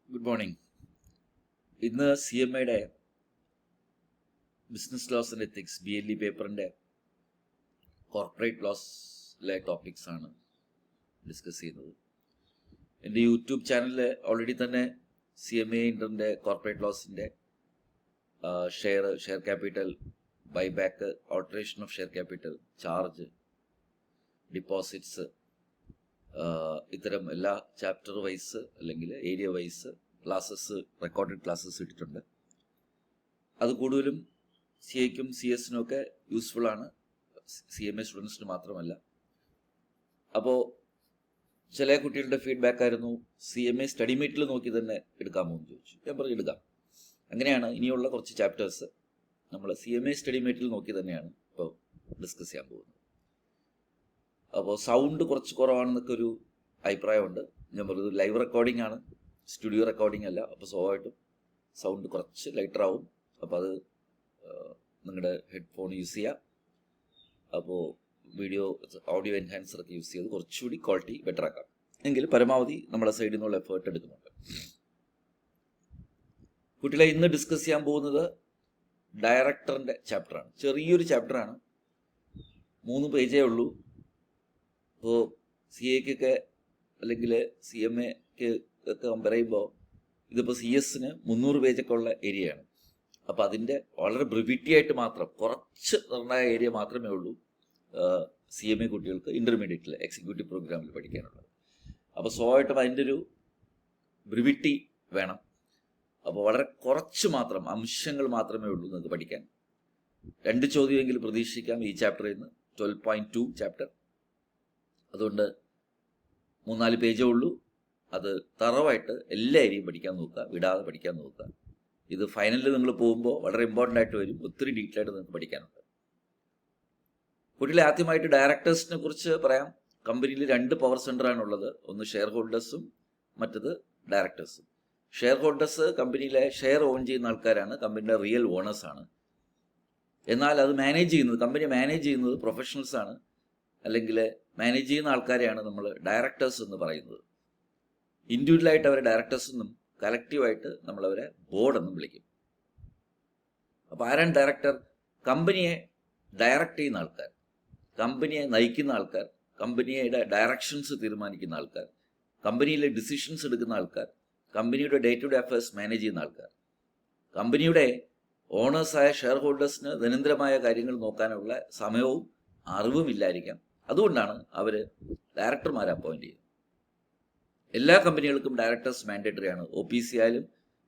Good morning. ഇന്ന് CMAയുടെ business laws and ethics BLE പേപ്പറിൻ്റെ കോർപ്പറേറ്റ് ലോസിലെ ടോപ്പിക്സ് ആണ് ഡിസ്കസ് ചെയ്യുന്നത്. എൻ്റെ യൂട്യൂബ് ചാനലിൽ ഓൾറെഡി തന്നെ CMA ഇൻ്ററിൻ്റെ കോർപ്പറേറ്റ് ലോസിൻ്റെ share capital, buyback, alteration of share capital, charge, deposits, ഇത്തരം എല്ലാ ചാപ്റ്റർ വൈസ് അല്ലെങ്കിൽ area wise classes, recorded classes ഇട്ടിട്ടുണ്ട്. അത് കൂടുതലും CAക്കും CS-നും ഒക്കെ യൂസ്ഫുൾ ആണ്, CMA സ്റ്റുഡൻസിന് മാത്രമല്ല. അപ്പോൾ ചില കുട്ടികളുടെ ഫീഡ്ബാക്ക് ആയിരുന്നു CMA സ്റ്റഡി മീറ്റിൽ നോക്കി തന്നെ എടുക്കാമോ എന്ന് ചോദിച്ചു. ഞാൻ പറഞ്ഞു എടുക്കാം. അങ്ങനെയാണ് ഇനിയുള്ള കുറച്ച് ചാപ്റ്റേഴ്സ് നമ്മൾ CMA സ്റ്റഡി മീറ്റിൽ നോക്കി തന്നെയാണ് ഇപ്പോൾ ഡിസ്കസ് ചെയ്യാൻ പോകുന്നത്. അപ്പോൾ സൗണ്ട് കുറച്ച് കുറവാണെന്നൊക്കെ ഒരു അഭിപ്രായമുണ്ട്. ഞാൻ പറഞ്ഞത് ലൈവ് റെക്കോർഡിംഗ് ആണ്, സ്റ്റുഡിയോ റെക്കോർഡിംഗ് അല്ല. അപ്പോൾ സ്വാഭാവികമായിട്ടും സൗണ്ട് കുറച്ച് ലൈറ്റർ ആവും. അപ്പോൾ അത് നിങ്ങളുടെ ഹെഡ്ഫോൺ യൂസ് ചെയ്യുക. അപ്പോൾ ഓഡിയോ എൻഹാൻസറൊക്കെ യൂസ് ചെയ്ത് കുറച്ചുകൂടി ക്വാളിറ്റി ബെറ്റർ ആക്കാം. എങ്കിൽ പരമാവധി നമ്മുടെ സൈഡിൽ നിന്നുള്ള എഫേർട്ട് എടുക്കുന്നുണ്ട്. കുട്ടികളെ ഇന്ന് ഡിസ്കസ് ചെയ്യാൻ പോകുന്നത് ഡയറക്ടറിൻ്റെ ചാപ്റ്ററാണ്. ചെറിയൊരു ചാപ്റ്ററാണ്, 3 പേജേ ഉള്ളൂ. ഇപ്പോൾ CAക്കൊക്കെ അല്ലെങ്കിൽ CMAക്ക് ഒക്കെ കമ്പയർ ചെയ്യുമ്പോൾ ഇതിപ്പോൾ CS-ന് 300 പേജൊക്കെ ഉള്ള ഏരിയയാണ്. അപ്പോൾ അതിൻ്റെ വളരെ ബ്രിവിറ്റി ആയിട്ട് മാത്രം കുറച്ച് നിർണായ ഏരിയ മാത്രമേ ഉള്ളൂ CMA കുട്ടികൾക്ക് ഇൻ്റർമീഡിയറ്റിൽ എക്സിക്യൂട്ടീവ് പ്രോഗ്രാമിൽ പഠിക്കാനുള്ളത്. അപ്പോൾ സ്വാഭാവികമായിട്ടും അതിൻ്റെ ഒരു ബ്രിവിറ്റി വേണം. അപ്പോൾ വളരെ കുറച്ച് മാത്രം അംശങ്ങൾ മാത്രമേ ഉള്ളൂ നിങ്ങൾക്ക് പഠിക്കാൻ. 2 ചോദ്യമെങ്കിലും പ്രതീക്ഷിക്കാം ഈ ചാപ്റ്ററിൽ നിന്ന്. 12.2 ചാപ്റ്റർ. അതുകൊണ്ട് 3-4 പേജേ ഉള്ളൂ. അത് തറവായിട്ട് എല്ലാ ഏരിയയും പഠിക്കാൻ നോക്കുക, വിടാതെ പഠിക്കാൻ നോക്കുക. ഇത് ഫൈനലിൽ നിങ്ങൾ പോകുമ്പോൾ വളരെ ഇമ്പോർട്ടൻ്റ് ആയിട്ട് വരും. ഒത്തിരി ഡീറ്റെയിൽ ആയിട്ട് നിങ്ങൾക്ക് പഠിക്കാനുണ്ട്. കുട്ടികളെ ആദ്യമായിട്ട് ഡയറക്ടേഴ്സിനെ കുറിച്ച് പറയാം. കമ്പനിയിൽ 2 പവർ സെൻ്ററാണുള്ളത്. ഒന്ന് ഷെയർ ഹോൾഡേഴ്സും മറ്റത് ഡയറക്ടേഴ്സും. ഷെയർ ഹോൾഡേഴ്സ് കമ്പനിയിലെ ഷെയർ ഓൺ ചെയ്യുന്ന ആൾക്കാരാണ്, കമ്പനിയുടെ റിയൽ ഓണേഴ്സാണ്. എന്നാൽ അത് കമ്പനി മാനേജ് ചെയ്യുന്നത് പ്രൊഫഷണൽസാണ്, അല്ലെങ്കിൽ മാനേജ് ചെയ്യുന്ന ആൾക്കാരെയാണ് നമ്മൾ ഡയറക്ടേഴ്സ് എന്ന് പറയുന്നത്. ഇൻഡിവിജ്വലായിട്ട് അവരെ ഡയറക്ടേഴ്സ് എന്നും കലക്റ്റീവായിട്ട് നമ്മളവരെ ബോർഡ് എന്നും വിളിക്കും. അപ്പോൾ ആരാണ് ഡയറക്ടർ? കമ്പനിയെ ഡയറക്റ്റ് ചെയ്യുന്ന ആൾക്കാർ, കമ്പനിയെ നയിക്കുന്ന ആൾക്കാർ, കമ്പനിയുടെ ഡയറക്ഷൻസ് തീരുമാനിക്കുന്ന ആൾക്കാർ, കമ്പനിയിലെ ഡിസിഷൻസ് എടുക്കുന്ന ആൾക്കാർ, കമ്പനിയുടെ day to day affairs manage ചെയ്യുന്ന ആൾക്കാർ. കമ്പനിയുടെ ഓണേഴ്സായ ഷെയർ ഹോൾഡേഴ്സിന് നിരന്തരമായ കാര്യങ്ങൾ നോക്കാനുള്ള സമയവും അറിവും ഇല്ലായിരിക്കാം. അതുകൊണ്ടാണ് അവർ ഡയറക്ടർമാരെ അപ്പോയിൻറ്റ് ചെയ്യുന്നത്. എല്ലാ കമ്പനികൾക്കും ഡയറക്ടേഴ്സ് മാൻഡേറ്ററി ആണ്. OPC ആയാലും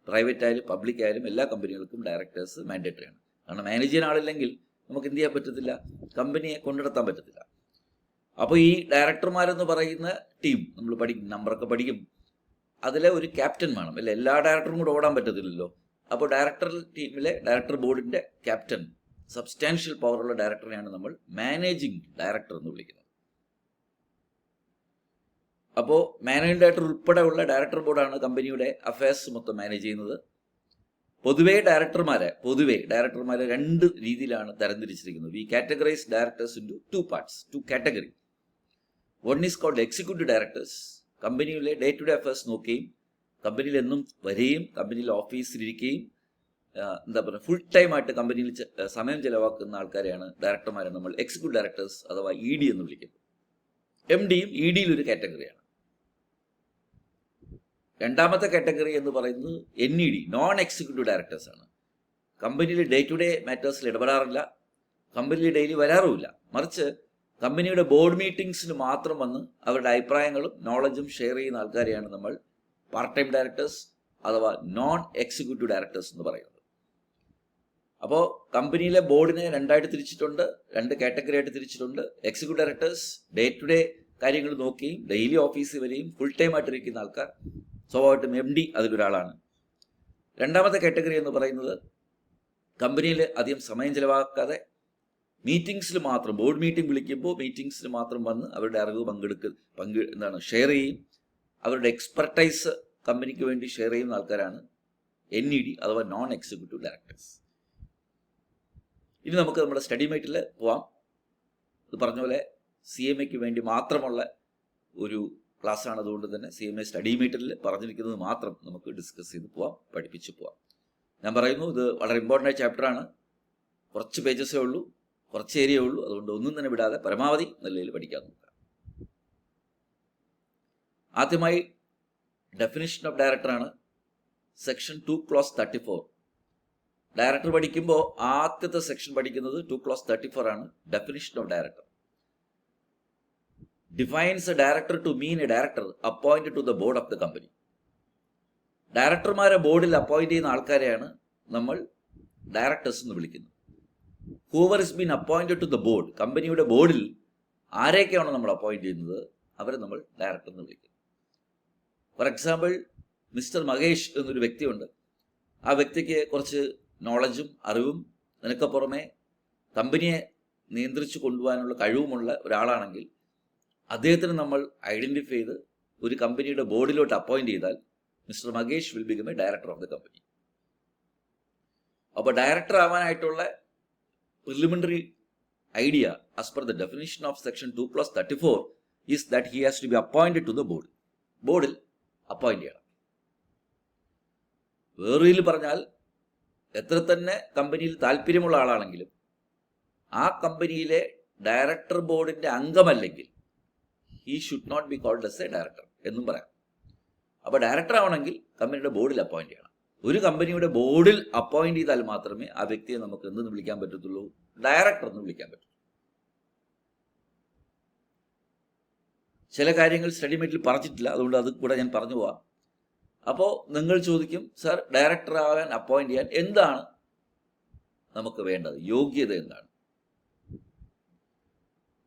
പ്രൈവറ്റ് ആയാലും പബ്ലിക് ആയാലും എല്ലാ കമ്പനികൾക്കും ഡയറക്ടേഴ്സ് മാൻഡേറ്ററി ആണ്. കാരണം മാനേജ് ചെയ്യാൻ ആളില്ലെങ്കിൽ നമുക്ക് എന്ത് ചെയ്യാൻ പറ്റത്തില്ല, കമ്പനിയെ കൊണ്ടുനടത്താൻ പറ്റത്തില്ല. അപ്പോൾ ഈ ഡയറക്ടർമാരെന്ന് പറയുന്ന ടീം നമ്മൾ പഠിക്കും, നമ്പറൊക്കെ പഠിക്കും. അതിലെ ഒരു ക്യാപ്റ്റൻ വേണം, അല്ലെ? എല്ലാ ഡയറക്ടറും കൂടെ ഓടാൻ പറ്റത്തില്ലല്ലോ. അപ്പോൾ ഡയറക്ടർ ബോർഡിൻ്റെ ക്യാപ്റ്റൻ, സബ്സ്റ്റാൻഷ്യൽ പവറുള്ള ഡയറക്ടറിനെയാണ് നമ്മൾ മാനേജിങ് ഡയറക്ടർ എന്ന് വിളിക്കുന്നത്. അപ്പോൾ മാനേജിങ് ഡയറക്ടർ ഉൾപ്പെടെയുള്ള ഡയറക്ടർ ബോർഡാണ് കമ്പനിയുടെ അഫയേഴ്സ് മൊത്തം മാനേജ് ചെയ്യുന്നത്. പൊതുവേ ഡയറക്ടർമാരെ 2 രീതിയിലാണ് തരംതിരിച്ചിരിക്കുന്നത്. We categorise directors in 2 parts, 2 category. One is called executive directors. കമ്പനിയിലെ ഡേ ടു ഡേ അഫയേഴ്സ് നോക്കുകയും കമ്പനിയിൽ എന്നും വരികയും കമ്പനിയിൽ ഓഫീസിലിരിക്കുകയും ഫുൾ ടൈം ആയിട്ട് കമ്പനിയിൽ സമയം ചെലവാക്കുന്ന ആൾക്കാരെയാണ് ഡയറക്ടർമാരെ നമ്മൾ എക്സിക്യൂട്ടീവ് ഡയറക്ടേഴ്സ് അഥവാ ED എന്ന് വിളിക്കുന്നത്. MDയും EDയിൽ ഒരു കാറ്റഗറിയാണ്. രണ്ടാമത്തെ കാറ്റഗറി എന്ന് പറയുന്നത് NED, നോൺ എക്സിക്യൂട്ടീവ് ഡയറക്ടേഴ്സ് ആണ്. കമ്പനിയിൽ ഡേ ടു ഡേ മാറ്റേഴ്സിൽ ഇടപെടാറില്ല, കമ്പനിയിൽ ഡെയിലി വരാറുമില്ല. മറിച്ച് കമ്പനിയുടെ ബോർഡ് മീറ്റിംഗ്സിന് മാത്രം വന്ന് അവരുടെ അഭിപ്രായങ്ങളും നോളജും ഷെയർ ചെയ്യുന്ന ആൾക്കാരെയാണ് നമ്മൾ പാർട്ട് ടൈം ഡയറക്ടേഴ്സ് അഥവാ നോൺ എക്സിക്യൂട്ടീവ് ഡയറക്ടേഴ്സ് എന്ന് പറയുന്നത്. അപ്പോൾ കമ്പനിയിലെ ബോർഡിനെ 2 ആയിട്ട് തിരിച്ചിട്ടുണ്ട്, 2 കാറ്റഗറി ആയിട്ട് തിരിച്ചിട്ടുണ്ട്. Executive directors day to day കാര്യങ്ങൾ നോക്കുകയും ഡെയിലി ഓഫീസിൽ വരെയും ഫുൾ ടൈം ആയിട്ടിരിക്കുന്ന ആൾക്കാർ. സ്വാഭാവികമായിട്ടും MD അതിലൊരാളാണ്. രണ്ടാമത്തെ കാറ്റഗറി എന്ന് പറയുന്നത് കമ്പനിയിൽ അധികം സമയം ചിലവാക്കാതെ മീറ്റിംഗ്സിൽ മാത്രം, ബോർഡ് മീറ്റിംഗ് വിളിക്കുമ്പോൾ മീറ്റിംഗ്സിൽ മാത്രം വന്ന് അവരുടെ അറിവ് ഷെയർ ചെയ്യും. അവരുടെ എക്സ്പെർട്ടൈസ് കമ്പനിക്ക് വേണ്ടി ഷെയർ ചെയ്യുന്ന ആൾക്കാരാണ് NED അഥവാ നോൺ എക്സിക്യൂട്ടീവ് ഡയറക്ടേഴ്സ്. ഇനി നമുക്ക് നമ്മുടെ സ്റ്റഡി മീറ്റിൽ പോവാം. ഇത് പറഞ്ഞ പോലെ CMAക്ക് വേണ്ടി മാത്രമുള്ള ഒരു ക്ലാസ്സാണ്. അതുകൊണ്ട് തന്നെ CMA സ്റ്റഡി മീറ്ററിൽ പറഞ്ഞിരിക്കുന്നത് മാത്രം നമുക്ക് ഡിസ്കസ് ചെയ്ത് പോവാം, പഠിപ്പിച്ച് പോവാം. ഞാൻ പറയുന്നു, ഇത് വളരെ ഇമ്പോർട്ടൻ്റ് ആയ ചാപ്റ്ററാണ്. കുറച്ച് പേജസേ ഉള്ളൂ, കുറച്ച് ഏരിയ ഉള്ളൂ. അതുകൊണ്ട് ഒന്നും തന്നെ വിടാതെ പരമാവധി നിലയിൽ പഠിക്കാൻ നോക്കാം. ആദ്യമായി ഡെഫിനിഷൻ ഓഫ് ഡയറക്ടറാണ്. Section 2 clause 34. ഡയറക്ടർ പഠിക്കുമ്പോൾ ആദ്യത്തെ സെക്ഷൻ പഠിക്കുന്നത് 2 ക്ലോസ് 34 ആണ്. Definition of director defines a director to mean a director appointed to the board of the company. ഡയറക്ടർമാരെ ബോർഡിൽ അപ്പോയിന്റ് ചെയ്യുന്ന ആൾക്കാരെയാണ് നമ്മൾ ഡയറക്ടേഴ്സ് എന്ന് വിളിക്കുന്നത്. Whoever is been appointed to the board, കമ്പനിയുടെ ബോർഡിൽ ആരെയൊക്കെയാണോ നമ്മൾ അപ്പോയിന്റ് ചെയ്യുന്നത് അവരെ നമ്മൾ ഡയറക്ടർ എന്ന് വിളിക്കും. ഫോർ എക്സാമ്പിൾ, മിസ്റ്റർ മഹേഷ് എന്നൊരു വ്യക്തിയുണ്ട്. ആ വ്യക്തിക്ക് കുറച്ച് നോളജും അറിവും അതിനൊക്കെ പുറമെ കമ്പനിയെ നിയന്ത്രിച്ചു കൊണ്ടുപോകാനുള്ള കഴിവുമുള്ള ഒരാളാണെങ്കിൽ അദ്ദേഹത്തിന് നമ്മൾ ഐഡൻറ്റിഫൈ ചെയ്ത് ഒരു കമ്പനിയുടെ ബോർഡിലോട്ട് അപ്പോയിന്റ് ചെയ്താൽ mister Mahesh will become a director of the company. അപ്പോൾ ഡയറക്ടർ ആവാനായിട്ടുള്ള preliminary idea as per the definition of section 2 clause 34 is that he has to be appointed to the board. ബോർഡിൽ അപ്പോയിന്റ് ചെയ്യണം. വേറൊരു പറഞ്ഞാൽ എത്ര തന്നെ കമ്പനിയിൽ താല്പര്യമുള്ള ആളാണെങ്കിലും ആ കമ്പനിയിലെ ഡയറക്ടർ ബോർഡിന്റെ അംഗമല്ലെങ്കിൽ he should not be called as a director എന്നും പറയാം. അപ്പോൾ ഡയറക്ടർ ആവണമെങ്കിൽ കമ്പനിയുടെ ബോർഡിൽ അപ്പോയിന്റ് ചെയ്യണം. ഒരു കമ്പനിയുടെ ബോർഡിൽ അപ്പോയിന്റ് ചെയ്താൽ മാത്രമേ ആ വ്യക്തിയെ നമുക്ക് എന്തെന്ന് വിളിക്കാൻ പറ്റത്തുള്ളൂ? ഡയറക്ടർ എന്ന് വിളിക്കാൻ പറ്റും. ചില കാര്യങ്ങൾ സ്റ്റഡി മെറ്റീരിയൽ പറഞ്ഞിട്ടില്ല, അതുകൊണ്ട് അത് കൂടെ ഞാൻ പറഞ്ഞു പോവാം. അപ്പോൾ നിങ്ങൾ ചോദിക്കും, സർ ഡയറക്ടർ ആവാൻ അപ്പോയിന്റ് ചെയ്യാൻ എന്താണ് നമുക്ക് വേണ്ടത്, യോഗ്യത എന്താണ്?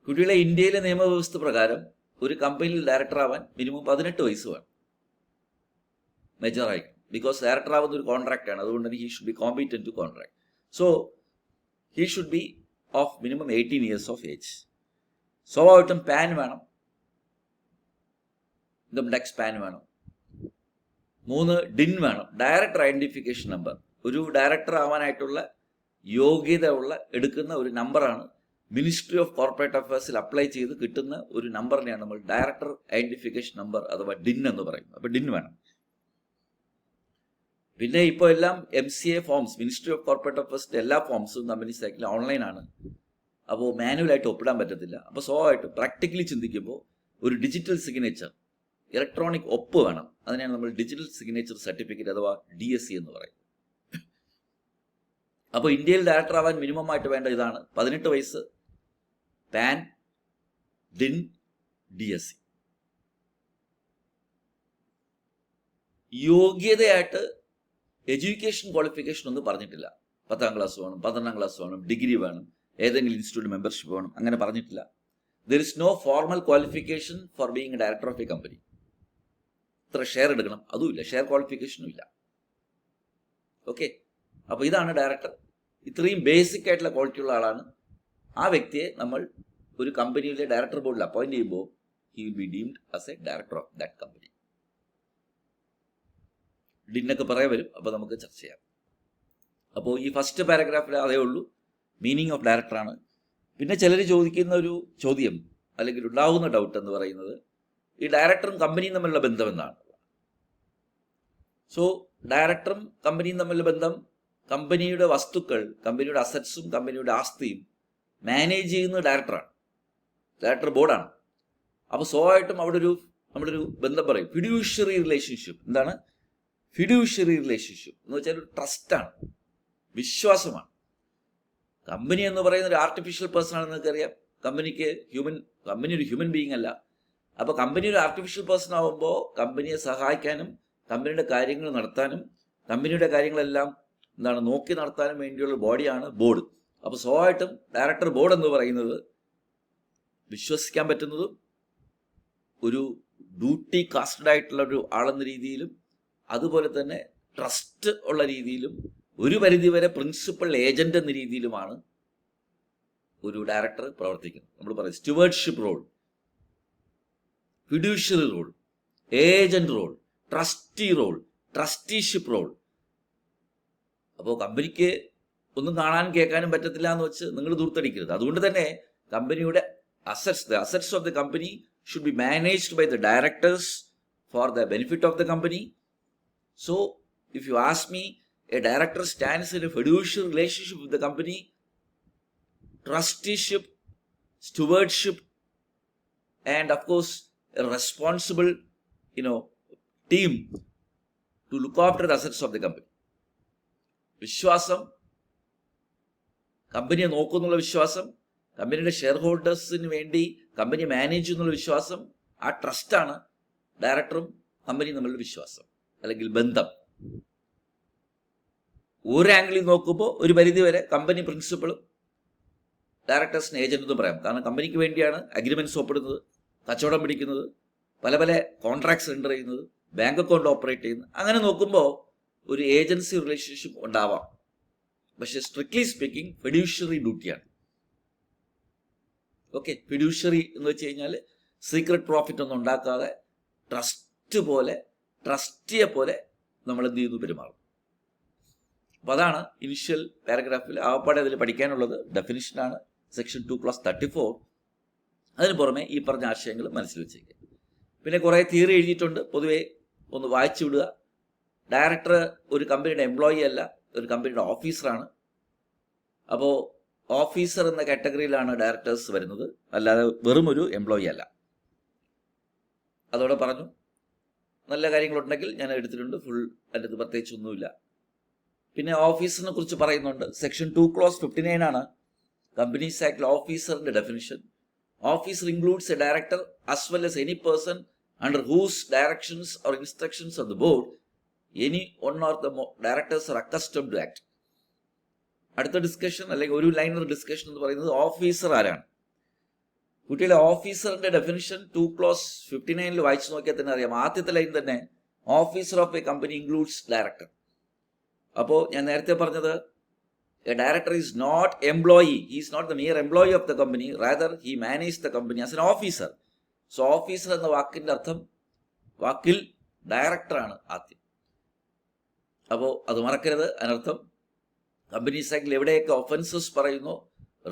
കുട്ടികളെ, ഇന്ത്യയിലെ നിയമവ്യവസ്ഥ പ്രകാരം ഒരു കമ്പനിയിൽ ഡയറക്ടർ ആവാൻ മിനിമം 18 വയസ്സ് വേണം. മെജറായി, ബിക്കോസ് ഡയറക്ടർ ആവുന്ന ഒരു കോൺട്രാക്ട് ആണ്. അതുകൊണ്ട് തന്നെ he should be competent to contract. So he should be of minimum 18 years of age. സ്വാഭാവികമായിട്ടും പാൻ വേണം, ഇൻകം ടാക്സ് പാൻ വേണം. 3 ഡിൻ വേണം, ഡയറക്ടർ ഐഡന്റിഫിക്കേഷൻ നമ്പർ. ഒരു ഡയറക്ടർ ആവാനായിട്ടുള്ള യോഗ്യത ഉള്ള എടുക്കുന്ന ഒരു നമ്പറാണ്. മിനിസ്ട്രി ഓഫ് കോർപ്പറേറ്റ് അഫയേഴ്സിൽ അപ്ലൈ ചെയ്ത് കിട്ടുന്ന ഒരു നമ്പറിനെയാണ് നമ്മൾ ഡയറക്ടർ ഐഡന്റിഫിക്കേഷൻ നമ്പർ അഥവാ ഡിൻ എന്ന് പറയുന്നത്. അപ്പോൾ ഡിൻ വേണം. പിന്നെ ഇപ്പോൾ എല്ലാം MCA forms, ministry of corporate അഫയേഴ്സിന്റെ എല്ലാ ഫോംസും കമ്പനി സൈക്കിൾ ഓൺലൈനാണ്. അപ്പോൾ മാനുവലായിട്ട് ഒപ്പിടാൻ പറ്റത്തില്ല. അപ്പോൾ സ്വാഭാവികമായിട്ട് പ്രാക്ടിക്കലി ചിന്തിക്കുമ്പോൾ ഒരു ഡിജിറ്റൽ സിഗ്നേച്ചർ, ഇലക്ട്രോണിക് ഒപ്പ് വേണം. അതിനെയാണ് നമ്മൾ ഡിജിറ്റൽ സിഗ്നേച്ചർ സർട്ടിഫിക്കറ്റ് അഥവാ DSC എന്ന് പറയും. അപ്പോൾ ഇന്ത്യയിൽ ഡയറക്ടർ ആവാൻ മിനിമം ആയിട്ട് വേണ്ട ഇതാണ്: 18 വയസ്സ്, പാൻ, ഡിൻ, DSC. യോഗ്യതയായിട്ട് എഡ്യൂക്കേഷൻ ക്വാളിഫിക്കേഷൻ ഒന്നും പറഞ്ഞിട്ടില്ല. 10ാം ക്ലാസ് വേണം, 12ാം ക്ലാസ് വേണം, ഡിഗ്രി വേണം, ഏതെങ്കിലും ഇൻസ്റ്റിറ്റ്യൂട്ട് മെമ്പർഷിപ്പ് വേണം, അങ്ങനെ പറഞ്ഞിട്ടില്ല. There is no formal qualification for being a director of a company. ഇത്ര ഷെയർ എടുക്കണം, അതുമില്ല, ഷെയർ ക്വാളിഫിക്കേഷനും ഇല്ല. ഓക്കെ, അപ്പോൾ ഇതാണ് ഡയറക്ടർ. ഇത്രയും ബേസിക് ആയിട്ടുള്ള ക്വാളിറ്റി ഉള്ള ആളാണ്. ആ വ്യക്തിയെ നമ്മൾ ഒരു കമ്പനിയിലെ ഡയറക്ടർ ബോർഡിൽ അപ്പോയിന്റ് ചെയ്യുമ്പോൾ he will be deemed as a director of that company. ഡിന്നൊക്കെ പറയാൻ വരും, അപ്പോൾ നമുക്ക് ചർച്ച ചെയ്യാം. അപ്പോൾ ഈ ഫസ്റ്റ് പാരഗ്രാഫിൽ അതേ ഉള്ളൂ, മീനിങ് ഓഫ് ഡയറക്ടറാണ്. പിന്നെ ചിലർ ചോദിക്കുന്ന ഒരു ചോദ്യം അല്ലെങ്കിൽ ഉണ്ടാകുന്ന ഡൗട്ട് എന്ന് പറയുന്നത് ഈ ഡയറക്ടറും കമ്പനിയും തമ്മിലുള്ള ബന്ധം എന്താണ്. സോ ഡയറക്ടറും കമ്പനിയും തമ്മിലുള്ള ബന്ധം, കമ്പനിയുടെ വസ്തുക്കൾ, കമ്പനിയുടെ അസറ്റ്സും കമ്പനിയുടെ ആസ്തിയും മാനേജ് ചെയ്യുന്നത് ഡയറക്ടറാണ്, ഡയറക്ടർ ബോർഡാണ്. അപ്പോൾ സ്വാഭാവികമായിട്ടും അവിടെ നമ്മുടെ ഒരു ബന്ധം പറയും, ഫിഡ്യൂഷ്യറി റിലേഷൻഷിപ്പ്. എന്താണ് ഫിഡ്യൂഷ്യറി റിലേഷൻഷിപ്പ് എന്ന് വെച്ചാൽ ഒരു ട്രസ്റ്റാണ്, വിശ്വാസമാണ്. കമ്പനി എന്ന് പറയുന്ന ഒരു ആർട്ടിഫിഷ്യൽ പേഴ്സൺ ആണെന്ന് നിങ്ങൾക്കറിയാം. കമ്പനി ഒരു ഹ്യൂമൻ ബീയിങ് അല്ല. അപ്പോൾ കമ്പനി ഒരു ആർട്ടിഫിഷ്യൽ പേഴ്സൺ ആകുമ്പോൾ കമ്പനിയെ സഹായിക്കാനും കമ്പനിയുടെ കാര്യങ്ങൾ നടത്താനും കമ്പനിയുടെ കാര്യങ്ങളെല്ലാം നോക്കി നടത്താനും വേണ്ടിയുള്ള ബോഡിയാണ് ബോർഡ്. അപ്പോൾ സ്വാഭാവികമായിട്ടും ഡയറക്ടർ ബോർഡ് എന്ന് പറയുന്നത് വിശ്വസിക്കാൻ പറ്റുന്നതും ഒരു ഡ്യൂട്ടി കാസ്റ്റഡ് ആയിട്ടുള്ള ഒരു ആളെന്ന രീതിയിലും അതുപോലെ തന്നെ ട്രസ്റ്റ് ഉള്ള രീതിയിലും ഒരു പരിധിവരെ പ്രിൻസിപ്പൽ ഏജന്റ് എന്ന രീതിയിലുമാണ് ഒരു ഡയറക്ടർ പ്രവർത്തിക്കുന്നത്. നമ്മൾ പറയും stewardship role, fiduciary role, agent role, trustee role, trusteeship role. അപ്പോൾ കമ്പനിക്ക് ഒന്നും കാണാനും കേൾക്കാനും പറ്റത്തില്ല എന്ന് വെച്ച് നിങ്ങൾ ദൂർത്തടിക്കരുത്. അതുകൊണ്ട് തന്നെ കമ്പനിയുടെ assets of the company should be managed by the directors for the benefit of the company. So, if you ask me, a director stands in a fiduciary relationship with the company, trusteeship, stewardship, and of course, a responsible, team to look after the assets of the company. വിശ്വാസം, കമ്പനിയെ നോക്കുന്നുള്ള വിശ്വാസം, കമ്പനിയുടെ share ഹോൾഡേഴ്സിന് വേണ്ടി company manage ചെയ്യുന്നുള്ള വിശ്വാസം, ആ ട്രസ്റ്റാണ് ഡയറക്ടറും കമ്പനിയും തമ്മിലുള്ള വിശ്വാസം അല്ലെങ്കിൽ ബന്ധം. ഒരു ആംഗിളിൽ നോക്കുമ്പോൾ ഒരു പരിധിവരെ കമ്പനി പ്രിൻസിപ്പളും ഡയറക്ടേഴ്സിന് ഏജന്റ് എന്ന് പറയാം. കാരണം കമ്പനിക്ക് വേണ്ടിയാണ് അഗ്രിമെന്റ്സ് ഒപ്പിടുന്നത്, കച്ചവടം പിടിക്കുന്നത്, പല പല കോൺട്രാക്ട്സ് എൻ്റർ ചെയ്യുന്നത്, ബാങ്ക് അക്കൗണ്ട് ഓപ്പറേറ്റ് ചെയ്യുന്നത്. അങ്ങനെ നോക്കുമ്പോൾ ഒരു ഏജൻസി റിലേഷൻഷിപ്പ് ഉണ്ടാവാം. പക്ഷെ സ്ട്രിക്ട്ലി സ്പീക്കിംഗ് ഫിഡ്യൂഷ്യറി ഡ്യൂട്ടിയാണ്. ഓക്കെ, ഫിഡ്യൂഷ്യറി എന്ന് വെച്ച് കഴിഞ്ഞാൽ സീക്രട്ട് പ്രോഫിറ്റ് ഒന്നും ഉണ്ടാക്കാതെ ട്രസ്റ്റിയെ പോലെ നമ്മൾ എന്ത് ചെയ്യുന്നു, പെരുമാറും. അപ്പോൾ അതാണ് ഇനിഷ്യൽ പാരഗ്രാഫിൽ ആവപ്പാടെ അതിൽ പഠിക്കാനുള്ളത്. ഡെഫിനിഷനാണ്, സെക്ഷൻ 2+34. അതിന് പുറമെ ഈ പറഞ്ഞ ആശയങ്ങൾ മനസ്സിൽ വെച്ചേക്കുക. പിന്നെ കുറേ തിയറി എഴുതിയിട്ടുണ്ട്, പൊതുവെ ഒന്ന് വായിച്ചു വിടുക. ഡയറക്ടർ ഒരു കമ്പനിയുടെ എംപ്ലോയി അല്ല, ഒരു കമ്പനിയുടെ ഓഫീസറാണ്. അപ്പോൾ ഓഫീസർ എന്ന കാറ്റഗറിയിലാണ് ഡയറക്ടേഴ്സ് വരുന്നത്, അല്ലാതെ വെറും ഒരു എംപ്ലോയി അല്ല. അതോടെ പറഞ്ഞു. നല്ല കാര്യങ്ങളുണ്ടെങ്കിൽ ഞാൻ എടുത്തിട്ടുണ്ട്, ഫുൾ അതിൻ്റെ അത് പ്രത്യേകിച്ചൊന്നുമില്ല. പിന്നെ ഓഫീസറിനെ കുറിച്ച് പറയുന്നുണ്ട്. സെക്ഷൻ 2(59) ആണ് കമ്പനീസ് ആക്ടിൽ ഓഫീസറിന്റെ definition. Officer includes a director as well as any person under whose directions or instructions of the board any one or the directors are accustomed to act. അടുത്ത ഡിസ്കഷൻ അല്ലെങ്കിൽ ഒരു ലൈനർ ഡിസ്കഷൻ എന്ന് പറയുന്നത് officer ആരാണ്. കുട്ടികളെ ഓഫീസറിന്റെ definition 2(59) വായിച്ചു നോക്കിയാൽ തന്നെ അറിയാം. ആദ്യത്തെ ലൈൻ തന്നെ officer of a company includes director. അപ്പോൾ ഞാൻ നേരത്തെ പറഞ്ഞത്, a director is not employee, he is not the mere employee of the company, rather he manage the company as an officer. So officer എന്ന വാക്കിന്റെ അർത്ഥം, വാക്കിൽ ഡയറക്ടറാണ് ആദ്യം. അപ്പോൾ അത് മറക്കരുത്. അതിനർത്ഥം കമ്പനീസ് ആക്ടിൽ എവിടെയൊക്കെ ഒഫൻസസ് പറയുന്നു,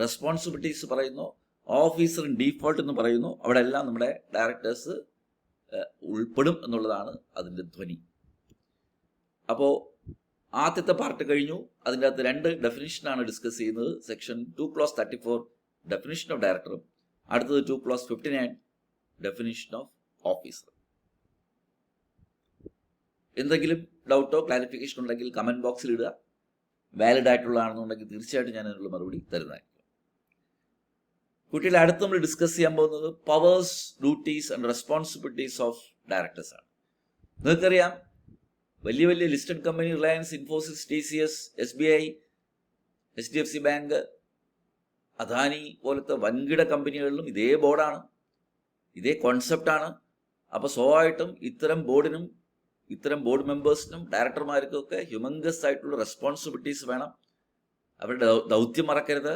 റെസ്പോൺസിബിലിറ്റീസ് പറയുന്നു, ഓഫീസർ ഇൻ ഡീഫോൾട്ട് എന്ന് പറയുന്നു, അവിടെ എല്ലാം നമ്മുടെ ഡയറക്ടേഴ്സ് ഉൾപ്പെടും എന്നുള്ളതാണ് അതിൻ്റെ ധ്വനി. അപ്പോൾ ആദ്യത്തെ പാർട്ട് കഴിഞ്ഞു. അതിൻ്റെ അകത്ത് 2 ഡെഫിനിഷനാണ് ഡിസ്കസ് ചെയ്യുന്നത്. സെക്ഷൻ 2(34) ഡെഫിനിഷൻ ഓഫ് ഡയറക്ടറും, അടുത്തത് 2(59) ഡെഫിനിഷൻ ഓഫ് ഓഫീസർ. എന്തെങ്കിലും ഡൗട്ടോ ക്ലാരിഫിക്കേഷൻ ഉണ്ടെങ്കിൽ കമന്റ് ബോക്സിൽ ഇടുക. വാലിഡ് ആയിട്ടുള്ളതാണെന്നുണ്ടെങ്കിൽ തീർച്ചയായിട്ടും ഞാൻ അതിനുള്ള മറുപടി തരുന്നതായിരിക്കും. കുട്ടികളെ അടുത്ത് നമ്മൾ ഡിസ്കസ് ചെയ്യാൻ പോകുന്നത് powers, duties and responsibilities of directors ആണ്. നിങ്ങൾക്കറിയാം, വലിയ വലിയ listed company, Reliance, Infosys, TCS, SBI, HDFC bank, Adani പോലത്തെ വൻകിട കമ്പനികളിലും ഇതേ ബോർഡാണ്, ഇതേ കോൺസെപ്റ്റാണ്. അപ്പോൾ സ്വാഭാവികമായിട്ടും ഇത്തരം ബോർഡിനും ഇത്തരം ബോർഡ് മെമ്പേഴ്സിനും ഡയറക്ടർമാർക്കും ഒക്കെ ഹ്യൂമൻഗസ് ആയിട്ടുള്ള റെസ്പോൺസിബിലിറ്റീസ് വേണം. അവരുടെ ദൗത്യം മറക്കരുത്.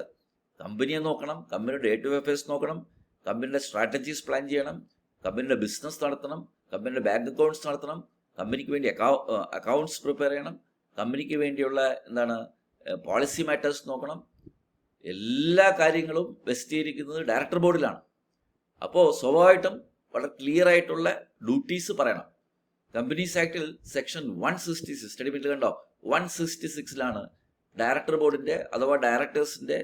കമ്പനിയെ നോക്കണം, കമ്പനിയുടെ ഡേ ടു ഡേ അഫയേഴ്സ് നോക്കണം, കമ്പനിയുടെ സ്ട്രാറ്റജീസ് പ്ലാൻ ചെയ്യണം, കമ്പനിയുടെ ബിസിനസ് നടത്തണം, കമ്പനിയുടെ ബാങ്ക് അക്കൗണ്ട്സ് നടത്തണം, കമ്പനിക്ക് വേണ്ടി അക്കൗണ്ട്സ് പ്രിപ്പയർ ചെയ്യണം, കമ്പനിക്ക് വേണ്ടിയുള്ള പോളിസി മാറ്റേഴ്സ് നോക്കണം. എല്ലാ കാര്യങ്ങളും വെസ്റ്റ് ചെയ്തിരിക്കുന്നത് ഡയറക്ടർ ബോർഡിലാണ്. അപ്പോൾ സ്വാഭാവികമായിട്ടും വളരെ ക്ലിയർ ആയിട്ടുള്ള ഡ്യൂട്ടീസ് പറയണം. കമ്പനീസ് ആക്ടിൽ സെക്ഷൻ 166, സ്റ്റഡി ബില്ല് കണ്ടോ, 166ലാണ് ഡയറക്ടർ ബോർഡിന്റെ അഥവാ ഡയറക്ടേഴ്സിന്റെ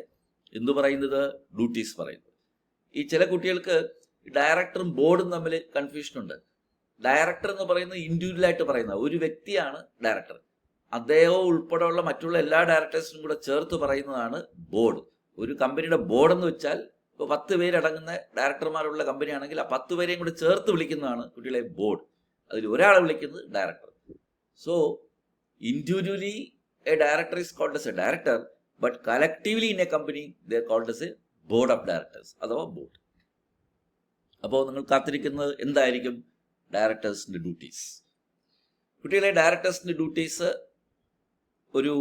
എന്തു പറയുന്നത്, ഡ്യൂട്ടീസ് പറയുന്നത്. ഈ ചില കുട്ടികൾക്ക് ഡയറക്ടറും ബോർഡും തമ്മിൽ കൺഫ്യൂഷൻ ഉണ്ട്. ഡയറക്ടർ എന്ന് പറയുന്നത് ഇൻഡിവിജ്വലായിട്ട് പറയുന്ന ഒരു വ്യക്തിയാണ് ഡയറക്ടർ. അദ്ദേഹം ഉൾപ്പെടെയുള്ള മറ്റുള്ള എല്ലാ ഡയറക്ടേഴ്സിനും കൂടെ ചേർത്ത് പറയുന്നതാണ് ബോർഡ്. ഒരു കമ്പനിയുടെ ബോർഡ് എന്ന് വെച്ചാൽ ഇപ്പോൾ 10 പേരടങ്ങുന്ന ഡയറക്ടർമാരുള്ള കമ്പനിയാണെങ്കിൽ ആ 10 പേരെയും കൂടെ ചേർത്ത് വിളിക്കുന്നതാണ് കുട്ടികളെ ബോർഡ്. അതിൽ ഒരാളെ വിളിക്കുന്നത് director. So individually a director is called as a director, but collectively in a company they are called as a board of directors അഥവാ ബോർഡ്. അപ്പോൾ നിങ്ങൾ കാത്തിരിക്കുന്നത് എന്തായിരിക്കും ഡയറക്ടേഴ്സിന്റെ ഡ്യൂട്ടീസ്. കുട്ടികളെ ഡയറക്ടേഴ്സിന്റെ ഡ്യൂട്ടീസ് ഒരു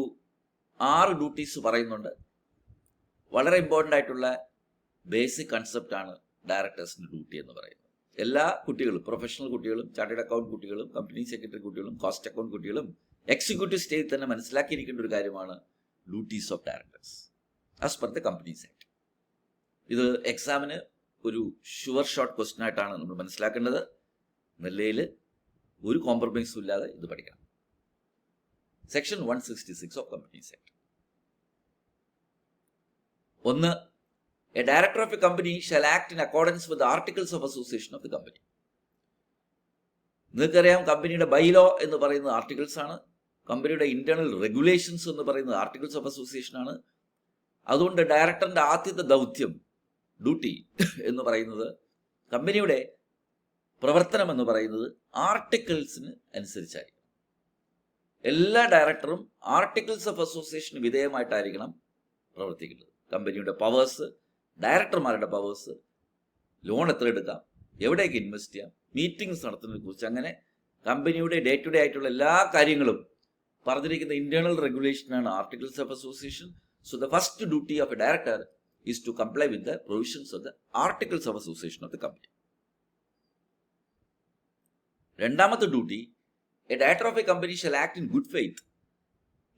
6 ഡ്യൂട്ടീസ് പറയുന്നുണ്ട്. വളരെ ഇമ്പോർട്ടൻ്റ് ആയിട്ടുള്ള ബേസിക് കൺസെപ്റ്റാണ് ഡയറക്ടേഴ്സിന്റെ ഡ്യൂട്ടി എന്ന് പറയുന്നത്. എല്ലാ കുട്ടികളും, പ്രൊഫഷണൽ കുട്ടികളും, ചാർട്ടേഡ് അക്കൗണ്ട് കുട്ടികളും, കമ്പനി സെക്രട്ടറി കുട്ടികളും, കോസ്റ്റ് അക്കൗണ്ട് കുട്ടികളും എക്സിക്യൂട്ടീവ് സ്റ്റേജിൽ തന്നെ മനസ്സിലാക്കിയിരിക്കേണ്ട ഒരു കാര്യമാണ് duties of directors as per the companies act. ഇത് എക്സാമിന് ഒരു ഷുവർ ഷോട്ട് ക്വസ്റ്റ്യൻ ആയിട്ടാണ് നമ്മൾ മനസ്സിലാക്കേണ്ടത്. നിലയിൽ ഒരു കോംപ്രമൈസും ഇല്ലാതെ ഇത് പഠിക്കണം. Section 166 of companies act. 1. A director of a company shall act in accordance with the articles of association of the company. നിങ്ങൾക്കറിയാം, കമ്പനിയുടെ ബൈലോ എന്ന് പറയുന്നത് ആർട്ടിക്കിൾസ് ആണ്. കമ്പനിയുടെ ഇന്റേണൽ റെഗുലേഷൻസ് എന്ന് പറയുന്നത് ആർട്ടിക്കിൾസ് ഓഫ് അസോസിയേഷൻ ആണ്. അതുകൊണ്ട് ഡയറക്ടറിന്റെ ആദ്യത്തെ ദൗത്യം, ഡ്യൂട്ടി എന്ന് പറയുന്നത്, കമ്പനിയുടെ പ്രവർത്തനം എന്ന് പറയുന്നത് ആർട്ടിക്കിൾസിന് അനുസരിച്ചായിരിക്കും. എല്ലാ ഡയറക്ടറും ആർട്ടിക്കിൾസ് ഓഫ് അസോസിയേഷന് വിധേയമായിട്ടായിരിക്കണം പ്രവർത്തിക്കുന്നത്. കമ്പനിയുടെ പവേഴ്സ്, ഡയറക്ടർമാരുടെ പവേഴ്സ്, ലോൺ എത്ര എടുക്കാം, എവിടേക്ക് ഇൻവെസ്റ്റ് ചെയ്യാം, മീറ്റിംഗ്സ് നടത്തുന്നതിനെ കുറിച്ച്, അങ്ങനെ കമ്പനിയുടെ ഡേ ടു ഡേ ആയിട്ടുള്ള എല്ലാ കാര്യങ്ങളും പറഞ്ഞിരിക്കുന്ന ഇന്റേണൽ റെഗുലേഷനാണ് articles of association. So the first duty of a director is to comply with the provisions of the articles of association of the company. രണ്ടാമത്തെ duty, a director of a company shall act in good faith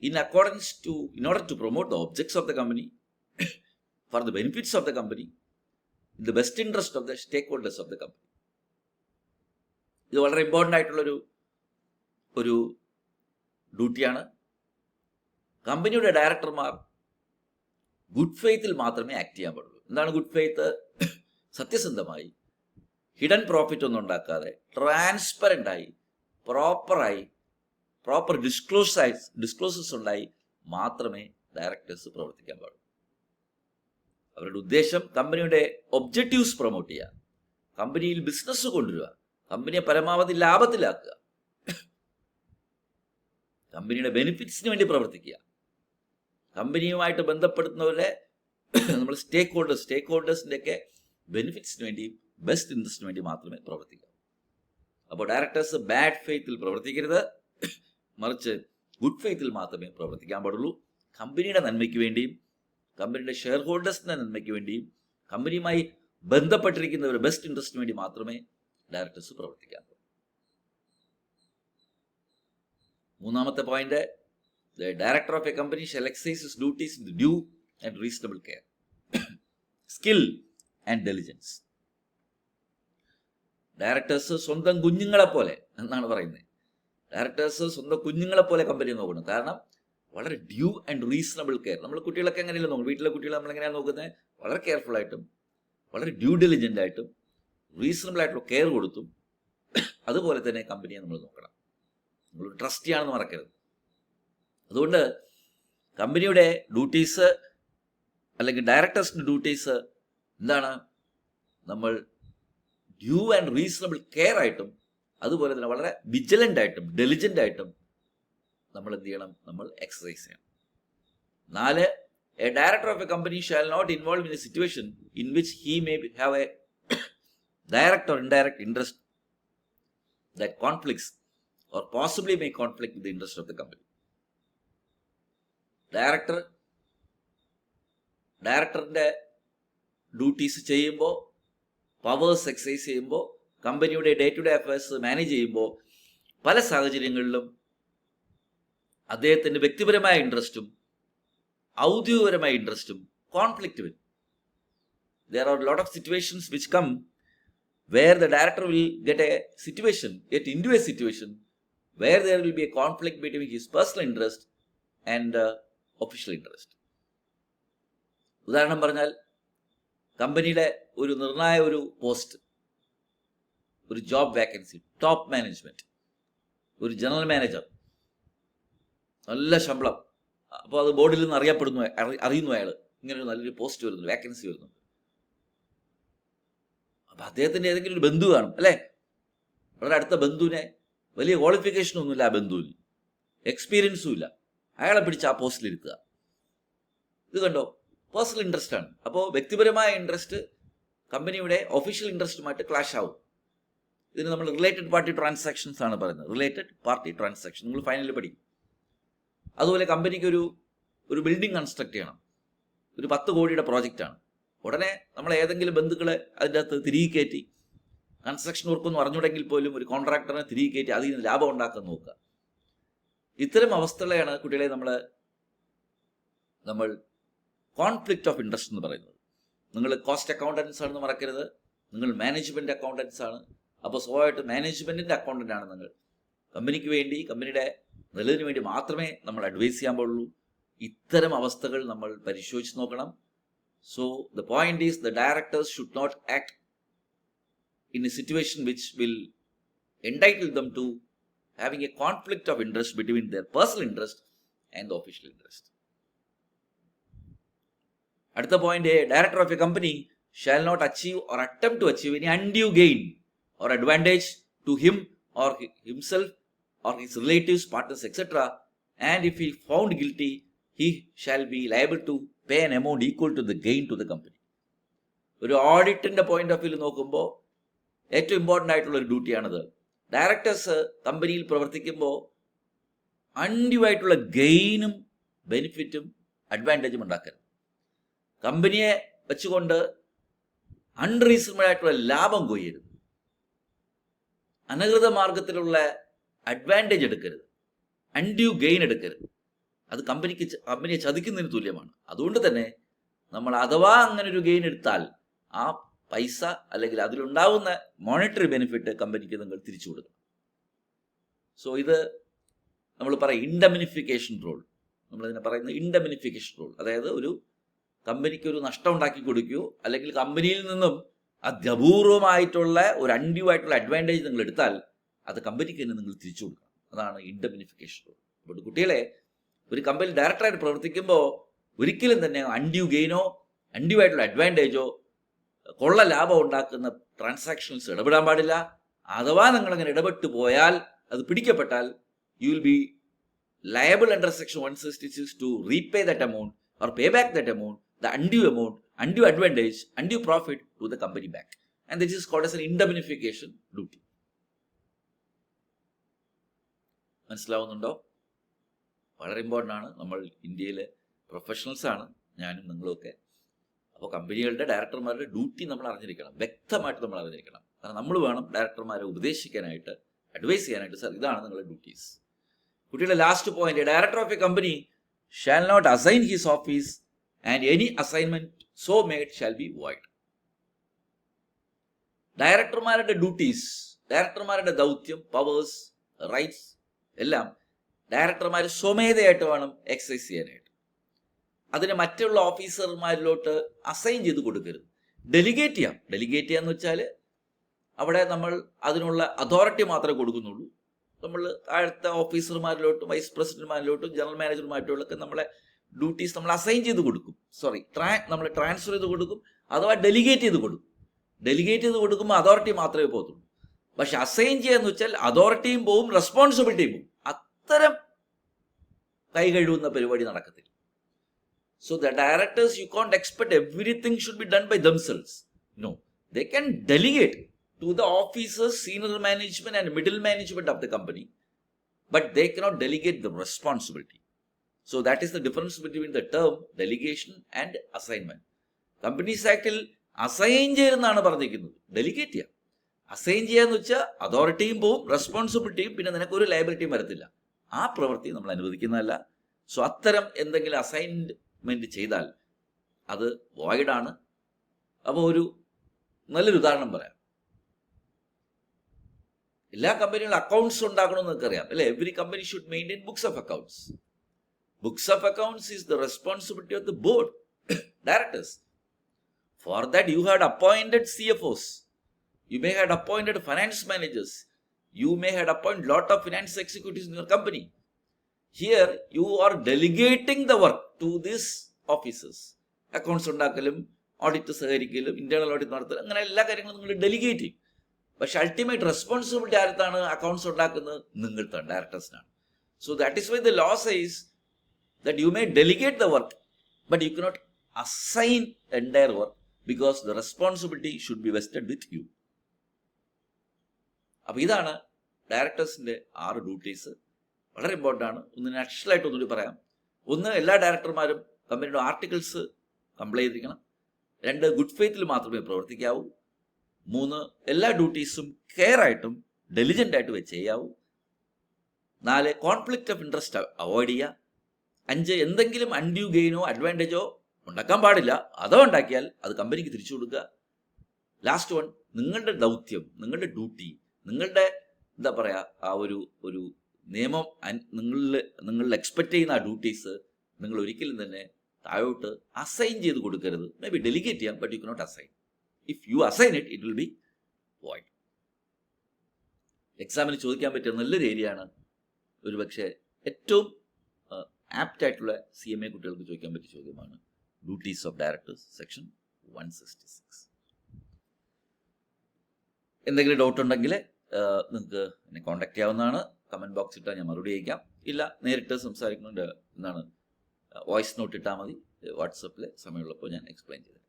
in order to promote the objects of the company for the benefits of the company in the best interest of the stakeholders of the company. ഇത് വളരെ important ആയിട്ടുള്ളൊരു ഡ്യൂട്ടിയാണ്. കമ്പനിയുടെ ഡയറക്ടർമാർ good ഫെയ്ത്തിൽ മാത്രമേ act ചെയ്യാൻ പാടുള്ളൂ. എന്താണ് good faith? സത്യസന്ധമായി, ഹിഡൻ പ്രോഫിറ്റ് ഒന്നും ഉണ്ടാക്കാതെ, ട്രാൻസ്പെറൻ്റായി, പ്രോപ്പർ ഡിസ്ക്ലോസസ് ഉണ്ടായി മാത്രമേ ഡയറക്ടേഴ്സ് പ്രവർത്തിക്കാൻ പാടുള്ളൂ. അവരുടെ ഉദ്ദേശം കമ്പനിയുടെ ഒബ്ജക്റ്റീവ്സ് പ്രൊമോട്ട് ചെയ്യുക, കമ്പനിയിൽ ബിസിനസ് കൊണ്ടുവരിക, കമ്പനിയെ പരമാവധി ലാഭത്തിലാക്കുക, കമ്പനിയുടെ ബെനിഫിറ്റ്സിന് വേണ്ടി പ്രവർത്തിക്കുക, കമ്പനിയുമായിട്ട് ബന്ധപ്പെടുന്നവരെ നമ്മൾ സ്റ്റേക്ക് ഹോൾഡേഴ്സിൻ്റെ ഒക്കെ ബെനിഫിറ്റ്സിന് വേണ്ടിയും ബെസ്റ്റ് ഇൻട്രസ്റ്റിന് വേണ്ടി മാത്രമേ പ്രവർത്തിക്കാവൂ. അപ്പോൾ ഡയറക്ടേഴ്സ് ബാഡ് ഫെയ്ത്തിൽ പ്രവർത്തിക്കരുത്, മറിച്ച് ഗുഡ് ഫെയ്ത്തിൽ മാത്രമേ പ്രവർത്തിക്കാൻ പാടുള്ളൂ. കമ്പനിയുടെ നന്മയ്ക്ക് വേണ്ടിയും കമ്പനിയുടെ ഷെയർ ഹോൾഡേഴ്സിന്റെ നന്മയ്ക്ക് വേണ്ടിയും കമ്പനിയുമായി ബന്ധപ്പെട്ടിരിക്കുന്നവരുടെ ബെസ്റ്റ് ഇൻട്രസ്റ്റിന് വേണ്ടി മാത്രമേ ഡയറക്ടേഴ്സ് പ്രവർത്തിക്കാൻ പാടുള്ളൂ. മൂന്നാമത്തെ point, the director of a company shall excise his duties with due and reasonable care, skill and diligence. Directors സ്വന്തം കുഞ്ഞുങ്ങളെ പോലെ എന്നാണ് പറയുന്നത്. ഡയറക്ടേഴ്സ് സ്വന്തം കുഞ്ഞുങ്ങളെ പോലെ കമ്പനി നോക്കണം. കാരണം വളരെ ഡ്യൂ ആൻഡ് റീസണബിൾ കെയർ. നമ്മൾ കുട്ടികളൊക്കെ എങ്ങനെയല്ല നോക്കും, വീട്ടിലെ കുട്ടികളെ നമ്മൾ എങ്ങനെയാണ് നോക്കുന്നത്? വളരെ കെയർഫുൾ ആയിട്ടും വളരെ ഡ്യൂ ഡെലിജൻ്റ് ആയിട്ടും റീസണബിൾ ആയിട്ടുള്ള കെയർ കൊടുത്തും അതുപോലെ തന്നെ കമ്പനിയെ നമ്മൾ നോക്കണം. നമ്മൾ ട്രസ്റ്റി ആണെന്ന് മറക്കരുത്. അതുകൊണ്ട് കമ്പനിയുടെ ഡ്യൂട്ടീസ് അല്ലെങ്കിൽ ഡയറക്ടേഴ്സിൻ്റെ ഡ്യൂട്ടീസ് എന്താണ്? നമ്മൾ ഡ്യൂ ആൻഡ് റീസണബിൾ കെയർ ആയിട്ടും അതുപോലെ തന്നെ വളരെ വിജിലൻ്റ് ആയിട്ടും ഡെലിജൻ്റ് ആയിട്ടും നമ്മൾ എന്ത് ചെയ്യണം? നമ്മൾ എക്സസൈസ് ചെയ്യണം. 4. A director of a company shall not involve in a situation in which he may have a direct or indirect interest that conflicts or possibly may conflict with the interest of the company. ഡയറക്ടറിന്റെ duties ചെയ്യുമ്പോൾ, powers exercise ചെയ്യുമ്പോൾ, കമ്പനിയുടെ day to day affairs manage ചെയ്യുമ്പോൾ പല സാഹചര്യങ്ങളിലും അദ്ദേഹത്തിൻ്റെ വ്യക്തിപരമായ ഇൻട്രസ്റ്റും ഔദ്യോഗികപരമായ ഇൻട്രസ്റ്റും കോൺഫ്ലിക്റ്റ് വരും. There are a lot of situations which come where the director will get into a situation where there will be a conflict between his personal interest and official interest. ഉദാഹരണം പറഞ്ഞാൽ, കമ്പനിയുടെ ഒരു നിർണായക ഒരു പോസ്റ്റ്, ഒരു job vacancy, top management, ഒരു general manager, നല്ല ശമ്പളം, അപ്പോൾ അത് ബോർഡിൽ നിന്ന് അറിയുന്നു അയാൾ ഇങ്ങനൊരു നല്ലൊരു പോസ്റ്റ് വരുന്നു, വേക്കൻസി വരുന്നു. അപ്പം അദ്ദേഹത്തിൻ്റെ ഏതെങ്കിലും ഒരു ബന്ധു കാണും, അല്ലേ? വളരെ അടുത്ത ബന്ധുവിനെ, വലിയ ക്വാളിഫിക്കേഷനൊന്നുമില്ല ആ ബന്ധുവിന്, എക്സ്പീരിയൻസും ഇല്ല, അയാളെ പിടിച്ച് ആ പോസ്റ്റിലിരുത്തുക. ഇത് കണ്ടോ? പേഴ്സണൽ ഇൻട്രസ്റ്റ് ആണ്. അപ്പോൾ വ്യക്തിപരമായ ഇൻട്രസ്റ്റ് കമ്പനിയുടെ ഒഫീഷ്യൽ ഇൻട്രസ്റ്റുമായിട്ട് ക്ലാഷ് ആവും. ഇതിന് നമ്മൾ റിലേറ്റഡ് പാർട്ടി ട്രാൻസാക്ഷൻസ് ആണ് പറയുന്നത്. റിലേറ്റഡ് പാർട്ടി ട്രാൻസാക്ഷൻ നിങ്ങൾ ഫൈനലിൽ പഠിക്കും. അതുപോലെ കമ്പനിക്ക് ഒരു ബിൽഡിംഗ് കൺസ്ട്രക്ട് ചെയ്യണം, ഒരു 10 കോടിയുടെ പ്രോജക്റ്റാണ്. ഉടനെ നമ്മൾ ഏതെങ്കിലും ബന്ധുക്കളെ അതിൻ്റെ അകത്ത് തിരികെ കയറ്റി, കൺസ്ട്രക്ഷൻ വർക്കൊന്നും അറിഞ്ഞുണ്ടെങ്കിൽ പോലും ഒരു കോൺട്രാക്ടറിനെ തിരികെ കയറ്റി അതിൽ നിന്ന് ലാഭം ഉണ്ടാക്കാൻ നോക്കുക. ഇത്തരം അവസ്ഥകളെയാണ് കുട്ടികളെ നമ്മൾ കോൺഫ്ലിക്റ്റ് ഓഫ് ഇൻട്രസ്റ്റ് എന്ന് പറയുന്നത്. നിങ്ങൾ കോസ്റ്റ് അക്കൗണ്ടൻസ് ആണെന്ന് മറക്കരുത്. നിങ്ങൾ മാനേജ്മെൻറ്റ് അക്കൗണ്ടൻസ് ആണ്. അപ്പോൾ സ്വാഭാവികമായിട്ട് മാനേജ്മെൻറ്റിൻ്റെ അക്കൗണ്ടൻ്റ് ആണ് നിങ്ങൾ. കമ്പനിക്ക് വേണ്ടി, കമ്പനിയുടെ നല്ലതിന് വേണ്ടി മാത്രമേ നമ്മൾ അഡ്വൈസ് ചെയ്യാൻ പാടുള്ളൂ. ഇത്തരം അവസ്ഥകൾ നമ്മൾ പരിശോധിച്ച് നോക്കണം. So the point is the directors should not act in a situation which will entitle them to having a conflict of interest between their personal interest and the official interest. At the point, a director of a company shall not achieve or attempt to achieve any undue gain or advantage to him or himself or his relatives, partners, etc. And if he found guilty, he shall be liable to pay an amount equal to the gain to the company. ഒരു ഓഡിറ്റിന്റെ point of view നോക്കുമ്പോൾ ഏറ്റവും important ആയിട്ടുള്ള ഒരു ഡ്യൂട്ടിയാണിത്. Directors കമ്പനിയിൽ പ്രവർത്തിക്കുമ്പോൾ undue ആയിട്ടുള്ള ഗെയിനും ബെനിഫിറ്റും അഡ്വാൻറ്റേജും ഉണ്ടാക്കരുത്. കമ്പനിയെ വെച്ചുകൊണ്ട് അൺറീസണബിൾ ആയിട്ടുള്ള ലാഭം കൊയ്യരുത്. അനധികൃത മാർഗത്തിലുള്ള അഡ്വാൻറ്റേജ് എടുക്കരുത്. അൺഡ്യൂ ഗെയിൻ എടുക്കരുത്. അത് കമ്പനിയെ ചതിക്കുന്നതിന് തുല്യമാണ്. അതുകൊണ്ട് തന്നെ നമ്മൾ അഥവാ അങ്ങനെ ഒരു ഗെയിൻ എടുത്താൽ ആ പൈസ അല്ലെങ്കിൽ അതിലുണ്ടാവുന്ന മോണിറ്ററി ബെനിഫിറ്റ് കമ്പനിക്ക് നിങ്ങൾ തിരിച്ചു കൊടുക്കണം. സോ ഇത് നമ്മൾ പറയും ഇൻഡെമിനിഫിക്കേഷൻ റോൾ. നമ്മളിതിനെ പറയുന്നത് ഇൻഡെമിനിഫിക്കേഷൻ റോൾ. അതായത് ഒരു കമ്പനിക്ക് ഒരു നഷ്ടം ഉണ്ടാക്കി കൊടുക്കുകയോ അല്ലെങ്കിൽ കമ്പനിയിൽ നിന്നും അത്യപൂർവമായിട്ടുള്ള ഒരു അൺഡ്യൂ ആയിട്ടുള്ള അഡ്വാൻറ്റേജ് നിങ്ങൾ എടുത്താൽ അത് കമ്പനിക്ക് തന്നെ നിങ്ങൾ തിരിച്ചു കൊടുക്കണം. അതാണ് ഇൻഡെമിനിഫിക്കേഷൻ റോൾ. അപ്പോൾ കുട്ടികളെ, ഒരു കമ്പനി ഡയറക്ടറായിട്ട് പ്രവർത്തിക്കുമ്പോൾ ഒരിക്കലും തന്നെ അൺഡ്യൂ ഗെയിനോ അൺഡ്യൂ ആയിട്ടുള്ള അഡ്വാൻറ്റേജോ കൊള്ള ലാഭം ഉണ്ടാക്കുന്ന ട്രാൻസാക്ഷൻസ് ഇടപെടാൻ പാടില്ല. അഥവാ നിങ്ങളങ്ങനെ ഇടപെട്ട് പോയാൽ, അത് പിടിക്കപ്പെട്ടാൽ, you will be liable under section 166 to repay that amount or pay back that amount, the undue amount, undue advantage, undue profit to the company back. And this is called as an indemnification duty. മനസ്സിലാവുന്നുണ്ടോ? വളരെ important ആണ്. നമ്മൾ ഇന്ത്യയിലെ പ്രൊഫഷണൽസാണ്, ഞാനും നിങ്ങളുമൊക്കെ. അപ്പോൾ കമ്പനികളുടെ ഡയറക്ടർമാരുടെ duty നമ്മൾ അറിഞ്ഞിരിക്കണം, വ്യക്തമായിട്ട് നമ്മൾ അറിഞ്ഞിരിക്കണം. കാരണം നമ്മൾ വേണം ഡയറക്ടർമാരെ ഉപദേശിക്കാനായിട്ട്, അഡ്വൈസ് ചെയ്യാനായിട്ട്. സർ, ഇതാണ് നിങ്ങളുടെ ഡ്യൂട്ടീസ്. കുട്ടിയുടെ last point, director of a company shall not assign his office and any assignment so made shall be void. ഡയറക്ടർമാരുടെ ഡ്യൂട്ടീസ്, ഡയറക്ടർമാരുടെ ദൗത്യം, പവേഴ്സ്, റൈറ്റ്സ് എല്ലാം ഡയറക്ടർമാർ സ്വമേധയായിട്ട് വേണം എക്സസൈസ് ചെയ്യാനായിട്ട്. അതിനെ മറ്റുള്ള ഓഫീസർമാരിലോട്ട് അസൈൻ ചെയ്ത് കൊടുക്കരുത്. ഡെലിഗേറ്റ് ചെയ്യാം. ഡെലിഗേറ്റ് ചെയ്യാന്ന് വെച്ചാൽ അവിടെ നമ്മൾ അതിനുള്ള അതോറിറ്റി മാത്രമേ കൊടുക്കുന്നുള്ളൂ. നമ്മൾ താഴത്തെ ഓഫീസർമാരിലോട്ടും വൈസ് പ്രസിഡന്റ്മാരിലോട്ടും ജനറൽ മാനേജർമാരിലോട്ടൊക്കെ നമ്മളെ ഡ്യൂട്ടീസ് നമ്മൾ അസൈൻ ചെയ്ത് കൊടുക്കും. നമ്മൾ ട്രാൻസ്ഫർ ചെയ്ത് കൊടുക്കും, അഥവാ ഡെലിഗേറ്റ് ചെയ്ത് കൊടുക്കും. ഡെലിഗേറ്റ് ചെയ്ത് കൊടുക്കുമ്പോൾ അതോറിറ്റി മാത്രമേ പോകത്തുള്ളൂ. പക്ഷെ അസൈൻ ചെയ്യാന്ന് വെച്ചാൽ അതോറിറ്റിയും പോവും, റെസ്പോൺസിബിലിറ്റിയും പോവും. അത്തരം കൈ കഴുകുന്ന പരിപാടി നടക്കത്തില്ല. So the directors, you can't expect everything should be done by themselves. No, they can delegate to the officers, senior management and middle management of the company, but they cannot delegate the responsibility. So that is the difference between the term delegation and assignment. Companies Actൽ assign ചെയ്യുന്നതാണ് പറഞ്ഞിരിക്കുന്നത്, delegate ചെയ്യാം. Assign ചെയ്യാന്ന് വെച്ചാൽ അതോറിറ്റിയും പോവും, റെസ്പോൺസിബിലിറ്റിയും, പിന്നെ നിനക്കൊരു ലയബിലിറ്റിയും വരത്തില്ല. ആ പ്രവൃത്തി നമ്മൾ അനുവദിക്കുന്നതല്ല. സോ അത്തരം എന്തെങ്കിലും അസൈൻമെന്റ് ചെയ്താൽ അത് വോയിഡാണ്. അപ്പോൾ ഒരു നല്ലൊരു ഉദാഹരണം പറയാം. എല്ലാ കമ്പനികളും അക്കൗണ്ട്സ് ഉണ്ടാക്കണമെന്ന് നിങ്ങൾക്കറിയാം അല്ലേ? Every company should maintain books of accounts. Books of accounts is the responsibility of the board, directors. For that you had appointed CFOs, you may have appointed finance managers, you may have appointed lot of finance executives in your company. Here you are delegating the work to these officers. Accounts ഉണ്ടാക്കലും audit സഹകരിക്കലും internal audit നടത്തലും അങ്ങനെ എല്ലാ കാര്യങ്ങളും നിങ്ങൾ delegate ചെയ്യും. പക്ഷെ ultimate responsibility ആർക്കാണ്? അക്കൗണ്ട്സ് ഉണ്ടാക്കുന്നത് നിങ്ങൾക്കാണ്, ഡയറക്ടേഴ്സിനാണ്. So that is why the law says that you may delegate the work but you cannot assign entire work because the responsibility should be vested with you. അപ്പോൾ ഇതാണ് ഡയറക്ടേഴ്സിൻ്റെ 6 duties. വളരെ important ആണ്. ഒന്ന് നാഷണലായിട്ട് ഒന്നുകൂടി പറയാം. ഒന്ന്, എല്ലാ ഡയറക്ടർമാരും കമ്പനിയുടെ ആർട്ടിക്കിൾസ് കംപ്ലൈ ചെയ്തിരിക്കണം. 2, ഗുഡ് ഫെയ്ത്തിൽ മാത്രമേ പ്രവർത്തിക്കാവൂ. 3, എല്ലാ ഡ്യൂട്ടീസും കെയർ ആയിട്ടും ഡെലിജൻ്റ് ആയിട്ട് വെച്ച് ചെയ്യാവൂ. 4, കോൺഫ്ലിക്റ്റ് ഓഫ് ഇൻട്രസ്റ്റ് അവോയ്ഡ് ചെയ്യുക. 5, എന്തെങ്കിലും അൺഡ്യൂ ഗെയിനോ അഡ്വാൻറ്റേജോ ഉണ്ടാക്കാൻ പാടില്ല. അഥവാ ഉണ്ടാക്കിയാൽ അത് കമ്പനിക്ക് തിരിച്ചു കൊടുക്കുക. ലാസ്റ്റ് വൺ, നിങ്ങളുടെ ദൗത്യം, നിങ്ങളുടെ ഡ്യൂട്ടി, നിങ്ങളുടെ എന്താ പറയുക, ആ ഒരു നിയമം നിങ്ങൾ എക്സ്പെക്റ്റ് ചെയ്യുന്ന ആ ഡ്യൂട്ടീസ് നിങ്ങൾ ഒരിക്കലും തന്നെ താഴോട്ട് അസൈൻ ചെയ്ത് കൊടുക്കരുത്. മേ ബി ഡെലിഗേറ്റ് ചെയ്യാം, but you cannot assign. If you assign it will be void. എക്സാമിന് ചോദിക്കാൻ പറ്റിയ നല്ലൊരു ഏരിയ ആണ്. ഒരുപക്ഷെ ഏറ്റവും ആപ്റ്റ് ആയിട്ടുള്ള CMA കുട്ടികൾക്ക് ചോദിക്കാൻ പറ്റിയ ചോദ്യമാണ് ഡ്യൂട്ടീസ് ഓഫ് ഡയറക്ടേഴ്സ്, സെക്ഷൻ 166. എന്തെങ്കിലും ഡൗട്ട് ഉണ്ടെങ്കിൽ നിങ്ങൾക്ക് എന്നെ കോൺടാക്ട് ചെയ്യാവുന്നതാണ്. കമൻറ്റ് ബോക്സ് ഇട്ടാൽ ഞാൻ മറുപടി അയക്കാം. ഇല്ല, നേരിട്ട് സംസാരിക്കുന്നുണ്ട് എന്താണ്, വോയിസ് നോട്ട് ഇട്ടാൽ മതി. വാട്സപ്പിൽ സമയമുള്ളപ്പോൾ ഞാൻ എക്സ്പ്ലെയിൻ ചെയ്തു.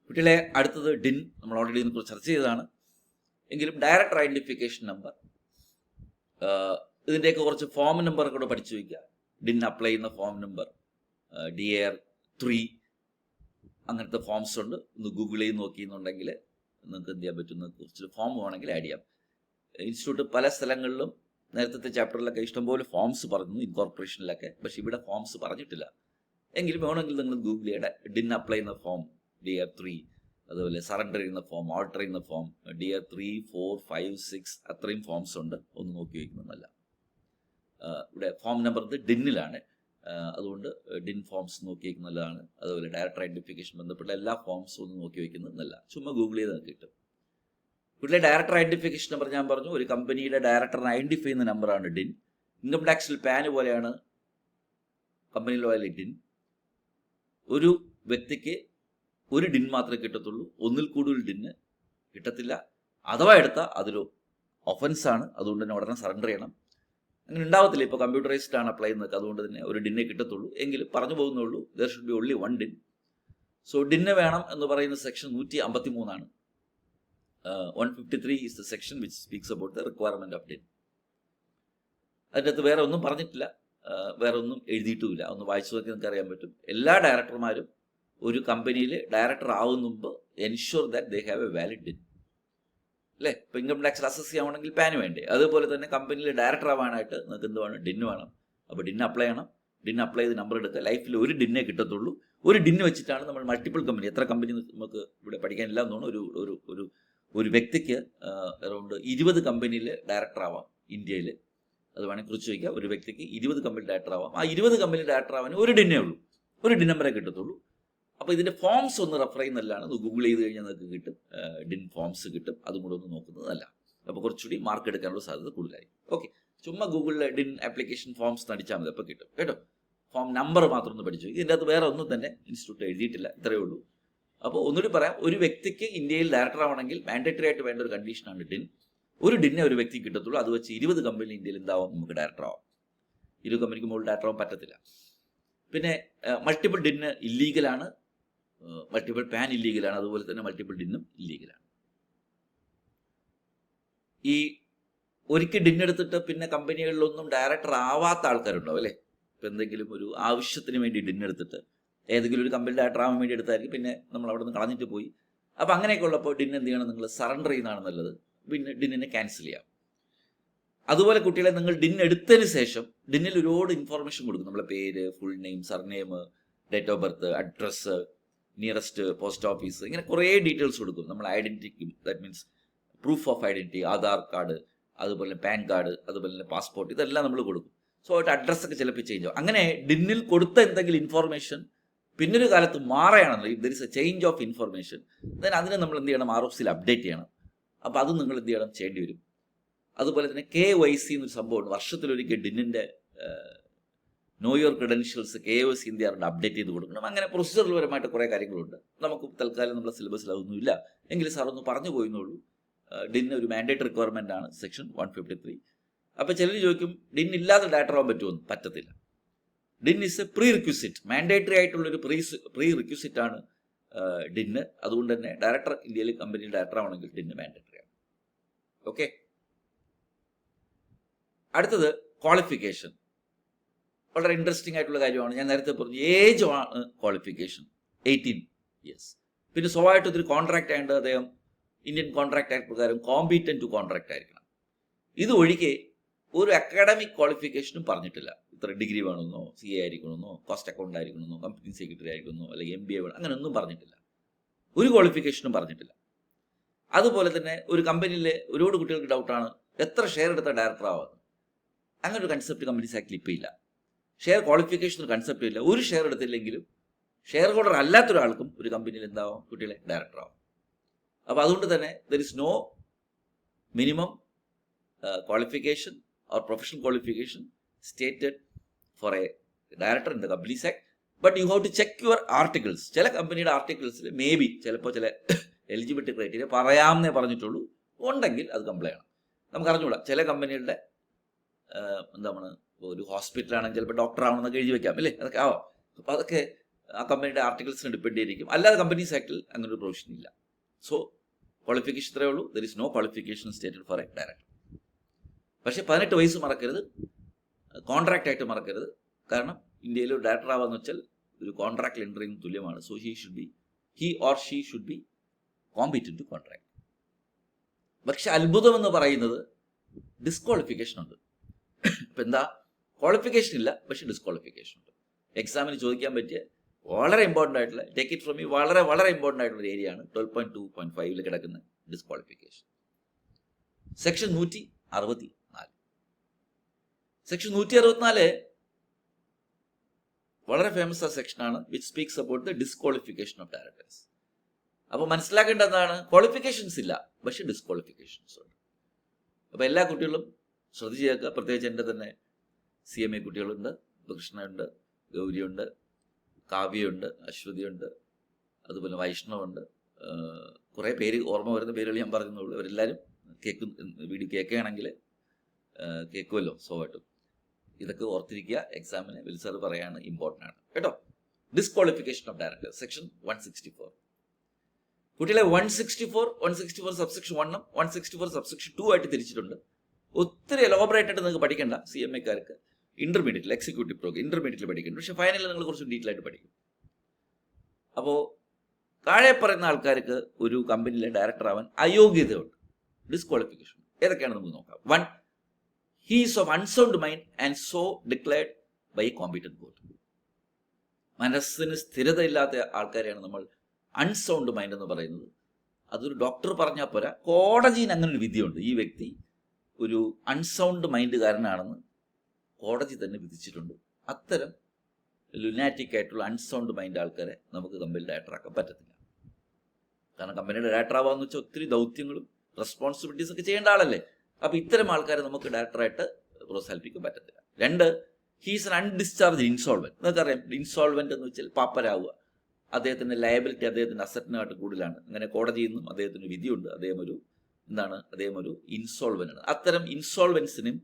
കുട്ടികളെ, അടുത്തത് ഡിൻ. നമ്മൾ ഓൾറെഡി ഇതിനെക്കുറിച്ച് ചർച്ച ചെയ്തതാണ്. എങ്കിലും ഡയറക്ടർ ഐഡൻറ്റിഫിക്കേഷൻ നമ്പർ, ഇതിൻ്റെയൊക്കെ കുറച്ച് ഫോം നമ്പർ കൂടെ പഠിച്ചു വയ്ക്കുക. ഡിൻ അപ്ലൈ ചെയ്യുന്ന ഫോം നമ്പർ DR3 അങ്ങനത്തെ ഫോംസ് ഉണ്ട്. ഒന്ന് ഗൂഗിൾ ചെയ്ത് നോക്കിയെന്നുണ്ടെങ്കിൽ നിങ്ങൾക്ക് എന്ത് ചെയ്യാൻ പറ്റുന്ന കുറച്ച് ഫോം വേണമെങ്കിൽ ആഡ് ചെയ്യാം. ഇൻസ്റ്റിറ്റ്യൂട്ട് പല സ്ഥലങ്ങളിലും നേരത്തെ ചാപ്റ്ററിലൊക്കെ ഇഷ്ടംപോലെ ഫോംസ് പറഞ്ഞു, ഇൻകോർപ്പറേഷനിലൊക്കെ. പക്ഷേ ഇവിടെ ഫോംസ് പറഞ്ഞിട്ടില്ല. എങ്കിലും വേണമെങ്കിൽ നിങ്ങൾ ഗൂഗിൾ ചെയ്യട്ടെ. ഡിൻ അപ്ലൈ ചെയ്യുന്ന ഫോം DR3, അതുപോലെ സറണ്ടർ ചെയ്യുന്ന ഫോം, ഓൾട്ടർ ചെയ്യുന്ന ഫോം DR3, 4, 5, 6 അത്രയും ഫോംസ് ഉണ്ട്. ഒന്ന് നോക്കി വയ്ക്കുന്നതല്ല. ഇവിടെ ഫോം നമ്പർ ഡിന്നിലാണ്. അതുകൊണ്ട് ഡിൻ ഫോംസ് നോക്കി വയ്ക്കുന്നത് നല്ലതാണ്. അതുപോലെ ഡയറക്ടർ ഐഡൻറ്റിഫിക്കേഷൻ ബന്ധപ്പെട്ട എല്ലാ ഫോംസും ഒന്ന് നോക്കി വയ്ക്കുന്നത് നല്ല. ചുമ്മാ ഗൂഗിൾ ചെയ്ത് കിട്ടും. വീട്ടിലെ ഡയറക്ടർ ഐഡൻറ്റിഫിക്കേഷൻ നമ്പർ ഞാൻ പറഞ്ഞു, ഒരു കമ്പനിയുടെ ഡയറക്ടറിനെ ഐഡൻറ്റിഫൈ ചെയ്യുന്ന നമ്പറാണ് ഡിൻ. ഇൻകം ടാക്സിൽ പാന് പോലെയാണ് കമ്പനി ലോയിൽ ഡിൻ. ഒരു വ്യക്തിക്ക് ഒരു ഡിൻ മാത്രമേ കിട്ടത്തുള്ളൂ, ഒന്നിൽ കൂടുതൽ ഡിന്ന് കിട്ടത്തില്ല. അഥവാ എടുത്താൽ അതൊരു ഒഫൻസാണ്. അതുകൊണ്ട് തന്നെ ഉടനെ സറണ്ടർ ചെയ്യണം. അങ്ങനെ ഉണ്ടാവത്തില്ല. ഇപ്പോൾ കമ്പ്യൂട്ടറൈസ്ഡ് ആണ് അപ്ലൈ ചെയ്യുന്നത്, അതുകൊണ്ട് തന്നെ ഒരു ഡിന്നേ കിട്ടത്തുള്ളൂ. എങ്കിലും പറഞ്ഞു പോകുന്നുള്ളൂ, there should be only 1 DIN. So DIN വേണം എന്ന് പറയുന്ന സെക്ഷൻ 153 ആണ്. 153 is the section which speaks about the requirement of DIN. അതിൻ്റെ അകത്ത് വേറെ ഒന്നും പറഞ്ഞിട്ടില്ല, വേറെ ഒന്നും എഴുതിയിട്ടുമില്ല. ഒന്ന് വായിച്ചു നോക്കി നിങ്ങൾക്ക് അറിയാൻ പറ്റും. എല്ലാ ഡയറക്ടർമാരും ഒരു കമ്പനിയിൽ ഡയറക്ടർ ആവുന്ന മുമ്പ് ensure that they have A valid didn't. അല്ലേ? ഇപ്പോൾ ഇൻകം ടാക്സ് അസസ് ചെയ്യാവണമെങ്കിൽ പാൻ വേണ്ടേ? അതുപോലെ തന്നെ കമ്പനിയിൽ ഡയറക്ടർ ആവാനായിട്ട് നിങ്ങൾക്ക് എന്ത് വേണം? ഡിന്ന് വേണം. അപ്പോൾ ഡിന്ന് അപ്ലൈ ചെയ്യണം. ഡിന്ന് അപ്ലൈ ചെയ്ത് നമ്പർ എടുക്കുക. ലൈഫിൽ ഒരു ഡിന്നേ കിട്ടത്തുള്ളൂ. ഒരു ഡിന്ന് വെച്ചിട്ടാണ് നമ്മൾ മൾട്ടിപ്പിൾ കമ്പനി, എത്ര കമ്പനി നമുക്ക് ഇവിടെ പഠിക്കാനില്ല എന്ന് തോന്നുന്നു. ഒരു വ്യക്തിക്ക് അറൗണ്ട് 20 കമ്പനിയിൽ ഡയറക്ടർ ആവാം ഇന്ത്യയിൽ. അത് വേണമെങ്കിൽ കുറിച്ച് വയ്ക്കുക. ഒരു വ്യക്തിക്ക് 20 കമ്പനി ഡയറക്ടർ ആവാം. ആ 20 കമ്പനി ഡയറക്ടർ ആവാൻ ഒരു ഡിന്നേ ഉള്ളൂ, ഒരു ഡിൻ നമ്പറേ കിട്ടത്തുള്ളൂ. അപ്പോൾ ഇതിൻ്റെ ഫോംസ് ഒന്ന് റെഫർ ചെയ്യുന്നതല്ലാണ്. ഒന്ന് ഗൂഗിൾ ചെയ്ത് കഴിഞ്ഞാൽ നിങ്ങൾക്ക് കിട്ടും, ഡിൻ ഫോംസ് കിട്ടും. അതും കൂടെ ഒന്ന് നോക്കുന്നതല്ല. അപ്പോൾ കുറച്ചുകൂടി മാർക്ക് എടുക്കാനുള്ള സാധ്യത കൂടുതലായി. ഓക്കെ, ചുമ്മാ ഗൂഗിളിൽ ഡിൻ ആപ്ലിക്കേഷൻ ഫോംസ് നടിച്ചാൽ മതി, അപ്പോൾ കിട്ടും കേട്ടോ. ഫോം നമ്പർ മാത്രം ഒന്ന് പഠിച്ചു. ഇതിൻ്റെ അകത്ത് വേറെ ഒന്നും തന്നെ ഇൻസ്റ്റിറ്റ്യൂട്ട് എഴുതിയിട്ടില്ല, ഇത്രയേ ഉള്ളൂ. അപ്പോൾ ഒന്നുകൂടി പറയാം, ഒരു വ്യക്തിക്ക് ഇന്ത്യയിൽ ഡയറക്ടർ ആവണമെങ്കിൽ മാൻഡേറ്ററി ആയിട്ട് വേണ്ട ഒരു കണ്ടീഷനാണ് ഡിൻ. ഒരു ഡിന്നെ ഒരു വ്യക്തി കിട്ടത്തുള്ളൂ. അത് വെച്ച് 20 കമ്പനി ഇന്ത്യയിൽ എന്താവും, നമുക്ക് ഡയറക്ടർ ആവാം. 20 കമ്പനിക്ക് മുകളിൽ ഡയറക്ടർ ആവാൻ പറ്റത്തില്ല. പിന്നെ മൾട്ടിപ്പിൾ ഡിന്ന് ഇല്ലീഗലാണ്, മൾട്ടിപ്പിൾ പാൻ ഇല്ലീഗലാണ്, അതുപോലെ തന്നെ മൾട്ടിപ്പിൾ ഡിന്നും ഇല്ലീഗലാണ്. ഈ ഒരിക്കൽ ഡിന്നെടുത്തിട്ട് പിന്നെ കമ്പനികളിലൊന്നും ഡയറക്ടർ ആവാത്ത ആൾക്കാരുണ്ടാവും അല്ലേ? ഇപ്പം എന്തെങ്കിലും ഒരു ആവശ്യത്തിന് വേണ്ടി ഡിന്നെടുത്തിട്ട് ഏതെങ്കിലും ഒരു കമ്പനി ഡയറക്ടർ ആവാൻ വേണ്ടി എടുത്തായിരിക്കും, പിന്നെ നമ്മൾ അവിടെ നിന്ന് കളഞ്ഞിട്ട് പോയി. അപ്പോൾ അങ്ങനെയൊക്കെ ഉള്ളപ്പോൾ ഡിൻ എന്ത് ചെയ്യണം? നിങ്ങൾ സറണ്ടർ ചെയ്യുന്നതാണ് നല്ലത്. പിന്നെ ഡിന്നിനെ ക്യാൻസൽ ചെയ്യാം. അതുപോലെ കുട്ടികളെ, നിങ്ങൾ ഡിൻ എടുത്തതിന് ശേഷം ഡിന്നിൽ ഒരുപാട് ഇൻഫോർമേഷൻ കൊടുക്കും. നമ്മളെ പേര്, full name, surname, date of birth, address, nearest post office, ഇങ്ങനെ കുറേ ഡീറ്റെയിൽസ് കൊടുക്കും. നമ്മൾ identity, that means proof of identity, Aadhaar card, അതുപോലെ പാൻ കാർഡ്, അതുപോലെ തന്നെ പാസ്പോർട്ട്, ഇതെല്ലാം നമ്മൾ കൊടുക്കും. സോ അഡ്രസ്സൊക്കെ ചിലപ്പോൾ ചേഞ്ച് ആവും. അങ്ങനെ ഡിന്നിൽ കൊടുത്ത എന്തെങ്കിലും ഇൻഫോർമേഷൻ പിന്നൊരു കാലത്ത് മാറുകയാണല്ലോ, there is a change of information, then അതിനെ നമ്മൾ എന്ത് ചെയ്യണം? ROCയിൽ അപ്ഡേറ്റ് ചെയ്യണം. അപ്പോൾ അത് നിങ്ങൾ എന്ത് ചെയ്യണം? ചെയ്യേണ്ടി വരും. അതുപോലെ തന്നെ KYC എന്നൊരു സംഭവമുണ്ട്. വർഷത്തിലൊരിക്കൽ ഡിന്നിൻ്റെ നോ യുവർ ക്രെഡൻഷ്യൽസ് KYC എന്ത് ചെയ്യാറുണ്ട്? അപ്ഡേറ്റ് ചെയ്ത് കൊടുക്കണം. അങ്ങനെ പ്രൊസീജിയറൽ പരമായിട്ട് കുറേ കാര്യങ്ങളുണ്ട്. നമുക്ക് തൽക്കാലം നമ്മുടെ സിലബസിൽ അതൊന്നുമില്ല. എങ്കിലും സാർ ഒന്ന് പറഞ്ഞു പോയെന്നുള്ളൂ. ഡിൻ ഒരു മാൻഡേറ്ററി റിക്വയർമെൻ്റ് ആണ്, സെക്ഷൻ 153. അപ്പോൾ ചിലർ ചോദിക്കും, ഡിൻ ഇല്ലാതെ ഡയറക്ടർ ആവാൻ പറ്റുമെന്ന്? പറ്റത്തില്ല. DIN is a prerequisite, mandatory ആയിട്ടുള്ളൊരു പ്രീ റിക്വിസിറ്റ് ആണ് ഡിന്ന്. അതുകൊണ്ട് തന്നെ ഡയറക്ടർ ഇന്ത്യയിൽ കമ്പനിയിൽ ഡയറക്ടർ ആവണമെങ്കിൽ ഡിന്ന് മാൻഡേറ്ററി ആണ്. ഓക്കെ, അടുത്തത് ക്വാളിഫിക്കേഷൻ. വളരെ ഇൻട്രസ്റ്റിംഗ് ആയിട്ടുള്ള കാര്യമാണ്. ഞാൻ നേരത്തെ പറഞ്ഞു, ഏജ് ആണ് ക്വാളിഫിക്കേഷൻ, 18 years. പിന്നെ സ്വഭാവമായിട്ട് ഒത്തിരി കോൺട്രാക്ട് ആയതുകൊണ്ട് അദ്ദേഹം ഇന്ത്യൻ കോൺട്രാക്ട് ആക്ട് പ്രകാരം കോമ്പീറ്റൻറ്റ് ടു കോൺട്രാക്ട് ആയിരിക്കണം. ഇത് ഒഴികെ ഒരു അക്കാഡമിക് ക്വാളിഫിക്കേഷനും പറഞ്ഞിട്ടില്ല. ഇത്ര ഡിഗ്രി വേണമെന്നോ, CA ആയിരിക്കണമെന്നോ, കോസ്റ്റ് അക്കൗണ്ട് ആയിരിക്കണമെന്നോ, കമ്പനി സെക്രട്ടറി ആയിരിക്കണമെന്നോ, അല്ലെങ്കിൽ MBA വേണം, അങ്ങനെയൊന്നും പറഞ്ഞിട്ടില്ല. ഒരു ക്വാളിഫിക്കേഷനും പറഞ്ഞിട്ടില്ല. അതുപോലെ തന്നെ ഒരു കമ്പനിയിലെ ഒരുപാട് കുട്ടികൾക്ക് ഡൗട്ടാണ് എത്ര ഷെയർ എടുത്ത ഡയറക്ടർ ആവാം. അങ്ങനെ ഒരു കൺസെപ്റ്റ് കമ്പനീസ് ആക്ടിൽ ഇപ്പോൾ ഇല്ല. ഷെയർ ക്വാളിഫിക്കേഷൻ ഒരു കൺസെപ്റ്റ് ഇല്ല. ഒരു ഷെയർ എടുത്തില്ലെങ്കിലും ഷെയർ ഹോൾഡർ അല്ലാത്തൊരാൾക്കും ഒരു കമ്പനിയിൽ എന്താവും, കുട്ടികളെ ഡയറക്ടർ ആവും. അപ്പോൾ അതുകൊണ്ട് തന്നെ there is no minimum qualification or professional qualification stated for a director in the Companies Act, but you have to check your articles. ചില കമ്പനിയുടെ ആർട്ടിക്കിൾസിൽ മേ ബി ചിലപ്പോൾ ചില എലിജിബിലിറ്റി ക്രൈറ്റീരിയ പറയാമെന്നേ പറഞ്ഞിട്ടുള്ളൂ, ഉണ്ടെങ്കിൽ അത് കംപ്ലൈ ചെയ്യണം. നമുക്ക് അറിഞ്ഞുകൂടാ, ചില കമ്പനികളുടെ എന്താണ്, ഒരു ഹോസ്പിറ്റലാണെങ്കിൽ ചിലപ്പോൾ ഡോക്ടർ ആവണമെന്നൊക്കെ എഴുതി വെക്കാം അല്ലേ, അതൊക്കെ ആവാം. അപ്പോൾ അതൊക്കെ ആ കമ്പനിയുടെ ആർട്ടിക്കിൾസിന് ഡിപ്പെൻഡ് ചെയ്തിരിക്കും. അല്ലാതെ കമ്പനീസ് ആക്ടിൽ അങ്ങനെ ഒരു പ്രൊവിഷൻ ഇല്ല. സോ ക്വാളിഫിക്കേഷൻ ഇത്രയേ ഉള്ളൂ. There is no qualification stated for a director. പക്ഷേ 18 വയസ്സ് മറക്കരുത്, കോൺട്രാക്റ്റ് ആയിട്ട് മറക്കരുത്. കാരണം ഇന്ത്യയിൽ ഒരു ഡയറക്ടർ ആവാന്ന് വെച്ചാൽ ഒരു കോൺട്രാക്ട് എൻട്രിങ് തുല്യമാണ്. So he or she should be competent to contract. പക്ഷെ അത്ഭുതം എന്ന് പറയുന്നത് ഡിസ്ക്വാളിഫിക്കേഷൻ ഉണ്ട്. ഇപ്പം എന്താ, ക്വാളിഫിക്കേഷൻ ഇല്ല, പക്ഷെ ഡിസ്ക്വാളിഫിക്കേഷൻ ഉണ്ട്. എക്സാമിന് ചോദിക്കാൻ പറ്റിയ വളരെ ഇമ്പോർട്ടൻ്റ് ആയിട്ടുള്ള, ടേക്ക് ഇറ്റ് ഫ്രം മീ, വളരെ വളരെ ഇമ്പോർട്ടൻ്റ് ആയിട്ടുള്ള ഒരു ഏരിയ ആണ് 12.2.5 കിടക്കുന്ന ഡിസ്ക്വാളിഫിക്കേഷൻ. സെക്ഷൻ 164. സെക്ഷൻ 164 വളരെ ഫേമസ് ആ സെക്ഷനാണ്, which speaks about the disqualification of directors. അപ്പോൾ മനസ്സിലാക്കേണ്ടതാണ്, ക്വാളിഫിക്കേഷൻസ് ഇല്ല, പക്ഷെ ഡിസ്ക്വാളിഫിക്കേഷൻസ് ഉണ്ട്. അപ്പോൾ എല്ലാ കുട്ടികളും ശ്രദ്ധിച്ച് കേൾക്കുക. പ്രത്യേകിച്ച് എൻ്റെ തന്നെ CMA കുട്ടികളുണ്ട്, കൃഷ്ണയുണ്ട്, ഗൗരിയുണ്ട്, കാവ്യയുണ്ട്, അശ്വതിയുണ്ട്, അതുപോലെ വൈഷ്ണവുണ്ട്. കുറേ പേര് ഓർമ്മ വരുന്ന പേരുകൾ ഞാൻ പറയുന്നുള്ളൂ. അവരെല്ലാവരും വീഡിയോ കേൾക്കുകയാണെങ്കിൽ കേൾക്കുമല്ലോ സ്വാഭാവികമായിട്ടും. ഇതൊക്കെ ഓർത്തിരിക്കുക, എക്സാമിന് വിൽസർ പറയാണ്, ഇമ്പോർട്ടൻ്റ് ആണ് കേട്ടോ. Disqualification of director section 164. കുട്ടികളെ 164 സബ്സെക്ഷൻ 1ഉം 164 സബ്സെക്ഷൻ 2 ആയിട്ട് തിരിച്ചിട്ടുണ്ട്. ഒത്തിരി എലോബറേറ്റ് ആയിട്ട് നിങ്ങൾക്ക് പഠിക്കേണ്ട. CMAക്കാർക്ക് ഇന്റർമീഡിയറ്റിൽ എക്സിക്യൂട്ടീവ് പ്രോഗ്രാം ഇന്റർമീഡിയറ്റിൽ പഠിക്കുന്നുണ്ട്. പക്ഷേ ഫൈനലിൽ നിങ്ങൾ കുറച്ച് ഡീറ്റെയിൽ ആയിട്ട് പഠിക്കും. അപ്പോൾ താഴെ പറയുന്ന ആൾക്കാർക്ക് ഒരു കമ്പനിയിലെ ഡയറക്ടർ ആവാൻ അയോഗ്യതയുണ്ട്, ഡിസ്ക്വാളിഫിക്കേഷൻ. ഏതൊക്കെയാണ് നമുക്ക് നോക്കാം. 1, he is of unsound mind and so declared by a competent board. മനസ്സിന് സ്ഥിരതയില്ലാത്ത ആൾക്കാരെയാണ് നമ്മൾ അൺസൗണ്ട് മൈൻഡ് എന്ന് പറയുന്നത്. അതൊരു ഡോക്ടർ പറഞ്ഞാൽ പോരാ, കോടതിയിൽ അങ്ങനെ ഒരു വിധിയുണ്ട്. ഈ വ്യക്തി ഒരു അൺസൗണ്ട് മൈൻഡുകാരനാണെന്ന് കോടതി തന്നെ വിധിച്ചിട്ടുണ്ട്. അത്തരം ലുനാറ്റിക് ആയിട്ടുള്ള അൺസൗണ്ട് മൈൻഡ് ആൾക്കാരെ നമുക്ക് കമ്പനി ഡയറക്ടറാക്കാൻ പറ്റത്തില്ല. കാരണം കമ്പനിയുടെ ഡയറക്ടർ ആവാന്ന് വെച്ചാൽ ഒത്തിരി ദൗത്യങ്ങളും റെസ്പോൺസിബിലിറ്റീസ് ഒക്കെ ചെയ്യേണ്ട ആളല്ലേ. അപ്പോൾ ഇത്തരം ആൾക്കാരെ നമുക്ക് ഡയറക്ടറായിട്ട് പ്രോത്സാഹിപ്പിക്കാൻ പറ്റത്തില്ല. 2, ഹീസ് എൻ അൺഡിസ്ചാർജ് ഇൻസോൾവെന്റ്. നിങ്ങൾക്കറിയാം, ഇൻസോൾവെന്റ് എന്ന് വെച്ചാൽ പാപ്പരാവുക. അദ്ദേഹത്തിൻ്റെ ലയബിലിറ്റി അദ്ദേഹത്തിൻ്റെ അസറ്റിനായിട്ട് കൂടുതലാണ്. അങ്ങനെ കോടതിയിൽ നിന്നും അദ്ദേഹത്തിന് വിധിയുണ്ട്. അദ്ദേഹം ഒരു ഇൻസോൾവെന്റ് ആണ്. അത്തരം ഇൻസോൾവെൻസിനും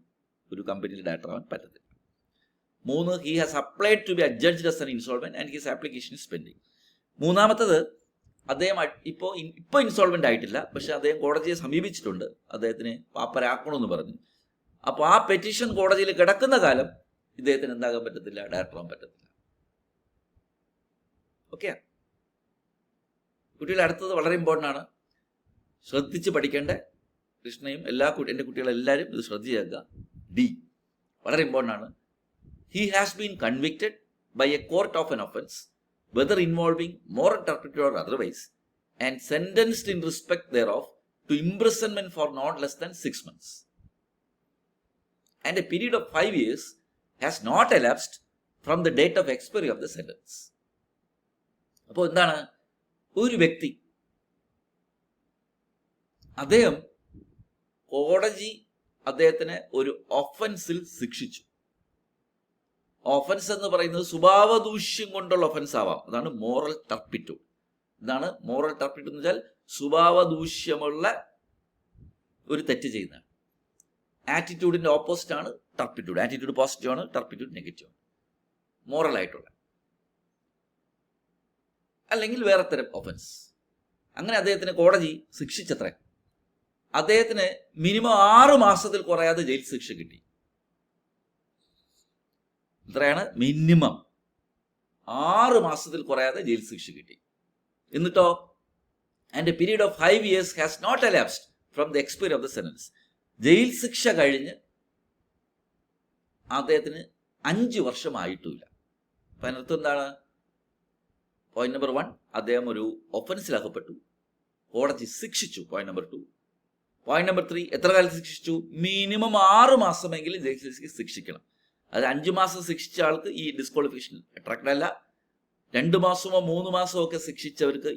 ഒരു കമ്പനിയിൽ ഡയറക്ടർ ആവാൻ പറ്റത്തില്ല. 3, he has applied to be adjudged as an insolvent and his application is pending. മൂന്നാമത്തത്, അദ്ദേഹം ഇപ്പോൾ ഇൻസോൾവെന്റ് ആയിട്ടില്ല, പക്ഷെ അദ്ദേഹം കോടതിയെ സമീപിച്ചിട്ടുണ്ട് അദ്ദേഹത്തിന് പാപ്പരാക്കണമെന്ന് പറഞ്ഞു. അപ്പോൾ ആ പെറ്റീഷൻ കോടതിയിൽ കിടക്കുന്ന കാലം ഇദ്ദേഹത്തിന് എന്താകാൻ പറ്റത്തില്ല, ഡയറക്ടർ ആവാൻ പറ്റത്തില്ല. ഓക്കെ കുട്ടികളെ, അടുത്തത് വളരെ ഇമ്പോർട്ടൻ്റ് ആണ്, ശ്രദ്ധിച്ച് പഠിക്കേണ്ട. കൃഷ്ണയും എൻ്റെ കുട്ടികളെല്ലാവരും ഇത് ശ്രദ്ധിച്ച് കേൾക്കുക. D വളരെ ഇമ്പോർട്ടൻ്റ് ആണ്. He has been convicted by a court of an offence whether involving moral turpitude or otherwise, and sentenced in respect thereof to imprisonment for not less than 6 months. And a period of 5 years has not elapsed from the date of expiry of the sentence. അപ്പോൾ എന്താണ്, ഒരു വ്യക്തി അദ്ദേഹം കോടതി അദ്ദേഹത്തിനെ ഒരു ഒഫൻസിൽ ശിക്ഷിച്ചു. Offence എന്ന് പറയുന്നത് സ്വഭാവദൂഷ്യം കൊണ്ടുള്ള ഒഫൻസ് ആവാം. അതാണ് മോറൽ ടർപ്പിറ്റ്യൂഡ്. ഇതാണ് മോറൽ ടർപ്പിറ്റ്യൂഡ് എന്ന് വെച്ചാൽ സ്വഭാവദൂഷ്യമുള്ള ഒരു തെറ്റ് ചെയ്യുന്നതാണ്. ആറ്റിറ്റ്യൂഡിന്റെ ഓപ്പോസിറ്റ് ആണ് ടർപ്പിറ്റ്യൂഡ്. ആറ്റിറ്റ്യൂഡ് പോസിറ്റീവ് ആണ്, ടർപ്പിറ്റ്യൂഡ് നെഗറ്റീവ് ആണ്. മോറൽ ആയിട്ടുള്ള അല്ലെങ്കിൽ വേറെ തരം ഒഫൻസ്. അങ്ങനെ അദ്ദേഹത്തിന് കോടതി ശിക്ഷിച്ചത്ര. അദ്ദേഹത്തിന് മിനിമം 6 മാസത്തിൽ കുറയാതെ ജയിൽ ശിക്ഷ കിട്ടി. ഇത്രയാണ് മിനിമം. 6 മാസത്തിൽ കുറയാതെ ജയിൽ ശിക്ഷ കിട്ടി. എന്നിട്ടോ, and a period of 5 years has not elapsed from the expiry of the sentence. ജയിൽ ശിക്ഷ കഴിഞ്ഞ് അദ്ദേഹത്തിന് 5 വർഷമായിട്ടുമില്ല. അപ്പം അതിനർത്ഥം എന്താണ്? പോയിന്റ് നമ്പർ 1, അദ്ദേഹം ഒരു ഒഫൻസിലകപ്പെട്ടു, കോടതി ശിക്ഷിച്ചു. Point number 2. പോയിന്റ് നമ്പർ 3, എത്ര കാലത്ത് ശിക്ഷിച്ചു? മിനിമം 6 മാസമെങ്കിലും ജയിൽ ശിക്ഷിക്കണം. അത് 5 മാസം ശിക്ഷിച്ച ആൾക്ക് ഈ ഡിസ്ക്വാളിഫിക്കേഷൻ അട്രാക്റ്റഡ് അല്ല. 2 മാസമോ 3 മാസമോ ഒക്കെ ശിക്ഷിച്ചവർക്ക്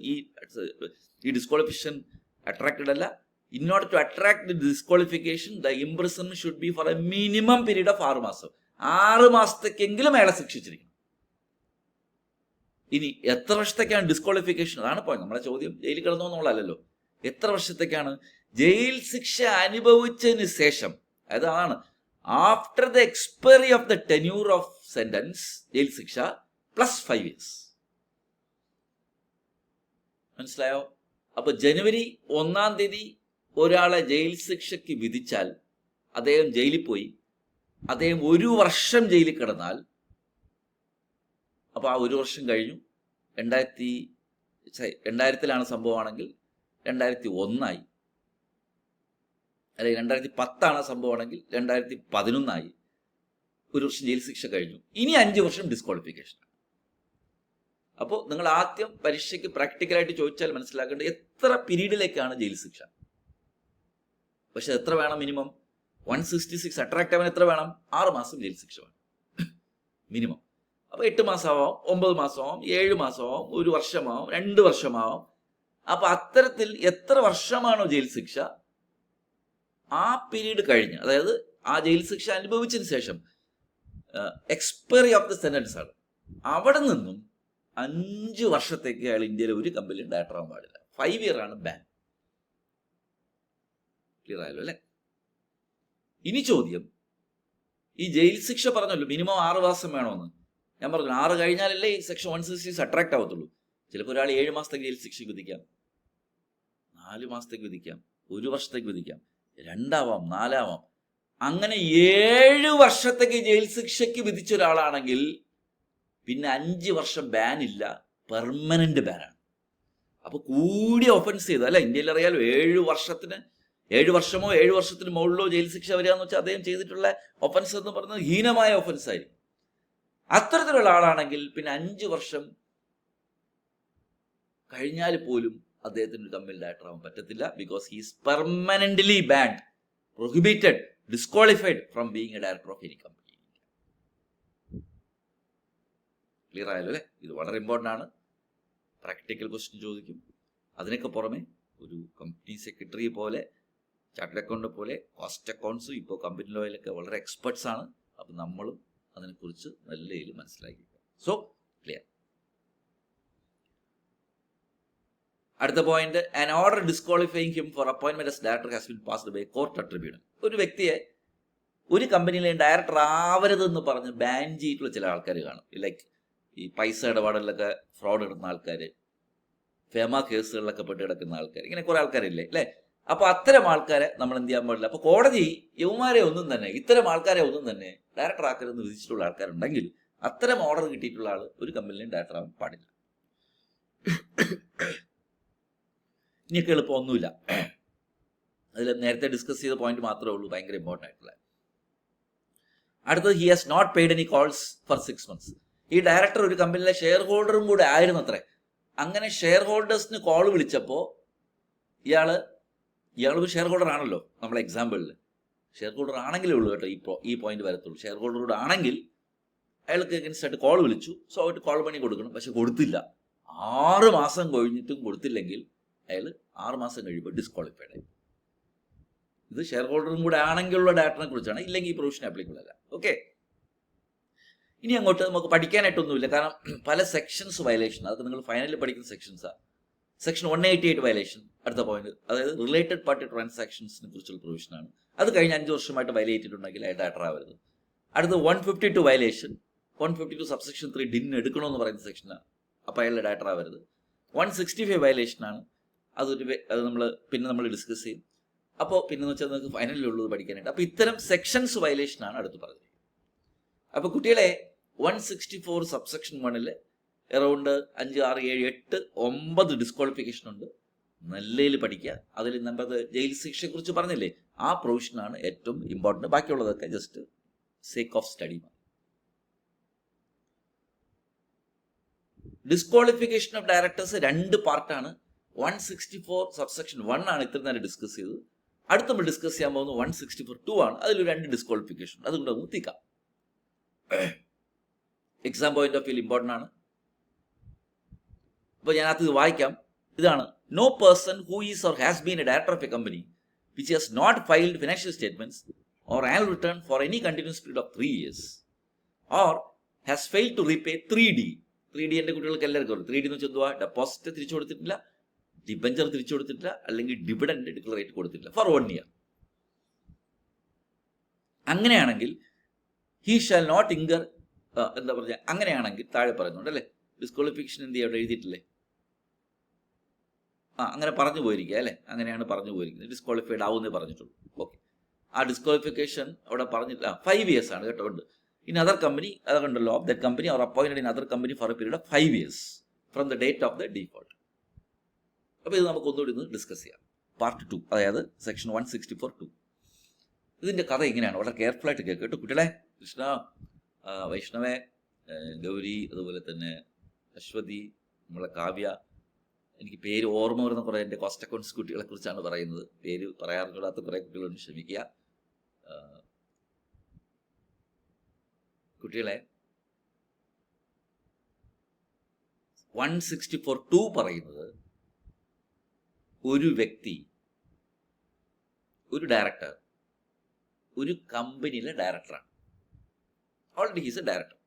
ഈ ഡിസ്ക്വാളിഫിക്കേഷൻ അട്രാക്റ്റഡ് അല്ല. In order to attract the disqualification, the imprisonment should be for a minimum period of 6 മാസം. 6 മാസത്തേക്കെങ്കിലും അയാളെ ശിക്ഷിച്ചിരിക്കണം. ഇനി എത്ര വർഷത്തേക്കാണ് ഡിസ്ക്വാളിഫിക്കേഷൻ? അതാണ് പോയിന്റ്. നമ്മളെ ചോദ്യം ജയിലിൽ കിടന്നോ എന്നുള്ളതല്ലോ. എത്ര വർഷത്തേക്കാണ്? ജയിൽ ശിക്ഷ അനുഭവിച്ചതിന് ശേഷം, അതാണ് after the expiry of the tenure of sentence, ജയിൽ ശിക്ഷ പ്ലസ് 5 years. മനസ്സിലായോ? അപ്പൊ ജനുവരി 1-ാം തീയതി ഒരാളെ ജയിൽ ശിക്ഷയ്ക്ക് വിധിച്ചാൽ അദ്ദേഹം ജയിലിൽ പോയി, അദ്ദേഹം 1 വർഷം ജയിലിൽ കിടന്നാൽ, അപ്പോൾ ആ 1 വർഷം കഴിഞ്ഞു. 2000-ലാണ് സംഭവമാണെങ്കിൽ 2001 അല്ലെങ്കിൽ 2010 സംഭവമാണെങ്കിൽ 2011 1 വർഷം ജയിൽ ശിക്ഷ കഴിഞ്ഞു. ഇനി 5 വർഷം ഡിസ്ക്വാളിഫിക്കേഷൻ. അപ്പോൾ നിങ്ങൾ ആദ്യം പരീക്ഷയ്ക്ക് പ്രാക്ടിക്കലായിട്ട് ചോദിച്ചാൽ മനസ്സിലാക്കേണ്ടത് എത്ര പീരീഡിലേക്കാണ് ജയിൽ ശിക്ഷ. പക്ഷെ എത്ര വേണം? മിനിമം 166 അട്രാക്റ്റ് ആവാൻ എത്ര വേണം? 6 മാസം ജയിൽ ശിക്ഷ വേണം മിനിമം. അപ്പോൾ 8 മാസമാവാം, 9 മാസമാവാം, 7 മാസമാവാം, 1 വർഷമാവാം, 2 വർഷമാവാം. അപ്പോൾ അത്തരത്തിൽ എത്ര വർഷമാണോ ജയിൽ ശിക്ഷ, ആ പീരീഡ് കഴിഞ്ഞ്, അതായത് ആ ജയിൽ ശിക്ഷ അനുഭവിച്ചതിന് ശേഷം എക്സ്പയറി ഓഫ് ദ സെന്റൻസ് ആണ്, അവിടെ നിന്നും 5 വർഷത്തേക്ക് അയാൾ ഇന്ത്യയിലെ ഒരു കമ്പനിയും ഡയറക്ടർ ആവാൻ പാടില്ല. 5 year ആണ് ബാൻ. ക്ലിയർ ആയല്ലോ അല്ലേ? ഇനി ചോദ്യം, ഈ ജയിൽ ശിക്ഷ പറഞ്ഞല്ലോ മിനിമം 6 മാസം വേണമെന്ന്. ഞാൻ പറഞ്ഞു 6 കഴിഞ്ഞാലല്ലേ ഈ സെക്ഷൻ 166 അട്രാക്ട് ആവത്തുള്ളൂ. ചിലപ്പോൾ ഒരാൾ 7 മാസത്തേക്ക് ജയിൽ ശിക്ഷയ്ക്ക് വിധിക്കാം, 4 മാസത്തേക്ക് വിധിക്കാം, 1 വർഷത്തേക്ക് വിധിക്കാം, 2 ആവാം, 4 ആവാം. അങ്ങനെ 7 വർഷത്തേക്ക് ജയിൽ ശിക്ഷയ്ക്ക് വിധിച്ച ഒരാളാണെങ്കിൽ പിന്നെ 5 വർഷം ബാൻ ഇല്ല, പെർമനന്റ് ബാനാണ്. അപ്പോൾ കൂടിയ ഒഫൻസ് ചെയ്ത്, അല്ല ഇന്ത്യയിൽ അറിയാലോ 7 വർഷമോ 7 വർഷത്തിന് മുകളിലോ ജയിൽ ശിക്ഷ വരിക എന്ന് വെച്ചാൽ അദ്ദേഹം ചെയ്തിട്ടുള്ള ഒഫൻസ് എന്ന് പറയുന്നത് ഹീനമായ ഒഫൻസ് ആയിരിക്കും. അത്തരത്തിലുള്ള ആളാണെങ്കിൽ പിന്നെ 5 വർഷം കഴിഞ്ഞാൽ പോലും അദ്ദേഹത്തിന് തമ്മിൽ ഡയറക്ടർ ആവാൻ പറ്റത്തില്ല. Because he is permanently band, prohibited, disqualified from being a director of any company. Clear ആയല്ലോ അല്ലേ? ഇത് വളരെ ഇമ്പോർട്ടൻ്റ് ആണ്. പ്രാക്ടിക്കൽ ക്വസ്റ്റ്യൻ ചോദിക്കും. അതിനൊക്കെ പുറമെ ഒരു കമ്പനി സെക്രട്ടറി പോലെ, ചാർട്ടേഡ് അക്കൗണ്ട് പോലെ, കോസ്റ്റ് അക്കൗണ്ട്സും ഇപ്പോൾ കമ്പനി ലോയിലൊക്കെ വളരെ എക്സ്പെർട്സ് ആണ്. അപ്പം നമ്മളും അതിനെക്കുറിച്ച് നല്ല രീതിയിൽ മനസ്സിലാക്കി. So clear. അടുത്ത point, an order disqualifying him for appointment as director has been passed by court or tribunal. ഒരു വ്യക്തിയെ ഒരു കമ്പനിയിലെ ഡയറക്ടർ ആവരുതെന്ന് പറഞ്ഞ് ബാൻ ചെയ്തിട്ടുള്ള ചില ആൾക്കാർ കാണും. ലൈക്ക് ഈ പൈസ ഇടപാടിലൊക്കെ ഫ്രോഡ് ഇടുന്ന ആൾക്കാർ, ഫേമ കേസുകളിലൊക്കെ പെട്ട് കിടക്കുന്ന ആൾക്കാർ, ഇങ്ങനെ കുറെ ആൾക്കാരില്ലേ അല്ലേ? അപ്പോൾ അത്തരം ആൾക്കാരെ നമ്മൾ എന്ത് ചെയ്യാൻ പാടില്ല. അപ്പോൾ കോടതി ഇത്തരം ആൾക്കാരെ ഒന്നും തന്നെ ഡയറക്ടർ ആക്കരുതെന്ന് വിധിച്ചിട്ടുള്ള ആൾക്കാരുണ്ടെങ്കിൽ അത്തരം ഓർഡർ കിട്ടിയിട്ടുള്ള ആൾ ഒരു കമ്പനിയിലും ഡയറക്ടർ ആവാൻ പാടില്ല. ഇനിയൊക്കെ എളുപ്പമൊന്നുമില്ല. അതിൽ നേരത്തെ ഡിസ്കസ് ചെയ്ത പോയിന്റ് മാത്രമേ ഉള്ളൂ ഭയങ്കര ഇമ്പോർട്ടൻ്റ് ആയിട്ടുള്ള. അടുത്തത്, he has not paid any calls for 6 months. ഈ ഡയറക്ടർ ഒരു കമ്പനിയിലെ ഷെയർ ഹോൾഡറും കൂടെ ആയിരുന്നു അത്രേ. അങ്ങനെ ഷെയർ ഹോൾഡേഴ്സിന് കോൾ വിളിച്ചപ്പോൾ ഇയാൾ ഒരു ഷെയർ ഹോൾഡർ ആണല്ലോ. നമ്മളെ എക്സാമ്പിളിൽ ഷെയർ ഹോൾഡർ ആണെങ്കിലേ ഉള്ളൂ കേട്ടോ ഈ പോയിന്റ് വരത്തുള്ളൂ. ഷെയർ ഹോൾഡറോട് ആണെങ്കിൽ അയാൾക്ക് എഗൻസ്റ്റ് ആയിട്ട് കോൾ വിളിച്ചു. സോ ആയിട്ട് കോൾ മണി കൊടുക്കണം. പക്ഷെ കൊടുത്തില്ല. 6 മാസം കഴിഞ്ഞിട്ടും കൊടുത്തില്ലെങ്കിൽ അയാൾ 6 മാസം കഴിയുമ്പോൾ ഡിസ്ക്വാളിഫൈഡ് ആയി. ഇത് ഷെയർ ഹോൾഡറും കൂടെ ആണെങ്കിലുള്ള ഡയറക്ടറിനെ കുറിച്ചാണ്. ഇല്ലെങ്കിൽ ഈ പ്രൊവിഷൻ ആപ്ലിക്കബിൾ അല്ല. ഓക്കെ, ഇനി അങ്ങോട്ട് നമുക്ക് പഠിക്കാനായിട്ടൊന്നുമില്ല. കാരണം പല സെക്ഷൻസ് വയലേഷൻ, അതൊക്കെ നിങ്ങൾ ഫൈനലിൽ പഠിക്കുന്ന സെക്ഷൻസാണ്. സെക്ഷൻ 188 വയലേഷൻ അടുത്ത പോയിന്റ്, അതായത് റിലേറ്റഡ് പാർട്ടി ട്രാൻസാക്ഷൻസിനെ കുറിച്ചുള്ള പ്രൊവിഷനാണ്. അത് കഴിഞ്ഞ് 5 വർഷമായിട്ട് വയലേറ്റ് ചെയ്തിട്ടുണ്ടെങ്കിൽ അയാൾ ഡയറക്ടർ ആവരുത്. അടുത്ത 152 വയലേഷൻ, 152 സബ്സെക്ഷൻ 3 ഡിൻ എടുക്കണമെന്ന് പറയുന്ന സെക്ഷനാണ്. അപ്പോൾ അയാളുടെ ഡയറക്ടർ ആവരുത്. 165 വയലേഷനാണ്. അത് നമ്മൾ ഡിസ്കസ് ചെയ്യും. അപ്പോൾ പിന്നെന്ന് വെച്ചാൽ നിങ്ങൾക്ക് ഫൈനലിലുള്ളത് പഠിക്കാനായിട്ട്. അപ്പോൾ ഇത്തരം സെക്ഷൻസ് വയലേഷനാണ് അടുത്ത് പറഞ്ഞത്. അപ്പോൾ കുട്ടികളെ 164 സബ്സെക്ഷൻ 1 അറൗണ്ട് 5, 6, 7, 8, 9 ഡിസ്ക്വാളിഫിക്കേഷൻ ഉണ്ട്. നല്ലതിൽ പഠിക്കുക. അതിൽ നമ്മൾ ജയിൽ ശിക്ഷയെ കുറിച്ച് പറഞ്ഞില്ലേ, ആ പ്രൊവിഷനാണ് ഏറ്റവും ഇമ്പോർട്ടൻറ്റ്. ബാക്കിയുള്ളതൊക്കെ just sake of study. Disqualification of directors 2 പാർട്ടാണ്. 164 സബ്സെക്ഷൻ 1 ആണ് ഇത്ര നേരം ഡിസ്കസ് ചെയ്തത്. അടുത്ത് നമ്മൾ ഡിസ്കസ് ചെയ്യാൻ പോകുന്നത് 164(2) ആണ്. അതിൽ 2 ഡിസ്ക്വാളിഫിക്കേഷൻ, അതുകൊണ്ട് നമുക്ക് തീക്കാം. Exam point of view important ആണ്. അപ്പോൾ ഞാനത് വായിക്കാം. ഇതാണ്: no person who is or has been a director of a company which has not filed financial statements or annual return for any continuous period of 3 years or has failed to repay 3D. 3D എൻ്റെ കുട്ടികൾക്ക് എല്ലാവർക്കും അറിയാം. 3D എന്ന് വെച്ചാൽ എന്തുവാ? Deposit തിരിച്ചു കൊടുത്തിട്ടില്ല, debenture തിരിച്ചു കൊടുത്തിട്ടില്ല, അല്ലെങ്കിൽ ഡിവിഡൻഡ് ഡിക്ലറേറ്റ് കൊടുത്തിട്ടില്ല ഫോർ 1 year. അങ്ങനെയാണെങ്കിൽ ഹി ഷാൽ നോട്ട് ഇൻകർ, എന്താ പറയുക, അങ്ങനെയാണെങ്കിൽ താഴെ പറയുന്നുണ്ട് അല്ലേ, ഡിസ്ക്വാളിഫിക്കേഷൻ എന്ത് ചെയ്യാം അവിടെ എഴുതിയിട്ടില്ലേ? അങ്ങനെ പറഞ്ഞു പോയിരിക്കുക അല്ലേ, അങ്ങനെയാണ് പറഞ്ഞു പോയിരിക്കുന്നത്. ഡിസ്ക്വാളിഫൈഡ് ആവുന്നേ പറഞ്ഞിട്ടുള്ളൂ. ഓക്കെ, ആ ഡിസ്ക്വാളിഫിക്കേഷൻ അവിടെ പറഞ്ഞില്ല. 5 years ആണ് കേട്ടോ. ഇൻ അതർ കമ്പനി, അതുകൊണ്ടല്ലോ, of that company or appointed in other company for a period of 5 years from the date of the default. അപ്പോൾ ഇത് നമുക്ക് ഒന്നുകൂടി ഒന്ന് ഡിസ്കസ് ചെയ്യാം. പാർട്ട് 2, അതായത് സെക്ഷൻ 164(2). ഇതിൻ്റെ കഥ ഇങ്ങനെയാണ്. വളരെ കെയർഫുൾ ആയിട്ട് കേൾക്കുക കേട്ടോ കുട്ടികളെ. കൃഷ്ണ, വൈഷ്ണവേ, ഗൗരി, അതുപോലെ തന്നെ അശ്വതി, നമ്മളെ കാവ്യ, എനിക്ക് പേര് ഓർമ്മ വരുന്ന കുറേ എൻ്റെ കോസ്റ്റ് അക്കൗണ്ട്സ് കുട്ടികളെ കുറിച്ചാണ് പറയുന്നത്. പേര് പറയാറില്ലാത്ത കുറേ കുട്ടികളൊന്ന് ക്ഷമിക്കുക. കുട്ടികളെ, 164(2) പറയുന്നത് ഒരു വ്യക്തി, ഒരു ഡയറക്ടർ, ഒരു കമ്പനിയിലെ ഡയറക്ടറാണ്. Already he's A director.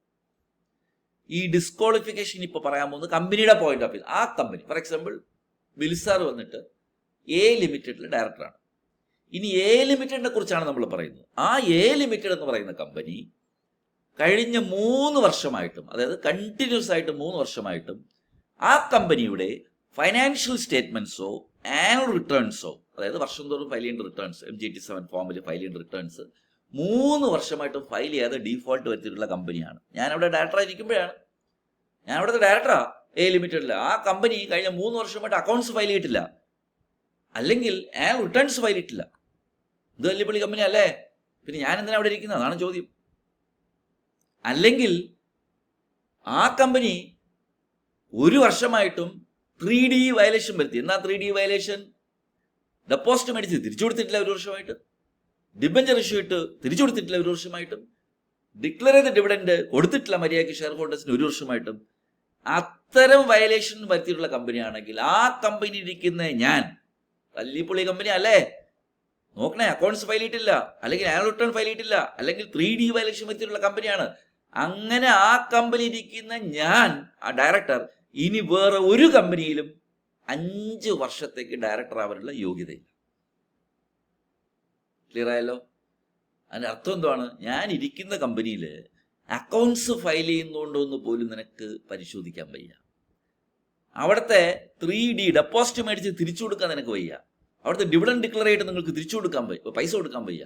ഈ ഡിസ്ക്വാളിഫിക്കേഷൻ ഇപ്പോൾ പറയാൻ പോകുന്നത് കമ്പനിയുടെ പോയിന്റ് ഓഫ് വ്യൂ. ആ കമ്പനി, ഫോർ എക്സാമ്പിൾ വിൽസാർ വന്നിട്ട് എ ലിമിറ്റഡിലെ ഡയറക്ടറാണ്. ഇനി എ ലിമിറ്റഡിനെ കുറിച്ചാണ് നമ്മൾ പറയുന്നത്. ആ എ ലിമിറ്റഡ് എന്ന് പറയുന്ന കമ്പനി കഴിഞ്ഞ 3 വർഷമായിട്ടും, അതായത് കണ്ടിന്യൂസ് ആയിട്ട് 3 വർഷമായിട്ടും ആ കമ്പനിയുടെ ഫൈനാൻഷ്യൽ സ്റ്റേറ്റ്മെന്റ്സോ ആനുവൽ റിട്ടേൺസോ, അതായത് വർഷം തോറും ഫയൽ ചെയ്യേണ്ട റിട്ടേൺസ്, MGT7 ഫോമിൽ ഫയൽ ചെയ്യേണ്ട റിട്ടേൺസ് 3 വർഷമായിട്ടും ഫയൽ ചെയ്യാതെ ഡീഫോൾട്ട് വരുത്തിയിട്ടുള്ള കമ്പനിയാണ്. ഞാനവിടെ ഡയറക്ടറായിരിക്കുമ്പോഴാണ്, ഞാൻ അവിടുത്തെ ഡയറക്ടറാ എ ലിമിറ്റഡിൽ. ആ കമ്പനി കഴിഞ്ഞ 3 വർഷമായിട്ട് അക്കൗണ്ട്സ് ഫയൽ ചെയ്തിട്ടില്ല, അല്ലെങ്കിൽ ആനുവൽ റിട്ടേൺസ് ഫയൽ ചെയ്തിട്ടില്ല. ഇത് വലിയ പൊളി കമ്പനി അല്ലേ, പിന്നെ ഞാൻ എന്തിനാ അവിടെ ഇരിക്കുന്നത്? അതാണ് ചോദ്യം. അല്ലെങ്കിൽ ആ കമ്പനി 1 വർഷമായിട്ടും 3D വയലേഷൻ വരുത്തി. എന്നാ 3D വയലേഷൻ? ഡെപ്പോസിറ്റ് മേടിച്ച് തിരിച്ചു കൊടുത്തിട്ടില്ല 1 വർഷമായിട്ട്, ഡിബഞ്ചർ ഇഷ്യൂ ഇട്ട് തിരിച്ചു കൊടുത്തിട്ടില്ല 1 വർഷമായിട്ടും, ഡിക്ലെയർ ചെയ്ത ഡിവിഡൻഡ് കൊടുത്തിട്ടില്ല മര്യാദയ്ക്ക് ഷെയർ ഹോൾഡേഴ്സിന് 1 വർഷമായിട്ടും. അത്തരം വയലേഷൻ വരുത്തിയിട്ടുള്ള കമ്പനിയാണെങ്കിൽ ആ കമ്പനി ഇരിക്കുന്ന ഞാൻ തല്ലിപ്പൊളി കമ്പനി അല്ലേ? നോക്കണേ, അക്കൗണ്ട്സ് ഫയൽ ചെയ്തിട്ടില്ല, അല്ലെങ്കിൽ ആനുവൽ റിട്ടേൺ ഫയൽ ചെയ്തിട്ടില്ല, അല്ലെങ്കിൽ 3D വയലേഷൻ വരുത്തിയിട്ടുള്ള കമ്പനിയാണ്. അങ്ങനെ ആ കമ്പനി ഇരിക്കുന്ന ഞാൻ, ആ ഡയറക്ടർ, ഇനി വേറെ ഒരു കമ്പനിയിലും 5 വർഷത്തേക്ക് ഡയറക്ടർ ആവാനുള്ള യോഗ്യതയില്ല. ക്ലിയർ ആയല്ലോ? അതിൻ്റെ അർത്ഥം എന്താണ്? ഞാൻ ഇരിക്കുന്ന കമ്പനിയിൽ അക്കൗണ്ട്സ് ഫയൽ ചെയ്യുന്നുണ്ടോന്ന് പോലും നിനക്ക് പരിശോധിക്കാൻ വയ്യ. അവിടുത്തെ 3D ഡെപ്പോസിറ്റ് മേടിച്ച് തിരിച്ചു കൊടുക്കാൻ നിനക്ക് വയ്യ. അവിടുത്തെ ഡിവിഡൻഡ് ഡിക്ലെയർ ചെയ്തിട്ട് നിങ്ങൾക്ക് തിരിച്ചു കൊടുക്കാൻ പൈസ കൊടുക്കാൻ വയ്യ.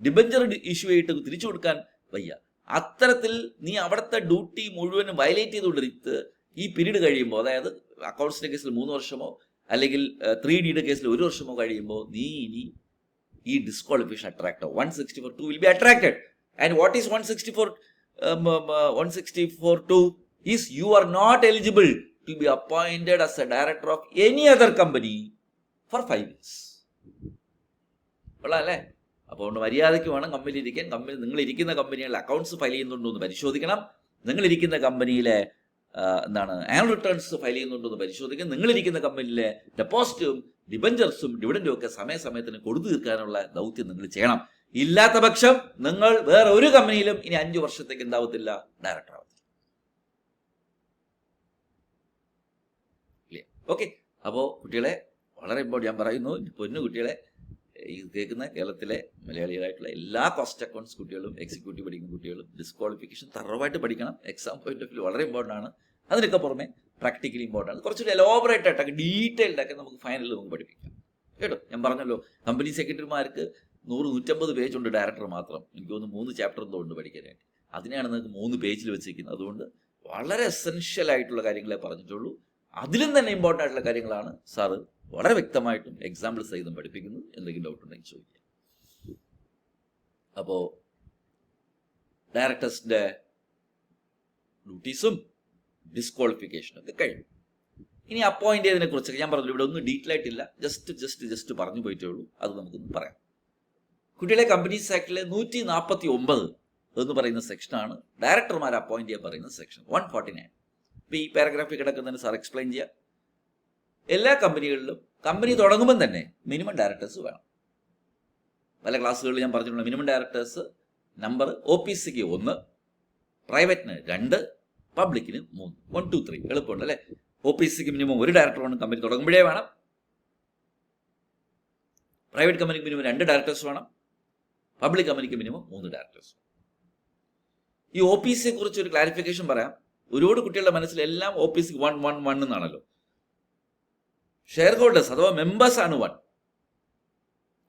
ഡിബഞ്ചർ ഇഷ്യൂ ആയിട്ട് തിരിച്ചു കൊടുക്കാൻ വയ്യ. അത്തരത്തിൽ നീ അവിടുത്തെ ഡ്യൂട്ടി മുഴുവനും വയലേറ്റ് ചെയ്തുകൊണ്ടിരിത്ത് ഈ പീരീഡ് കഴിയുമ്പോൾ, അതായത് അക്കൗണ്ട്സിന്റെ കേസിൽ 3 വർഷമോ അല്ലെങ്കിൽ 3Dയുടെ കേസിൽ 1 വർഷമോ കഴിയുമ്പോൾ നീ ഇനി ഈ ഡിസ്ക്വാളിഫിക്കേഷൻ അട്രാക്ട് ആവും. 164(2) will be attracted. And what is 164(2) is you are not eligible to be appointed as a director of any other company for 5 years. കൊള്ളാം അല്ലേ? അപ്പോൾ മര്യാദയ്ക്ക് വേണം കമ്പനി ഇരിക്കാൻ. നിങ്ങൾ ഇരിക്കുന്ന കമ്പനികളിലെ അക്കൗണ്ട്സ് ഫയൽ ചെയ്യുന്നുണ്ടോ എന്ന് പരിശോധിക്കണം. നിങ്ങളിരിക്കുന്ന കമ്പനിയിലെ ആനുവൽ റിട്ടേൺസ് ഫയൽ ചെയ്യുന്നുണ്ടോ എന്ന് പരിശോധിക്കണം. നിങ്ങളിരിക്കുന്ന കമ്പനിയിലെ ഡെപ്പോസിറ്റും ഡിബഞ്ചർസും ഡിവിഡൻഡും ഒക്കെ സമയസമയത്തിന് കൊടുത്തു തീർക്കാനുള്ള ദൗത്യം നിങ്ങൾ ചെയ്യണം. ഇല്ലാത്ത പക്ഷം നിങ്ങൾ വേറെ ഒരു കമ്പനിയിലും ഇനി 5 വർഷത്തേക്ക് എന്താവത്തില്ല, ഡയറക്ടർ ആവത്തില്ല. ഓക്കെ, അപ്പോൾ കുട്ടികളെ, വളരെ ഇമ്പോർട്ടൻ്റ് ഞാൻ പറയുന്നു, പൊന്നു കുട്ടികളെ, ഈ കേൾക്കുന്ന കേരളത്തിലെ മലയാളികളായിട്ടുള്ള എല്ലാ കോസ്റ്റ് അക്കൗണ്ട്സ് കുട്ടികളും എക്സിക്യൂട്ടീവ് പഠിക്കുന്ന കുട്ടികളും ഡിസ്ക്വാളിഫിക്കേഷൻ തറവായിട്ട് പഠിക്കണം. എക്സാം പോയിന്റ് ഓഫ് വ്യൂ വളരെ ഇമ്പോർട്ടൻ്റ് ആണ്. അതിനൊക്കെ പുറമെ പ്രാക്ടിക്കലി ഇമ്പോർട്ടൻ്റ് ആണ്. കുറച്ചൊരു എലോബറേറ്റ് ആയിട്ടൊക്കെ ഡീറ്റെയിൽഡ് ഒക്കെ നമുക്ക് ഫൈനലിൽ നമുക്ക് പഠിപ്പിക്കാം കേട്ടോ. ഞാൻ പറഞ്ഞല്ലോ, കമ്പനി സെക്രട്ടറിമാർക്ക് 100-150 പേജുണ്ട് ഡയറക്ടർ മാത്രം. എനിക്ക് തോന്നുന്നു 3 ചാപ്റ്റർ എന്തോ ഉണ്ട് പഠിക്കാനായിട്ട്. അതിനെയാണ് നിങ്ങൾക്ക് 3 പേജിൽ വെച്ചിരിക്കുന്നത്. അതുകൊണ്ട് വളരെ എസെൻഷ്യൽ ആയിട്ടുള്ള കാര്യങ്ങളെ പറഞ്ഞിട്ടുള്ളൂ. അതിലും തന്നെ ഇമ്പോർട്ടൻ്റ് ആയിട്ടുള്ള കാര്യങ്ങളാണ് സാറ് വളരെ വ്യക്തമായിട്ടും എക്സാമ്പിൾ സഹിതം പഠിപ്പിക്കുന്നത്. എന്തെങ്കിലും ഡൗട്ട് ഉണ്ടെങ്കിൽ ചോദിക്കാം. അപ്പോൾ ഡയറക്ടേഴ്സിൻ്റെ ഡ്യൂട്ടീസും ഡിസ്ക്വാളിഫിക്കേഷനും ഒക്കെ കഴിഞ്ഞു. ഇനി അപ്പോയിന്റ് ചെയ്തതിനെ കുറിച്ചൊക്കെ ഞാൻ പറഞ്ഞു, ഇവിടെ ഒന്നും ഡീറ്റെയിൽ ആയിട്ടില്ല, ജസ്റ്റ് പറഞ്ഞു പോയിട്ടേ ഉള്ളൂ. അത് നമുക്കൊന്ന് പറയാം. കുട്ടികളെ കമ്പനീസ് ആക്ടിലെ 149 എന്ന് പറയുന്ന സെക്ഷനാണ് ഡയറക്ടർമാരെ അപ്പോയിന്റ് ചെയ്യാൻ പറയുന്ന സെക്ഷൻ 149. ഇപ്പം ഈ പാരഗ്രാഫിൽ കിടക്കുന്നതിന് സാർ എക്സ്പ്ലെയിൻ ചെയ്യാം. എല്ലാ കമ്പനികളിലും കമ്പനി തുടങ്ങുമ്പം തന്നെ മിനിമം ഡയറക്ടേഴ്സ് വേണം. പല ക്ലാസ്സുകളിൽ ഞാൻ പറഞ്ഞിട്ടുള്ള മിനിമം ഡയറക്ടേഴ്സ് നമ്പർ OPCക്ക് 1, പ്രൈവറ്റിന് 2, പബ്ലിക്കിന് 3. 1, 2, 3 എളുപ്പമുണ്ട് അല്ലേ? OPCക്ക് മിനിമം 1 ഡയറക്ടർ വേണം, കമ്പനി തുടങ്ങുമ്പോഴേ വേണം. പ്രൈവറ്റ് കമ്പനിക്ക് മിനിമം 2 ഡയറക്ടേഴ്സ് വേണം. പബ്ലിക് കമ്പനിക്ക് മിനിമം 3 ഡയറക്ടേഴ്സ്. ഈ OPCയെ കുറിച്ച് ഒരു ക്ലാരിഫിക്കേഷൻ പറയാം. ഒരുപാട് കുട്ടികളുടെ മനസ്സിൽ എല്ലാം OPCക്ക് 1 എന്നാണല്ലോ. ഷെയർ ഹോൾഡേഴ്സ് അഥവാ മെമ്പേഴ്സ് ആണ് 1.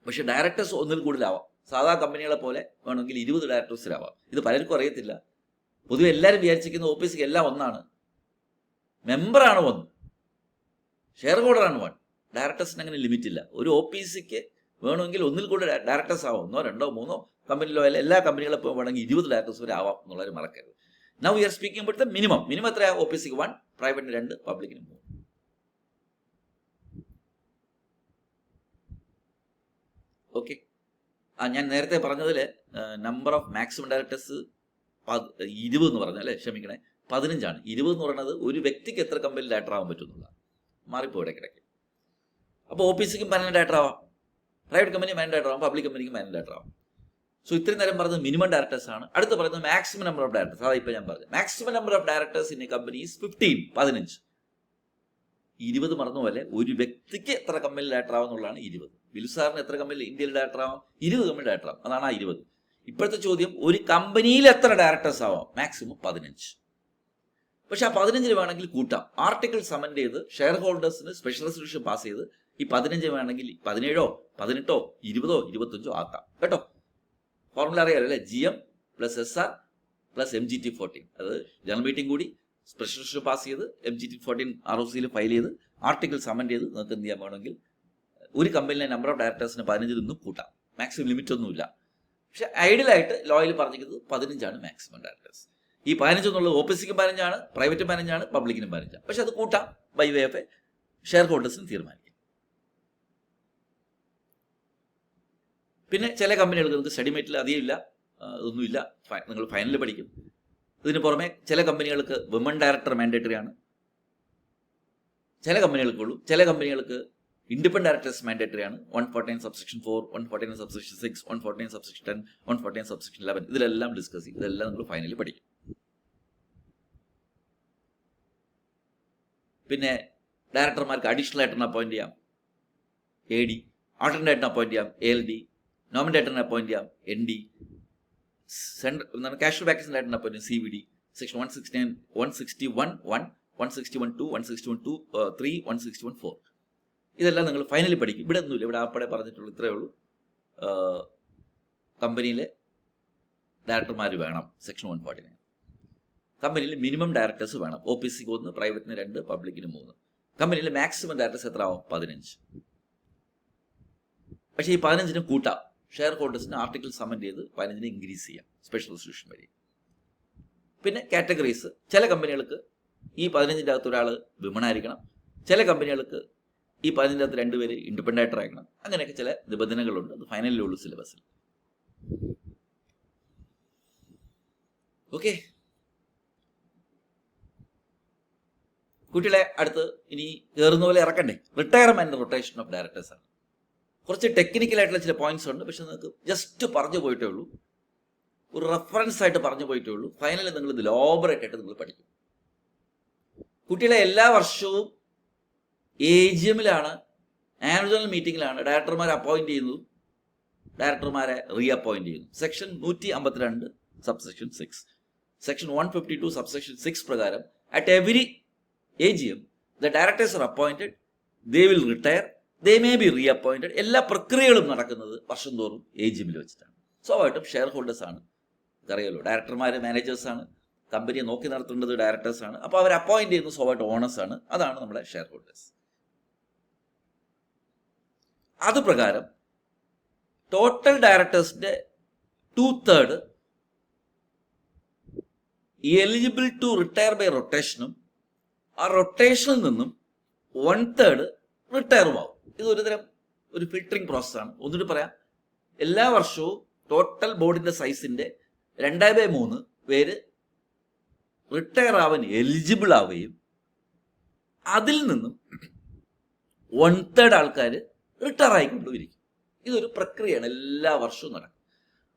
പക്ഷെ ഡയറക്ടേഴ്സ് 1-ൽ കൂടുതലാവാം. സാധാ കമ്പനികളെ പോലെ വേണമെങ്കിൽ 20 ഡയറക്ടേഴ്സിലാവാം. ഇത് പലർക്കും അറിയത്തില്ല. പൊതുവെ എല്ലാവരും വിചാരിച്ചിരിക്കുന്ന OPCക്ക് എല്ലാം 1 മെമ്പറാണ് 1, ഷെയർ ഹോൾഡറാണ് 1. ഡയറക്ടേഴ്സിന് അങ്ങനെ ലിമിറ്റ് ഇല്ല. ഒരു OPCക്ക് വേണമെങ്കിൽ 1-ൽ കൂടുതൽ ഡയറക്ടേഴ്സ് ആവാം. 1, 2, 3 കമ്പനിയിലോ അല്ല എല്ലാ കമ്പനികളെ വേണമെങ്കിൽ 20 ഡയറക്ടേഴ്സ് വരെ ആവാം എന്നുള്ളവർ മറക്കരുത്. Now we are speaking about the minimum എത്രയാ? OPCക്ക് 1, പ്രൈവറ്റിന് 2, പബ്ലിക്കിന് 3. ഓക്കെ. ഞാൻ നേരത്തെ പറഞ്ഞതിൽ നമ്പർ ഓഫ് മാക്സിമം ഡയറക്ടേഴ്സ് 20 എന്ന് പറഞ്ഞല്ലേ, ക്ഷമിക്കണേ, 15 ആണ്. 20 എന്ന് പറയുന്നത് ഒരു വ്യക്തിക്ക് എത്ര കമ്പനിയിൽ ഡയറക്ടർ ആവാൻ പറ്റുന്നില്ല, മാറിപ്പോ ഇടയ്ക്കിടയ്ക്ക്. അപ്പോൾ OPCക്കും മാനേജിംഗ് ഡയറക്ടർ ആവാം, പ്രൈവറ്റ് കമ്പനി മാനേജിംഗ് ഡയറക്ടർ ആവാം, പബ്ലിക് കമ്പനിക്ക് മാനേജിംഗ് ഡയറക്ടർ ആവാം. സോ ഇത്രയും നേരം പറഞ്ഞത് മിനിമം ഡയറക്ടേഴ്സ് ആണ്. അടുത്ത് പറയുന്നത് മാക്സിമം നമ്പർ ഓഫ് ഡയറക്ടേഴ്സ്. അതായത് ഇപ്പോൾ ഞാൻ പറഞ്ഞു maximum number of directors in a company is 15. 20 മറന്നു പോലെ ഒരു വ്യക്തിക്ക് എത്ര കമ്പനിയിൽ ഡയറക്ടർ ആവും എന്നുള്ളതാണ് 20. ബിലുസാറിന് എത്ര കമ്പനിയിൽ ഇന്ത്യയിൽ ഡയറക്ടർ ആവാം? 20 കമ്പനി ഡയറക്ടർ ആവും. അതാണ് ആ 20. ഇപ്പോഴത്തെ ചോദ്യം, ഒരു കമ്പനിയിൽ എത്ര ഡയറക്ടേഴ്സ് ആവാം? മാക്സിമം 15. പക്ഷെ ആ 15 വേണമെങ്കിൽ കൂട്ടാം. ആർട്ടിക്കിൾ സമൻഡ് ചെയ്ത് ഷെയർ ഹോൾഡേഴ്സിന് സ്പെഷ്യൽ റെസൊല്യൂഷൻ പാസ് ചെയ്ത് ഈ 15 വേണമെങ്കിൽ 17, 18, 20, 25 ആക്കാം കേട്ടോ. ഫോർമുല അറിയാലോ അല്ലേ? GM + SR + MGT14. അത് ജനറൽ മീറ്റിംഗ് കൂടി സ്പെഷ്യൽ റെസൊല്യൂഷൻ പാസ് ചെയ്ത് MGT14 ROCയിൽ ഫയൽ ചെയ്ത് ആർട്ടിക്കിൾ സമൻഡ് ചെയ്ത് നിങ്ങൾക്ക് എന്ത് ചെയ്യാൻ വേണമെങ്കിൽ ഒരു കമ്പനിയിലെ നമ്പർ ഓഫ് ഡയറക്ടേഴ്സിന് 15 നിന്നും കൂട്ടാം. മാക്സിമം ലിമിറ്റ് ഒന്നുമില്ല. പക്ഷെ ഐഡിയലായിട്ട് ലോയിൽ പറഞ്ഞിരിക്കുന്നത് 15 മാക്സിമം ഡയറക്ടേഴ്സ്. ഈ 15 എന്നുള്ളത് OPCക്കും 15, പ്രൈവറ്റും 15, പബ്ലിക്കിനും 15. പക്ഷെ അത് കൂട്ടാം ബൈ വേ ഓഫ് ഷെയർ ഹോൾഡേഴ്സിന് തീരുമാനിക്കും. പിന്നെ ചില കമ്പനികൾക്ക് നിങ്ങൾക്ക് സ്റ്റഡി മേറ്റിൽ അധികം ഇല്ല, ഇതൊന്നുമില്ല, നിങ്ങൾ ഫൈനലിൽ പഠിക്കും. ഇതിന് പുറമെ ചില കമ്പനികൾക്ക് വിമൺ ഡയറക്ടർ മാൻഡേറ്ററി ആണ്, ചില കമ്പനികൾക്കുള്ളൂ. ചില കമ്പനികൾക്ക് ഇൻഡിപെൻഡന്റ് ഡയറക്ടേഴ്സ് മാൻഡേറ്ററി ആണ്. 149 സബ്സെക്ഷൻ 4, 149 സബ്സെക്ഷൻ 6, 149 സബ്സെക്ഷൻ 10, 149 സബ്സെക്ഷൻ 11. ഇതിലെല്ലാം ഡിസ്കസ് ചെയ്യും. ഇതെല്ലാം നിങ്ങൾ ഫൈനലിൽ പഠിക്കും. പിന്നെ ഡയറക്ടർമാർക്ക് അഡീഷണൽ ആയിട്ടാണ് അപ്പോയിന്റ് ചെയ്യാം AD, ആൾട്ടർനേറ്റ് ആയിട്ടാണ് അപ്പോയിന്റ് ചെയ്യാം ALD, നോമിനേറ്ററിനെ അപ്പോയിന്റ് ചെയ്യാം ND, കാഷ്വൽ വാക്കൻസി ആയിട്ടാണ് അപ്പോയിന്റ് CVD. സെക്ഷൻ 169, 161, 1, 161, 2, 161, 3, 161, 4. ഇതെല്ലാം നിങ്ങൾ ഫൈനലി പഠിക്കും. ഇവിടെ ഒന്നുമില്ല, ഇവിടെ ആപ്പടെ പറഞ്ഞിട്ടുള്ളൂ, ഇത്രയേ ഉള്ളൂ. കമ്പനിയിലെ ഡയറക്ടർമാർ വേണം. സെക്ഷൻ 149. കമ്പനിയിൽ മിനിമം ഡയറക്ടേഴ്സ് വേണം. OPCക്ക് 1, പ്രൈവറ്റിന് 2, പബ്ലിക്കിന് 3. കമ്പനിയിലെ മാക്സിമം ഡയറക്ടേഴ്സ് എത്ര ആവും? 15. പക്ഷേ ഈ 15 കൂട്ടാം. ഷെയർ ഹോൾഡേഴ്സിന് ആർട്ടിക്കിൾ സമൻഡ് ചെയ്ത് 15 ഇൻക്രീസ് ചെയ്യാം സ്പെഷ്യൽ റെസൊല്യൂഷൻ വഴി. പിന്നെ കാറ്റഗറീസ്, ചില കമ്പനികൾക്ക് ഈ 15 അകത്ത് ഒരാൾ വിമൺ ആയിരിക്കണം, ചില കമ്പനികൾക്ക് ഈ 15 അകത്ത് 2 പേര് ഇൻഡിപെൻഡന്റ് ആയിട്ട് ആയിരിക്കണം. അങ്ങനെയൊക്കെ ചില നിബന്ധനകളുണ്ട്. അത് ഫൈനലിലുള്ള സിലബസിൽ. ഓക്കെ കുട്ടികളെ, അടുത്ത് ഇനി കയറുന്ന പോലെ ഇറക്കണ്ടേ? റിട്ടയർമെന്റ് റൊട്ടേഷൻ ഓഫ് ഡയറക്ടേഴ്സ് ആണ്. കുറച്ച് ടെക്നിക്കലായിട്ടുള്ള ചില പോയിന്റ്സ് ഉണ്ട്, പക്ഷെ നിങ്ങൾക്ക് ജസ്റ്റ് പറഞ്ഞു പോയിട്ടേ ഉള്ളൂ, ഒരു റെഫറൻസ് ആയിട്ട് പറഞ്ഞു പോയിട്ടേ ഉള്ളൂ. ഫൈനലിൽ നിങ്ങൾ ഇത് ലോബറേറ്റ് ആയിട്ട് നിങ്ങൾ പഠിക്കും. കുട്ടികളെ എല്ലാ വർഷവും AGMലാണ്, ആനുവൽ ജനറൽ മീറ്റിംഗിലാണ് ഡയറക്ടർമാരെ അപ്പോയിന്റ് ചെയ്യുന്നതും ഡയറക്ടർമാരെ റീ അപ്പോയിന്റ് ചെയ്യുന്നു. സെക്ഷൻ 152 സബ്സെക്ഷൻ 6, സെക്ഷൻ 152 സബ്സെക്ഷൻ 6 പ്രകാരം at every AGM the directors are appointed, they will retire, they may be reappointed. എല്ലാ പ്രക്രിയകളും നടക്കുന്നത് വർഷം തോറും AGMൽ വെച്ചിട്ടാണ്. സ്വാഭാവികമായിട്ടും ഷെയർ ഹോൾഡേഴ്സ് ആണ്, അറിയാലോ. ഡയറക്ടർമാർ മാനേജേഴ്സ് ആണ്, കമ്പനിയെ നോക്കി നടത്തേണ്ടത് ഡയറക്ടേഴ്സ് ആണ്. അപ്പോൾ അവർ അപ്പോയിന്റ് ചെയ്യുന്ന സ്വാഭാവികമായിട്ട് ഓണേഴ്സ് ആണ്. അതാണ് നമ്മുടെ ഷെയർ ഹോൾഡേഴ്സ്. അത് പ്രകാരം ടോട്ടൽ ഡയറക്ടേഴ്സിന്റെ 2/3 എലിജിബിൾ ടു റിട്ടയർ ബൈ റൊട്ടേഷനും ആ റൊട്ടേഷനിൽ നിന്നും 1/3 റിട്ടയറും ആവും. ഇതൊരു തരം ഒരു ഫിൽട്ടറിങ് പ്രോസസ്സാണ്. ഒന്നുകൂടി പറയാം, എല്ലാ വർഷവും ടോട്ടൽ ബോർഡിന്റെ സൈസിന്റെ 2/3 പേര് റിട്ടയർ ആവാൻ എലിജിബിൾ ആവുകയും അതിൽ നിന്നും 1/3 ആൾക്കാർ റിട്ടയർ ആയിക്കൊണ്ടുമിരിക്കും. ഇതൊരു പ്രക്രിയയാണ്, എല്ലാ വർഷവും നടക്കും.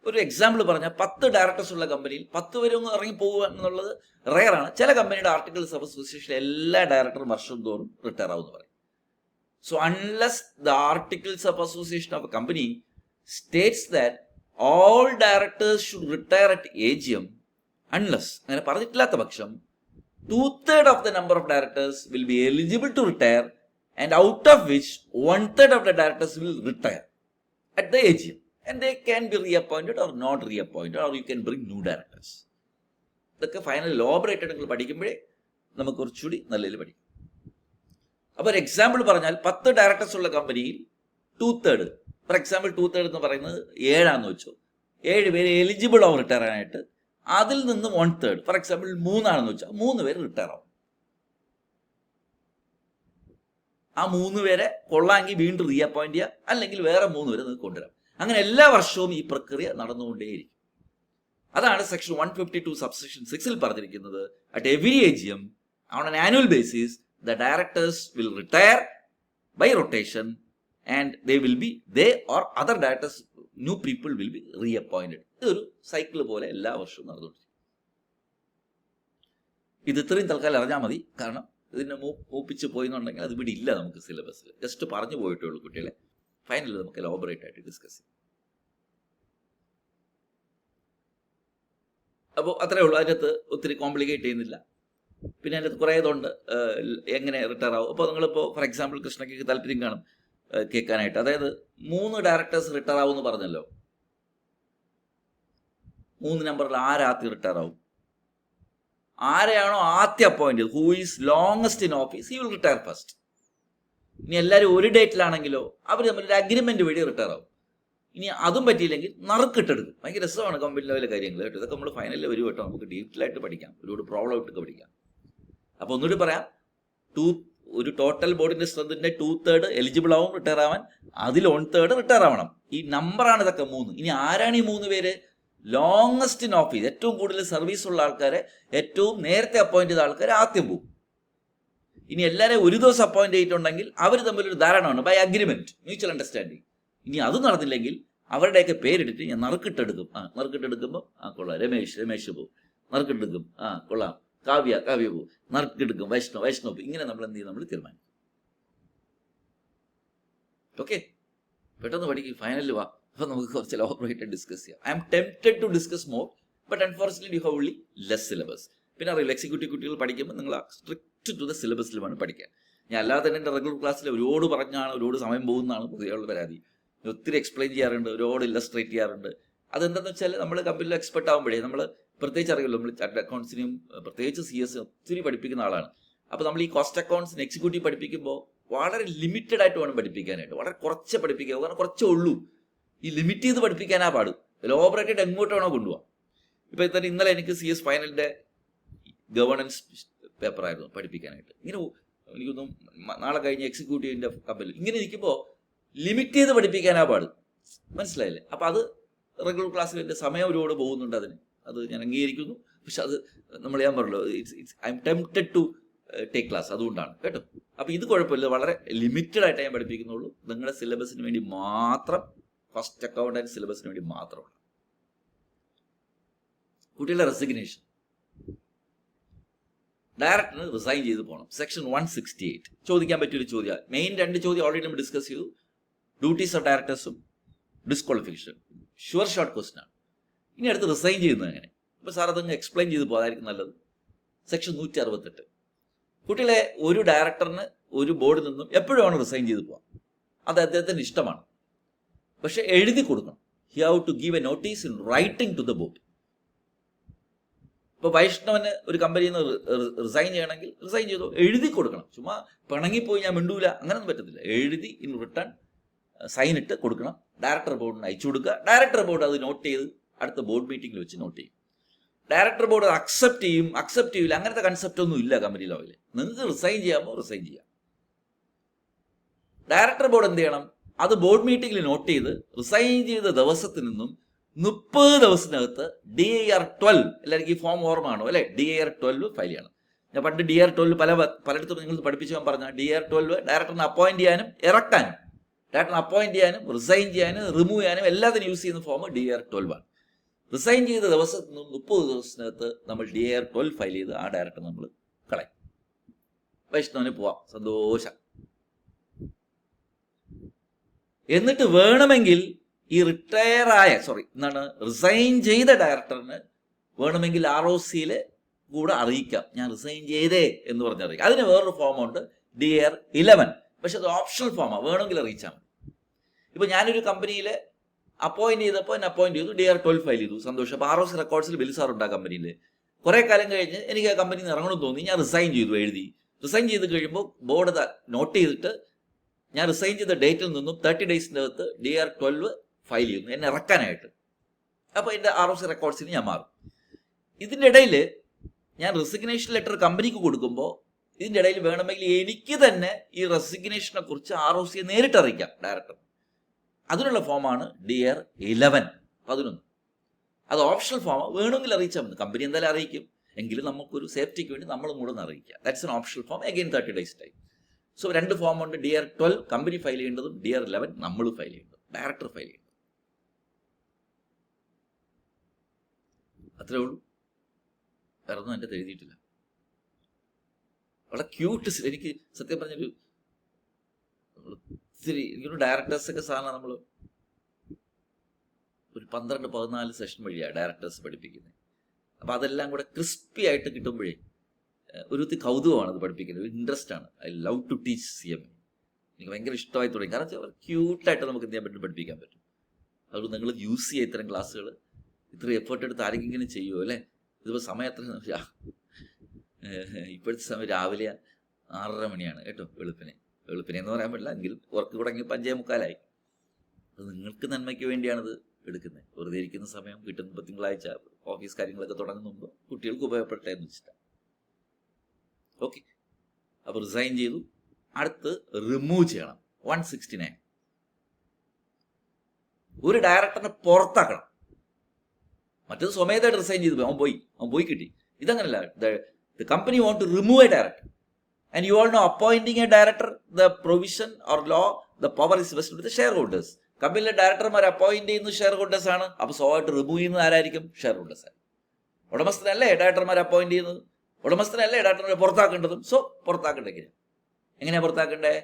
ഒരു എക്സാമ്പിൾ പറഞ്ഞാൽ 10 ഡയറക്ടേഴ്സ് ഉള്ള കമ്പനിയിൽ 10 പേര് ഒന്ന് ഇറങ്ങി പോകുക എന്നുള്ളത് റെയറാണ്. ചില കമ്പനിയുടെ ആർട്ടിക്കിൾസ് ഓഫ് അസോസിയേഷൻ എല്ലാ ഡയറക്ടറും വർഷം തോറും റിട്ടയർ ആവും എന്ന് പറയും. So unless the articles of association of a company States that all directors should retire at AGM, unless അങ്ങനെ പറഞ്ഞിട്ടില്ലാത്ത പക്ഷം 2/3 of the number of directors will be eligible to retire, and out of which 1/3 of the directors will retire at the AGM, and they can be reappointed or not reappointed, or you can bring new directors. ഇതൊക്കെ final ലോബറേറ്റഡ് നിങ്ങൾ പഠിക്കുമ്പോഴേ നമുക്ക് കുറച്ചുകൂടി നല്ലതിൽ പഠിക്കും. അപ്പോൾ ഒരു example പറഞ്ഞാൽ 10 directors ഉള്ള കമ്പനിയിൽ 2/3, ഫോർ എക്സാമ്പിൾ 2/3 എന്ന് പറയുന്നത് 7 വെച്ചു, 7 പേര് എലിജിബിൾ ആവും റിട്ടയർ ആനായിട്ട്. അതിൽ നിന്ന് 1/3, ഫോർ എക്സാമ്പിൾ 3 വെച്ചാൽ 3 പേര് റിട്ടയർ ആവും. ആ 3 പേരെ കൊള്ളാമെങ്കിൽ വീണ്ടും റീഅപ്പോയിന്റ് ചെയ്യുക, അല്ലെങ്കിൽ വേറെ 3 പേരെ നിങ്ങൾക്ക് കൊണ്ടുവരാം. അങ്ങനെ എല്ലാ വർഷവും ഈ പ്രക്രിയ നടന്നുകൊണ്ടേയിരിക്കും. അതാണ് സെക്ഷൻ 152 സബ്സെക്ഷൻ 6 പറഞ്ഞിരിക്കുന്നത്. At every AGM on an annual basis the directors will retire by rotation, and they or other directors, new people will be reappointed. ഇതൊരു സൈക്കിൾ പോലെ എല്ലാ വർഷവും നടന്നുകൊണ്ടിരിക്കും. ഇത് ഇത്രയും തൽക്കാലം അറിഞ്ഞാൽ മതി. കാരണം ഇതിനെ മൂപ്പിച്ച് പോയിന്നുണ്ടെങ്കിൽ അത് ഇവിടെ ഇല്ല നമുക്ക് സിലബസിൽ. ജസ്റ്റ് പറഞ്ഞു പോയിട്ടേ ഉള്ളൂ കുട്ടികളെ. ഫൈനലിൽ നമുക്ക് എലോബറേറ്റ് ആയിട്ട് ഡിസ്കസ് ചെയ്യാം. അപ്പോൾ അത്രേ ഉള്ളൂ. അതിനകത്ത് ഒത്തിരി കോംപ്ലിക്കേറ്റ് ചെയ്യുന്നില്ല. പിന്നെ അതിനകത്ത് കുറേ ഇതുണ്ട് എങ്ങനെ റിട്ടയർ ആവും. അപ്പോൾ നിങ്ങളിപ്പോൾ ഫോർ എക്സാമ്പിൾ കൃഷ്ണയ്ക്ക് താല്പര്യം കാണും കേൾക്കാനായിട്ട്. അതായത് 3 ഡയറക്ടേഴ്സ് റിട്ടയർ ആവും എന്ന് പറഞ്ഞല്ലോ. 3 നമ്പറിൽ ആദ്യം റിട്ടയർ ആവും? ആരെയാണോ ആദ്യം അപ്പോയിന്റ് ചെയ്ത്, who is longest in office, he will retire first. ഇനി എല്ലാവരും ഒരു ഡേറ്റിലാണെങ്കിലോ അവർ തമ്മിൽ ഒരു അഗ്രിമെന്റ് വഴി റിട്ടയർ ആവും. ഇനി അതും പറ്റിയില്ലെങ്കിൽ നറുക്കിട്ടെടുക്കും. ഭയങ്കര രസമാണ് കമ്പനി ലെവലെ കാര്യങ്ങൾ കേട്ടോ. ഇതൊക്കെ നമ്മൾ ഫൈനലിൽ വരും കേട്ടോ. നമുക്ക് ഡീറ്റെയിലായിട്ട് പഠിക്കാം, ഒരുപാട് പ്രോബ്ലം ഇട്ടൊക്കെ പഠിക്കാം. അപ്പോൾ ഒന്നുകൂടി പറയാം, ഒരു ടോട്ടൽ ബോർഡിന്റെ സ്ട്രെങ്തിന്റെ 2/3 എലിജിബിൾ ആവും റിട്ടയർ ആവാൻ, അതിൽ 1/3 റിട്ടയർ ആവണം. ഈ നമ്പറാണ് ഇതൊക്കെ 3. ഇനി ആരാണ് ഈ 3 പേര്? ലോങ്സ്റ്റ് ഇൻ ഓഫീസ്, ഏറ്റവും കൂടുതൽ സർവീസ് ഉള്ള ആൾക്കാരെ, ഏറ്റവും നേരത്തെ അപ്പോയിന്റ് ചെയ്ത ആൾക്കാരെ ആദ്യം പോകും. ഇനി എല്ലാവരെയും ഒരു ദിവസം അപ്പോയിന്റ് ചെയ്തിട്ടുണ്ടെങ്കിൽ അവർ തമ്മിലൊരു ധാരണയാണ്, ബൈ അഗ്രിമെന്റ്, മ്യൂച്വൽ അണ്ടർസ്റ്റാൻഡിങ്. ഇനി അത് നടന്നില്ലെങ്കിൽ അവരുടെയൊക്കെ പേരെടുത്ത് ഞാൻ നറുക്കിട്ടെടുക്കും. നറുക്കിട്ടെടുക്കുമ്പോൾ കൊള്ളാം, രമേശ് പോകും. നറുക്കിട്ടെടുക്കും, കൊള്ളാം, കാവ്യ പോകും. നറുക്കിട്ടെടുക്കും, വൈഷ്ണവ്. ഇങ്ങനെ നമ്മൾ എന്ത് ചെയ്യും? നമ്മൾ തീരുമാനിക്കും. ഓക്കെ, പെട്ടെന്ന് പഠിക്കും, ഫൈനലിൽ വാ. അപ്പോൾ നമുക്ക് കുറച്ച് എലോബറേറ്റ് ഡിസ്കസ് ചെയ്യാം. I am tempted to discuss more, but unfortunately you have only less syllabus. പിന്നെ അറിയില്ല, എക്സിക്യൂട്ടീവ് കുട്ടികൾ പഠിക്കുമ്പോൾ നിങ്ങൾ സ്ട്രിക്റ്റ് ടു ദ സിലബസിൽ വേണം പഠിക്കാൻ. ഞാൻ അല്ലാതെ തന്നെ എൻ്റെ റെഗുലർ ക്ലാസ്സിൽ ഒരുപാട് പറഞ്ഞാണ്, ഒരുപാട് സമയം പോകുന്നതാണ് പൊതുവെയുള്ള പരാതി. ഒത്തിരി എക്സ്പ്ലെയിൻ ചെയ്യാറുണ്ട്, ഒരുപാട് ഇല്ലസ്ട്രേറ്റ് ചെയ്യാറുണ്ട്. അതെന്താണെന്ന് വെച്ചാൽ നമ്മൾ കമ്പനിയിൽ എക്സ്പെർട്ട് ആകുമ്പോഴേ നമ്മൾ പ്രത്യേകിച്ച് അറിയുമല്ലോ, നമ്മൾ ചാർട്ടേഡ് അക്കൗണ്ട്സിനും പ്രത്യേകിച്ച് CS ഒത്തിരി പഠിപ്പിക്കുന്ന ആളാണ്. അപ്പോൾ നമ്മൾ ഈ കോസ്റ്റ് അക്കൗണ്ട്സിന് എക്സിക്യൂട്ടീവ് പഠിപ്പിക്കുമ്പോൾ വളരെ ലിമിറ്റഡ് ആയിട്ട് വേണം പഠിപ്പിക്കാനായിട്ട്. വളരെ കുറച്ച് പഠിപ്പിക്കുക, കാരണം കുറച്ചേ ഉള്ളൂ. ഈ ലിമിറ്റ് ചെയ്ത് പഠിപ്പിക്കാനാ പാട്. എലോബറേറ്റഡ് എങ്ങോട്ട് വേണോ കൊണ്ടുപോകാം. ഇപ്പോൾ തന്നെ ഇന്നലെ എനിക്ക് CS ഫൈനലിൻ്റെ ഗവേണൻസ് പേപ്പറായിരുന്നു പഠിപ്പിക്കാനായിട്ട്. ഇങ്ങനെ എനിക്കൊന്നും നാളെ കഴിഞ്ഞ് എക്സിക്യൂട്ടീവിൻ്റെ കമ്പനിയിൽ ഇങ്ങനെ ഇരിക്കുമ്പോൾ ലിമിറ്റ് ചെയ്ത് പഠിപ്പിക്കാനാ പാട്. മനസ്സിലായില്ലേ? അപ്പോൾ അത് റെഗുലർ ക്ലാസ്സിൽ എൻ്റെ സമയം ഒരുപാട് പോകുന്നുണ്ട്. അത് ഞാൻ അംഗീകരിക്കുന്നു. പക്ഷെ അത് ഞാൻ പറഞ്ഞല്ലോ, I am tempted to take class, അതുകൊണ്ടാണ് കേട്ടോ. അപ്പോൾ ഇത് കുഴപ്പമില്ല, വളരെ ലിമിറ്റഡ് ആയിട്ട് ഞാൻ പഠിപ്പിക്കുന്നുള്ളൂ. നിങ്ങളുടെ സിലബസിന് വേണ്ടി മാത്രം, ഫസ്റ്റ് അക്കൗണ്ടൻസ് സിലബസിന് വേണ്ടി മാത്രമാണ്. കുട്ടികളുടെ റെസിഗ്നേഷൻ, ഡയറക്ടറിന് റിസൈൻ ചെയ്ത് പോകണം. സെക്ഷൻ 168 ചോദിക്കാൻ പറ്റിയൊരു ചോദ്യം. മെയിൻ 2 ചോദ്യം ഓൾറെഡി നമ്മൾ ഡിസ്കസ് ചെയ്തു. ഡ്യൂട്ടീസ് ഓഫ് ഡയറക്ടേഴ്സും ഡിസ്ക്വാളിഫിക്കേഷൻ. ഷുവർ ഷോർട്ട് ക്വസ്റ്റൻ ആണ്. ഇനി അടുത്ത് റിസൈൻ ചെയ്യുന്നത് എങ്ങനെ? അപ്പോൾ സാർ അതങ്ങ് എക്സ്പ്ലെയിൻ ചെയ്ത് പോകാതായിരിക്കും നല്ലത്. സെക്ഷൻ 168 കുട്ടികളെ, ഒരു ഡയറക്ടറിന് ഒരു ബോർഡിൽ നിന്നും എപ്പോഴും റിസൈൻ ചെയ്ത് പോകാം. അത് അദ്ദേഹത്തിന് ഇഷ്ടമാണ്. പക്ഷെ എഴുതി കൊടുക്കണം. He have to give a notice in writing to the board. ഇപ്പോൾ വൈഷ്ണവന് ഒരു കമ്പനിയിൽ നിന്ന് റിസൈൻ ചെയ്യണമെങ്കിൽ റിസൈൻ ചെയ്തോ, എഴുതി കൊടുക്കണം. ചുമ്മാ പിണങ്ങിപ്പോയി ഞാൻ മിണ്ടൂല, അങ്ങനെയൊന്നും പറ്റത്തില്ല. എഴുതി ഇൻ റിട്ടേൺ സൈൻ ഇട്ട് കൊടുക്കണം. ഡയറക്ടർ ബോർഡിന് അയച്ചു കൊടുക്കുക. ഡയറക്ടർ ബോർഡ് അത് നോട്ട് ചെയ്ത് അടുത്ത ബോർഡ് മീറ്റിംഗിൽ വെച്ച് നോട്ട് ചെയ്യും. ഡയറക്ടർ ബോർഡ് അക്സെപ്റ്റ് ചെയ്യും, അക്സെപ്റ്റ് ചെയ്യില്ല, അങ്ങനത്തെ കൺസെപ്റ്റ് ഒന്നും ഇല്ല കമ്പനി ലോയിൽ. നിങ്ങൾക്ക് റിസൈൻ ചെയ്യാമോ റിസൈൻ ചെയ്യാം. ഡയറക്ടർ ബോർഡ് എന്ത് ചെയ്യണം? അത് ബോർഡ് മീറ്റിംഗിൽ നോട്ട് ചെയ്ത് റിസൈൻ ചെയ്ത ദിവസത്തിൽ നിന്നും 30 ദിവസത്തിനകത്ത് DIR-12, എല്ലാവർക്കും ഈ ഫോം ഓർമ്മ ആണോ അല്ലെ? DIR-12 ഫയൽ ചെയ്യണം. ഞാൻ പണ്ട് DIR-12 പലയിടത്തും നിങ്ങൾ പഠിപ്പിച്ചു ഞാൻ പറഞ്ഞ DIR-12 ഡയറക്ടറിനെ അപ്പോയിന്റ് ചെയ്യാനും ഇറക്കാനും, ഡയറക്ടറിനെ അപ്പോയിന്റ് ചെയ്യാനും റിസൈൻ ചെയ്യാനും റിമൂവ് ചെയ്യാനും എല്ലാത്തിനും യൂസ് ചെയ്യുന്ന ഫോം DIR-12 ആണ്. റിസൈൻ ചെയ്ത ദിവസം 30 ദിവസത്തിനകത്ത് നമ്മൾ DIR-12 ഫയൽ ചെയ്ത് ആ ഡയറക്ടർ നമ്മൾ കളയും. വൈഷ്ണവന് പോവാം, സന്തോഷം. എന്നിട്ട് വേണമെങ്കിൽ ഈ റിസൈൻ ചെയ്ത ഡയറക്ടറിന് വേണമെങ്കിൽ ROCയിൽ കൂടെ അറിയിക്കാം, ഞാൻ റിസൈൻ ചെയ്തേ എന്ന് പറഞ്ഞ് അറിയിക്കാം. അതിന് വേറൊരു ഫോമുണ്ട് DIR-11, പക്ഷെ അത് ഓപ്ഷണൽ ഫോമാണ്, വേണമെങ്കിൽ അറിയിച്ചാൽ മതി. ഇപ്പൊ ഞാനൊരു കമ്പനിയിൽ അപ്പോയിന്റ് ചെയ്തപ്പോൾ എന്നെ അപ്പോയിന്റ് ചെയ്തു, DIR-12 ഫയൽ ചെയ്തു, സന്തോഷം. അപ്പോൾ ROC റെക്കോർഡ്സിൽ ബിൽ സാർ ഉണ്ട് ആ കമ്പനിയിൽ. കുറെ കാലം കഴിഞ്ഞ് എനിക്ക് ആ കമ്പനിയിൽ നിന്ന് ഇറങ്ങണമെന്ന് തോന്നി, ഞാൻ റിസൈൻ ചെയ്തു, എഴുതി. റിസൈൻ ചെയ്ത് കഴിയുമ്പോൾ ബോർഡ് നോട്ട് ചെയ്തിട്ട് ഞാൻ റിസൈൻ ചെയ്ത ഡേറ്റിൽ നിന്നും 30 ഡേയ്സിൻ്റെ അകത്ത് DIR-12 ഫയൽ ചെയ്യുന്നു എന്നെ ഇറക്കാനായിട്ട്. അപ്പോൾ എൻ്റെ ROC റെക്കോർഡ്സിന് ഞാൻ മാറും. ഇതിൻ്റെ ഇടയിൽ ഞാൻ റെസിഗ്നേഷൻ ലെറ്റർ കമ്പനിക്ക് കൊടുക്കുമ്പോൾ ഇതിൻ്റെ ഇടയിൽ വേണമെങ്കിൽ എനിക്ക് തന്നെ ഈ റെസിഗ്നേഷനെ കുറിച്ച് ROCയെ നേരിട്ട് അറിയിക്കാം ഡയറക്ടർ. അതിനുള്ള ഫോമാണ് DIR-11, 11. അത് ഓപ്ഷണൽ ഫോമാണ്, വേണമെങ്കിൽ അറിയിച്ചാൽ മതി. കമ്പനി എന്തായാലും അറിയിക്കും, എങ്കിലും നമുക്കൊരു സേഫ്റ്റിക്ക് വേണ്ടി നമ്മളും കൂടെ ഒന്ന് അറിയിക്കാം. That's an optional form, again 30 days time. So 2 ഫോമുണ്ട്, DIR-12 company file ചെയ്യേണ്ടതും DIR-11 നമ്മൾ ഫയൽ ചെയ്യേണ്ടതും, ഡയറക്ടർ ഫയൽ ചെയ്യേണ്ടതും. അത്രേ ഉള്ളൂ, വേറെ ഒന്നും എൻ്റെ എഴുതിയിട്ടില്ല. വളരെ ക്യൂട്ട്. എനിക്ക് സത്യം പറഞ്ഞൊരു ഒത്തിരി എനിക്കൊരു ഡയറക്ടേഴ്സൊക്കെ സാധനം നമ്മൾ ഒരു 12-14 സെഷൻ വഴിയാണ് ഡയറക്ടേഴ്സ് പഠിപ്പിക്കുന്നത്. അപ്പോൾ അതെല്ലാം കൂടെ ക്രിസ്പി ആയിട്ട് കിട്ടുമ്പോഴേ ഒരു കൗതുകമാണ് അത് പഠിപ്പിക്കുന്നത്, ഒരു ഇൻട്രസ്റ്റ് ആണ്. I love to teach CMA. എനിക്ക് ഭയങ്കര ഇഷ്ടമായി തുടങ്ങി. കാരണം ക്യൂട്ടായിട്ട് നമുക്ക് എന്ത് ചെയ്യാൻ പറ്റും, പഠിപ്പിക്കാൻ പറ്റും. അതുകൊണ്ട് നിങ്ങൾ യൂസ് ചെയ്യുക ഇത്തരം ക്ലാസ്സുകൾ. ഇത്രയും എഫേർട്ട് എടുത്ത് ആരെങ്കിലും ചെയ്യുമോ അല്ലേ? ഇതിപ്പോൾ സമയം എത്ര? ഇപ്പോഴത്തെ സമയം രാവിലെ 6:30 മണിയാണ് കേട്ടോ. വെളുപ്പിനെ എന്ന് പറയാൻ പറ്റില്ല, എങ്കിലും വർക്ക് തുടങ്ങി 5:45. അത് നിങ്ങൾക്ക് നന്മയ്ക്ക് വേണ്ടിയാണിത് എടുക്കുന്നത്. വെറുതെ ഇരിക്കുന്ന സമയം കിട്ടുമ്പോൾ തിങ്കളാഴ്ച ഓഫീസ് കാര്യങ്ങളൊക്കെ തുടങ്ങുന്ന മുമ്പ് കുട്ടികൾക്ക് ഉപയോഗപ്പെട്ടെ എന്ന് വെച്ചിട്ടാണ്. ഓക്കെ, അപ്പോൾ റിസൈൻ ചെയ്തു. അടുത്ത് റിമൂവ് ചെയ്യണം. 169, ഒരു ഡയറക്ടറിനെ പുറത്താക്കണം. മറ്റേത് സ്വമേധയായിട്ട് റിസൈൻ ചെയ്തു പോയി, അവൻ പോയി കിട്ടി. ഇതങ്ങനല്ല. The company won't to remove a director and you all know appointing a director, the provision or law, the power is vested with shareholders. കമ്പനിയിലെ ഡയറക്ടർമാർ അപ്പോയിന്റ് ചെയ്യുന്നത് ഷെയർ ഹോൾഡേഴ്സ് ആണ്. അപ്പോൾ സ്വാഭാവികമായിട്ട് റിമൂവ് ചെയ്യുന്നത് ആരായിരിക്കും? ഷെയർ ഹോൾഡേഴ്സ് ആണ്. ഉടമസ്ഥനല്ലേ ഡയറക്ടർമാർ appoint ചെയ്യുന്നത്, ഉടമസ്ഥനല്ലേ ഡയറക്ടർമാരെ പുറത്താക്കേണ്ടതും. സോ പുറത്താക്കേണ്ടെങ്കിൽ എങ്ങനെയാ പുറത്താക്കണ്ടേ?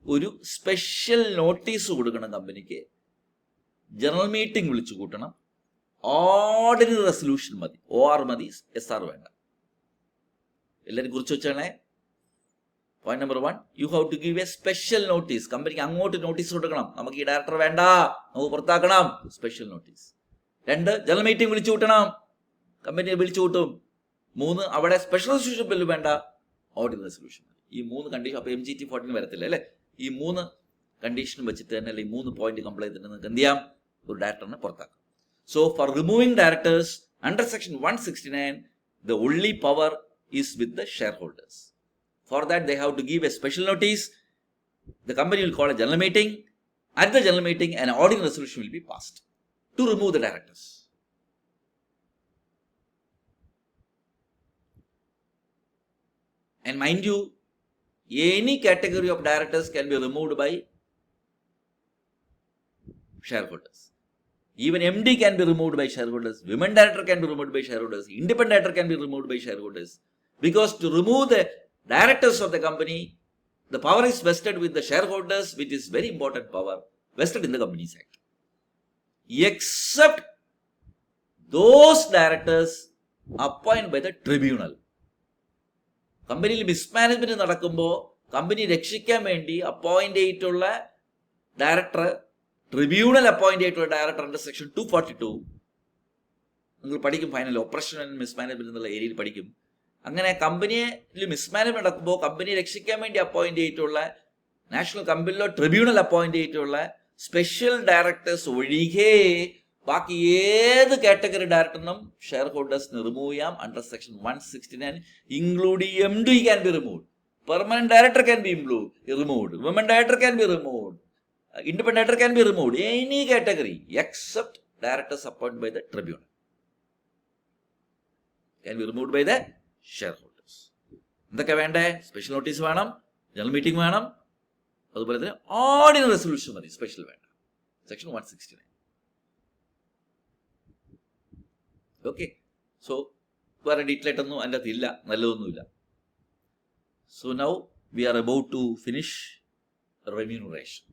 ഒരു സ്പെഷ്യൽ നോട്ടീസ് കൊടുക്കണം കമ്പനിക്ക്, ജനറൽ മീറ്റിംഗ് വിളിച്ചു കൂട്ടണം, ഓർഡിനറി റെസൊല്യൂഷൻ മതി, OR മതി, SR വേണ്ട. എല്ലാവരും കുറിച്ച് വെച്ചാണേ. Point number 1, you have to give a special notice. കമ്പനിക്ക് അങ്ങോട്ട് നോട്ടീസ് കൊടുക്കണം, നമുക്ക് ഈ ഡയറക്ടർ വേണ്ട, നമുക്ക് പുറത്താക്കണം, സ്പെഷ്യൽ നോട്ടീസ്. 2, ജനറൽ മീറ്റിംഗ് വിളിച്ചു കൂട്ടണം, കമ്പനിയെ വിളിച്ചു കൂട്ടും. 3, അവിടെ സ്പെഷ്യൽ റെസൊല്യൂഷൻ ബില്ല് വേണ്ട, ഓർഡിനറി റെസൊല്യൂഷൻ. ഈ 3 കണ്ടീഷൻ. അപ്പോൾ MGT 14 വരത്തില്ല അല്ലേ? ഈ 3 കണ്ടീഷനും വെച്ചിട്ട് തന്നെ, അല്ലെങ്കിൽ 3 പോയിന്റ് കംപ്ലൈന്റ് തന്നെ നിങ്ങൾക്ക് എന്ത് ചെയ്യാം? ഒരു ഡയറക്ടറിനെ പുറത്താക്കാം. So for removing directors under section 169, the only power is with the shareholders. For that they have to give a special notice. The company will call a general meeting. At the general meeting, an ordinary resolution will be passed to remove the directors. And mind you, any category of directors can be removed by shareholders. Even MD can be removed by shareholders. Women director can be removed by shareholders. Independent director can be removed by shareholders. Because to remove the directors of the company, the power is vested with the shareholders, which is very important power vested in the Companies Act. Except those directors appointed by the tribunal. കമ്പനിയിൽ mismanagement നടക്കുമ്പോൾ company രക്ഷിക്കാൻ വേണ്ടി appoint ചെയ്തിട്ടുള്ള director, tribunal appoint ചെയ്തിട്ടുള്ള ഡയറക്ടറിന്റെ section 242 നിങ്ങൾ പഠിക്കും. Final operation and mismanagement എന്നുള്ള ഏരിയയിൽ പഠിക്കും. അങ്ങനെ കമ്പനിയിൽ മിസ്മാനേജ്മെന്റ് നടക്കുമ്പോൾ കമ്പനിയെ രക്ഷിക്കാൻ വേണ്ടി അപ്പോയിന്റ് ചെയ്തിട്ടുള്ള നാഷണൽ കമ്പനിയിലോ ട്രിബ്യൂണൽ അപ്പോയിന്റ് ചെയ്തിട്ടുള്ള സ്പെഷ്യൽ ഡയറക്ടേഴ്സ് ഒഴികെ ബാക്കി ഏത് കാറ്റഗറി ഡയറക്ടറിനും ഷെയർ ഹോൾഡേഴ്സിന് റിമൂവ് ചെയ്യാം under section 169, including MD can be removed, permanent director can be removed, women director can be removed, independent director can be removed, any category except directors appointed by the tribunal can be removed by the shareholders. എന്തൊക്കെ വേണ്ടേ? Special notice വേണം, general meeting വേണം, അതുപോലെ തന്നെ ordinary resolution മതി, special വേണ്ട. Section 169. Okay, so വേറെ detail ആയിട്ടൊന്നും അതിൻ്റെ അകത്ത് ഇല്ല, നല്ലതൊന്നുമില്ല. So now we are about to finish remuneration.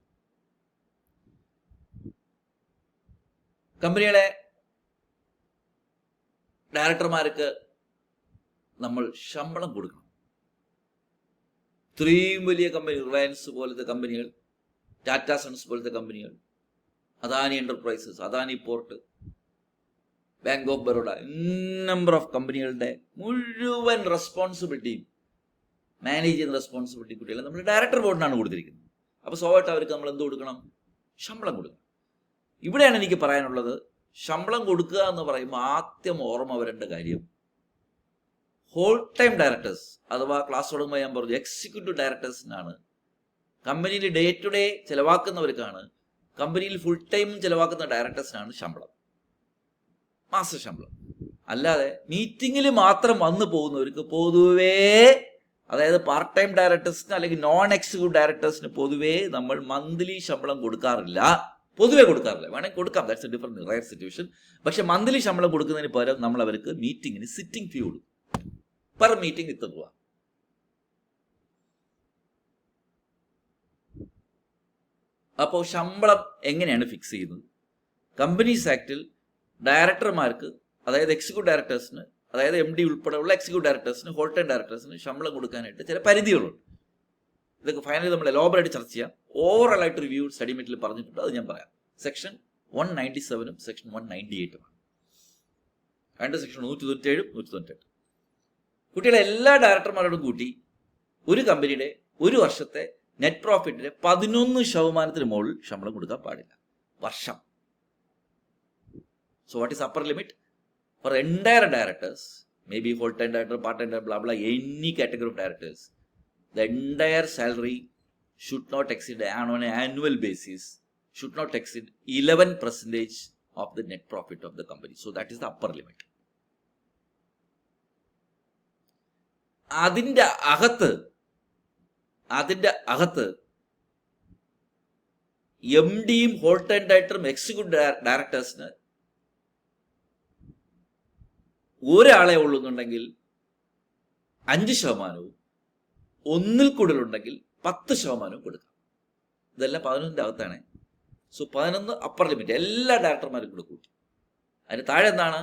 കമ്പനിയുടെ ഡയറക്ടർമാർക്ക് നമ്മൾ ശമ്പളം കൊടുക്കണം. ഇത്രയും വലിയ കമ്പനി, റിലയൻസ് പോലത്തെ കമ്പനികൾ, ടാറ്റ സൺസ് പോലത്തെ കമ്പനികൾ, Adani enterprises, Adani port, bank of Baroda, number of കമ്പനികളുടെ മുഴുവൻ റെസ്പോൺസിബിലിറ്റിയും മാനേജ് ചെയ്യുന്ന റെസ്പോൺസിബിലിറ്റി കുട്ടികളെ നമ്മൾ ഡയറക്ടർ ബോർഡിനാണ് കൊടുത്തിരിക്കുന്നത്. അപ്പോൾ സ്വാഭാവികമായിട്ട് അവർക്ക് നമ്മൾ എന്ത് കൊടുക്കണം? ശമ്പളം കൊടുക്കണം. ഇവിടെയാണ് എനിക്ക് പറയാനുള്ളത്, ശമ്പളം കൊടുക്കുക എന്ന് പറയുമ്പോൾ ആദ്യം ഓർമ്മ വരേണ്ട കാര്യം, ഹോൾ ടൈം ഡയറക്ടേഴ്സ് അഥവാ ക്ലാസ് തുടങ്ങുമ്പോൾ ഞാൻ പറഞ്ഞു എക്സിക്യൂട്ടീവ് ഡയറക്ടേഴ്സിനാണ്, കമ്പനിയിൽ ഡേ ടു ഡേ ചിലവാക്കുന്നവർക്കാണ്, കമ്പനിയിൽ ഫുൾ ടൈം ചിലവാക്കുന്ന ഡയറക്ടേഴ്സിനാണ് ശമ്പളം, മാസ ശമ്പളം. അല്ലാതെ മീറ്റിങ്ങിൽ മാത്രം വന്നു പോകുന്നവർക്ക് പൊതുവേ, അതായത് പാർട്ട് ടൈം ഡയറക്ടേഴ്സിന് അല്ലെങ്കിൽ നോൺ എക്സിക്യൂട്ടീവ് ഡയറക്ടേഴ്സിന് പൊതുവേ നമ്മൾ മന്ത്ലി ശമ്പളം കൊടുക്കാറില്ല. പൊതുവെ കൊടുക്കാറില്ല, വേണമെങ്കിൽ കൊടുക്കാം, that's A different rare situation. പക്ഷെ മന്ത്ലി ശമ്പളം കൊടുക്കുന്നതിന് പകരം നമ്മൾ അവർക്ക് മീറ്റിങ്ങിന് സിറ്റിംഗ് ഫീ കൊടുക്കും. പെർ മീറ്റിംഗ് ഇത്ര രൂപ. അപ്പോൾ ശമ്പളം എങ്ങനെയാണ് ഫിക്സ് ചെയ്യുന്നത്? കമ്പനീസ് ആക്ടിൽ ഡയറക്ടർമാർക്ക്, അതായത് എക്സിക്യൂട്ടീവ് ഡയറക്ടേഴ്സിന്, അതായത് MD ഉൾപ്പെടെയുള്ള എക്സിക്യൂട്ടീവ് ഡയറക്ടേഴ്സിന്, ഹോൾ ടൈം ഡയറക്ടേഴ്സിന് ശമ്പളം കൊടുക്കാനായിട്ട് ചില പരിധികളുണ്ട്. ഇതൊക്കെ ഫൈനലി നമ്മൾ എലോബറേറ്റ് ചർച്ച ചെയ്യാം. ഓവറോൾ ആയിട്ട് റിവ്യൂ സ്റ്റഡി മെറ്റിൽ പറഞ്ഞിട്ടുണ്ട്, അത് ഞാൻ പറയാം. സെക്ഷൻ 197 സെക്ഷൻ 198 രണ്ട് സെക്ഷൻ 197 198. കുട്ടികളെ എല്ലാ ഡയറക്ടർമാരോടും കൂട്ടി ഒരു കമ്പനിയുടെ ഒരു വർഷത്തെ നെറ്റ് പ്രോഫിറ്റിന്റെ 11% മുകളിൽ ശമ്പളം കൊടുക്കാൻ പാടില്ല, വർഷം. So what is upper limit for entire directors, may be whole time director, part time director, blah blah, any category of directors, the entire salary should not exceed, on an annual basis, should not exceed 11% of the net profit of the company. So that is the upper limit. അതിന്റെ അകത്ത് MDയും whole time ഡയറക്ടറും executive ഡയറക്ടേഴ്സിന് ഒരാളെ ഉള്ളുന്നുണ്ടെങ്കിൽ 5%, ഒന്നിൽ കൂടുതലുണ്ടെങ്കിൽ 10% കൊടുക്കാം. ഇതെല്ലാം 11ന്റെ അകത്താണ്. So 11 upper limit, എല്ലാ ഡയറക്ടർമാരും കൂടെ കൂട്ടി. അതിന് താഴെ എന്താണ്?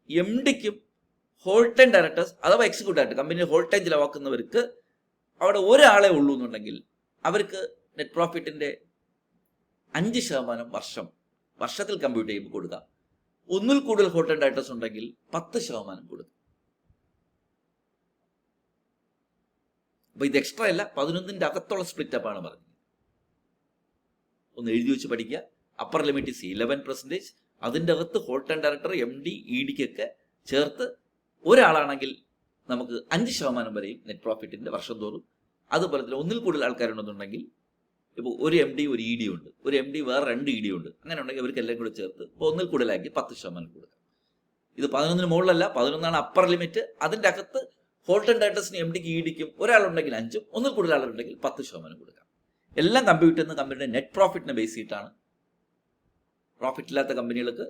MDക്കും ഹോൾ ടൈം ഡയറക്ടേഴ്സ് അഥവാ എക്സിക്യൂട്ടീവ് ഡയറക്ടർ, കമ്പനിയിൽ ഹോൾ ടൈം ചിലവാക്കുന്നവർക്ക് അവിടെ ഒരാളെ ഉള്ളൂ എന്നുണ്ടെങ്കിൽ അവർക്ക് നെറ്റ് പ്രോഫിറ്റിന്റെ 5% വർഷത്തിൽ കമ്പ്യൂട്ട് ചെയ്യുമ്പോൾ കൊടുക്കാം. ഒന്നിൽ കൂടുതൽ ഹോൾ ടൈം ഡയറക്ടേഴ്സ് ഉണ്ടെങ്കിൽ 10% കൊടുക്കാം. അപ്പൊ ഇത് എക്സ്ട്രാ അല്ല, 11ന്റെ അകത്തുള്ള സ്പ്ലിറ്റ് അപ്പ് ആണ് പറഞ്ഞത്. ഒന്ന് എഴുതി വെച്ച് പഠിക്കുക. Upper limit is 11%. അതിൻ്റെ അകത്ത് ഹോൾ ടൈം ഡയറക്ടർ, MD, EDക്കൊക്കെ ചേർത്ത് ഒരാളാണെങ്കിൽ നമുക്ക് 5% വരെയും നെറ്റ് പ്രോഫിറ്റിന്റെ വർഷം തോറും. അതുപോലെ തന്നെ ഒന്നിൽ കൂടുതൽ ആൾക്കാരുണ്ടെന്നുണ്ടെങ്കിൽ, ഇപ്പോൾ ഒരു MD ഒരു ED ഉണ്ട്, ഒരു MD വേറെ 2 ED ഉണ്ട്, അങ്ങനെ ഉണ്ടെങ്കിൽ അവർക്ക് എല്ലാം കൂടെ ചേർത്ത് ഇപ്പോൾ ഒന്നിൽ കൂടുതലാക്കി 10% കൊടുക്കാം. ഇത് 11ന് മുകളിലല്ല, 11ആണ് അപ്പർ ലിമിറ്റ്. അതിൻ്റെ അകത്ത് ഹോൾ ടൈം ഡയറക്ടേഴ്സിന്, MDക്ക്, EDക്കും ഒരാളുണ്ടെങ്കിൽ 5, ഒന്നിൽ കൂടുതൽ ആളുണ്ടെങ്കിൽ 10% കൊടുക്കാം. എല്ലാം കമ്പ്യൂട്ട് ചെയ്യുന്ന കമ്പനിയുടെ നെറ്റ് പ്രോഫിറ്റിനെ ബേസ് ചെയ്തിട്ടാണ്. പ്രോഫിറ്റ് ഇല്ലാത്ത കമ്പനികൾക്ക്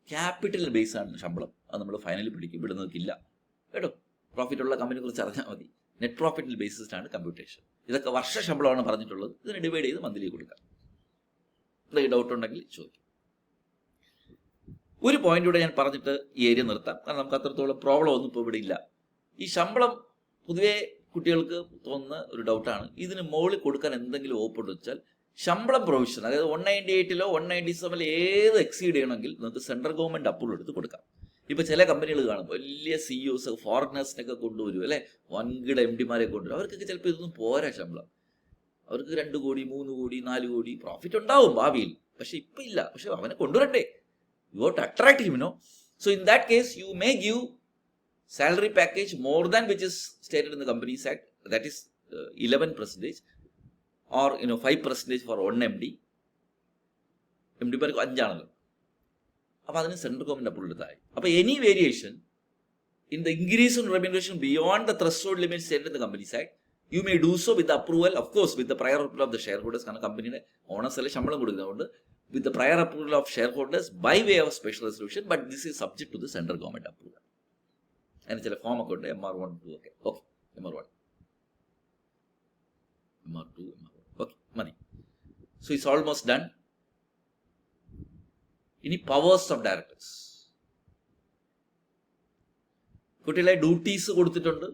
ക്യാപിറ്റൽ ബേസ് ആണ് ശമ്പളം. അത് നമ്മൾ ഫൈനലി പിടിക്കും, വിടുന്നതില്ല കേട്ടോ. പ്രോഫിറ്റ് ഉള്ള കമ്പനിയെ കുറിച്ച് അറിഞ്ഞാൽ മതി. നെറ്റ് പ്രോഫിറ്റിൽ ബേസിസ്ഡാണ് കമ്പ്യൂട്ടേഷൻ. ഇതൊക്കെ വർഷ ശമ്പളമാണ് പറഞ്ഞിട്ടുള്ളത്. ഇതിനെ ഡിവൈഡ് ചെയ്ത് മന്ത്ലി കൊടുക്കാം. എന്തെങ്കിലും ഡൗട്ട് ഉണ്ടെങ്കിൽ ചോദിക്കും. ഒരു പോയിന്റ് കൂടെ ഞാൻ പറഞ്ഞിട്ട് ഈ ഏരിയ നിർത്താം, കാരണം നമുക്ക് അത്രത്തോളം പ്രോബ്ലം ഒന്നും ഇപ്പോൾ ഇവിടെ ഇല്ല. ഈ ശമ്പളം പൊതുവേ കുട്ടികൾക്ക് തോന്നുന്ന ഒരു ഡൗട്ടാണ്, ഇതിന് മുകളിൽ കൊടുക്കാൻ എന്തെങ്കിലും ഓപ്പൺ വെച്ചാൽ ശമ്പളം പ്രൊവിഷൻ, അതായത് 198 197 ഏത് എക്സീഡ് ചെയ്യണമെങ്കിൽ നമുക്ക് സെൻട്രൽ ഗവൺമെന്റ് അപ്രൂവൽ എടുത്ത് കൊടുക്കാം. ഇപ്പൊ ചില കമ്പനികൾ കാണും വലിയ CEOs ഫോറിനേഴ്സിനൊക്കെ കൊണ്ടുവരും, അല്ലെ, വൻകിട MDമാരെ കൊണ്ടുവരും. അവർക്കൊക്കെ ചിലപ്പോൾ ഇതൊന്നും പോരാ ശമ്പളം. അവർക്ക് 2 കോടി 3 കോടി 4 കോടി പ്രോഫിറ്റ് ഉണ്ടാവും ഭാവിയിൽ, പക്ഷെ ഇപ്പൊ ഇല്ല. പക്ഷെ അവനെ കൊണ്ടുവരണ്ടേ? You have to attract him, So in that case, you may give salary package more than which is stated in the Companies Act, that is 11%, or 5% for one MD. MD mark 5 അപ്പോൾ അതിന് central government approval എടുത്തായി. അപ്പോൾ any variation in the increase in remuneration beyond the threshold limits set in the Companies Act, you may do so with the approval, of course, with the prior approval of the shareholders. കാരണം കമ്പനിയുടെ owners അല്ലെ ശമ്പളം കൊടുക്കുന്നതുകൊണ്ട് with the prior approval of shareholders by way of special resolution, but this is subject to the central government approval. അതിന് ചില form ഒക്കെ ഉണ്ട്, MR1, 2 ഒക്കെ. Okay, MR1, MR2, MR1. Okay, മതി. So it's almost done. ഇനി powers of directors. കുട്ടികളെ duties കൊടുത്തിട്ടുണ്ട്,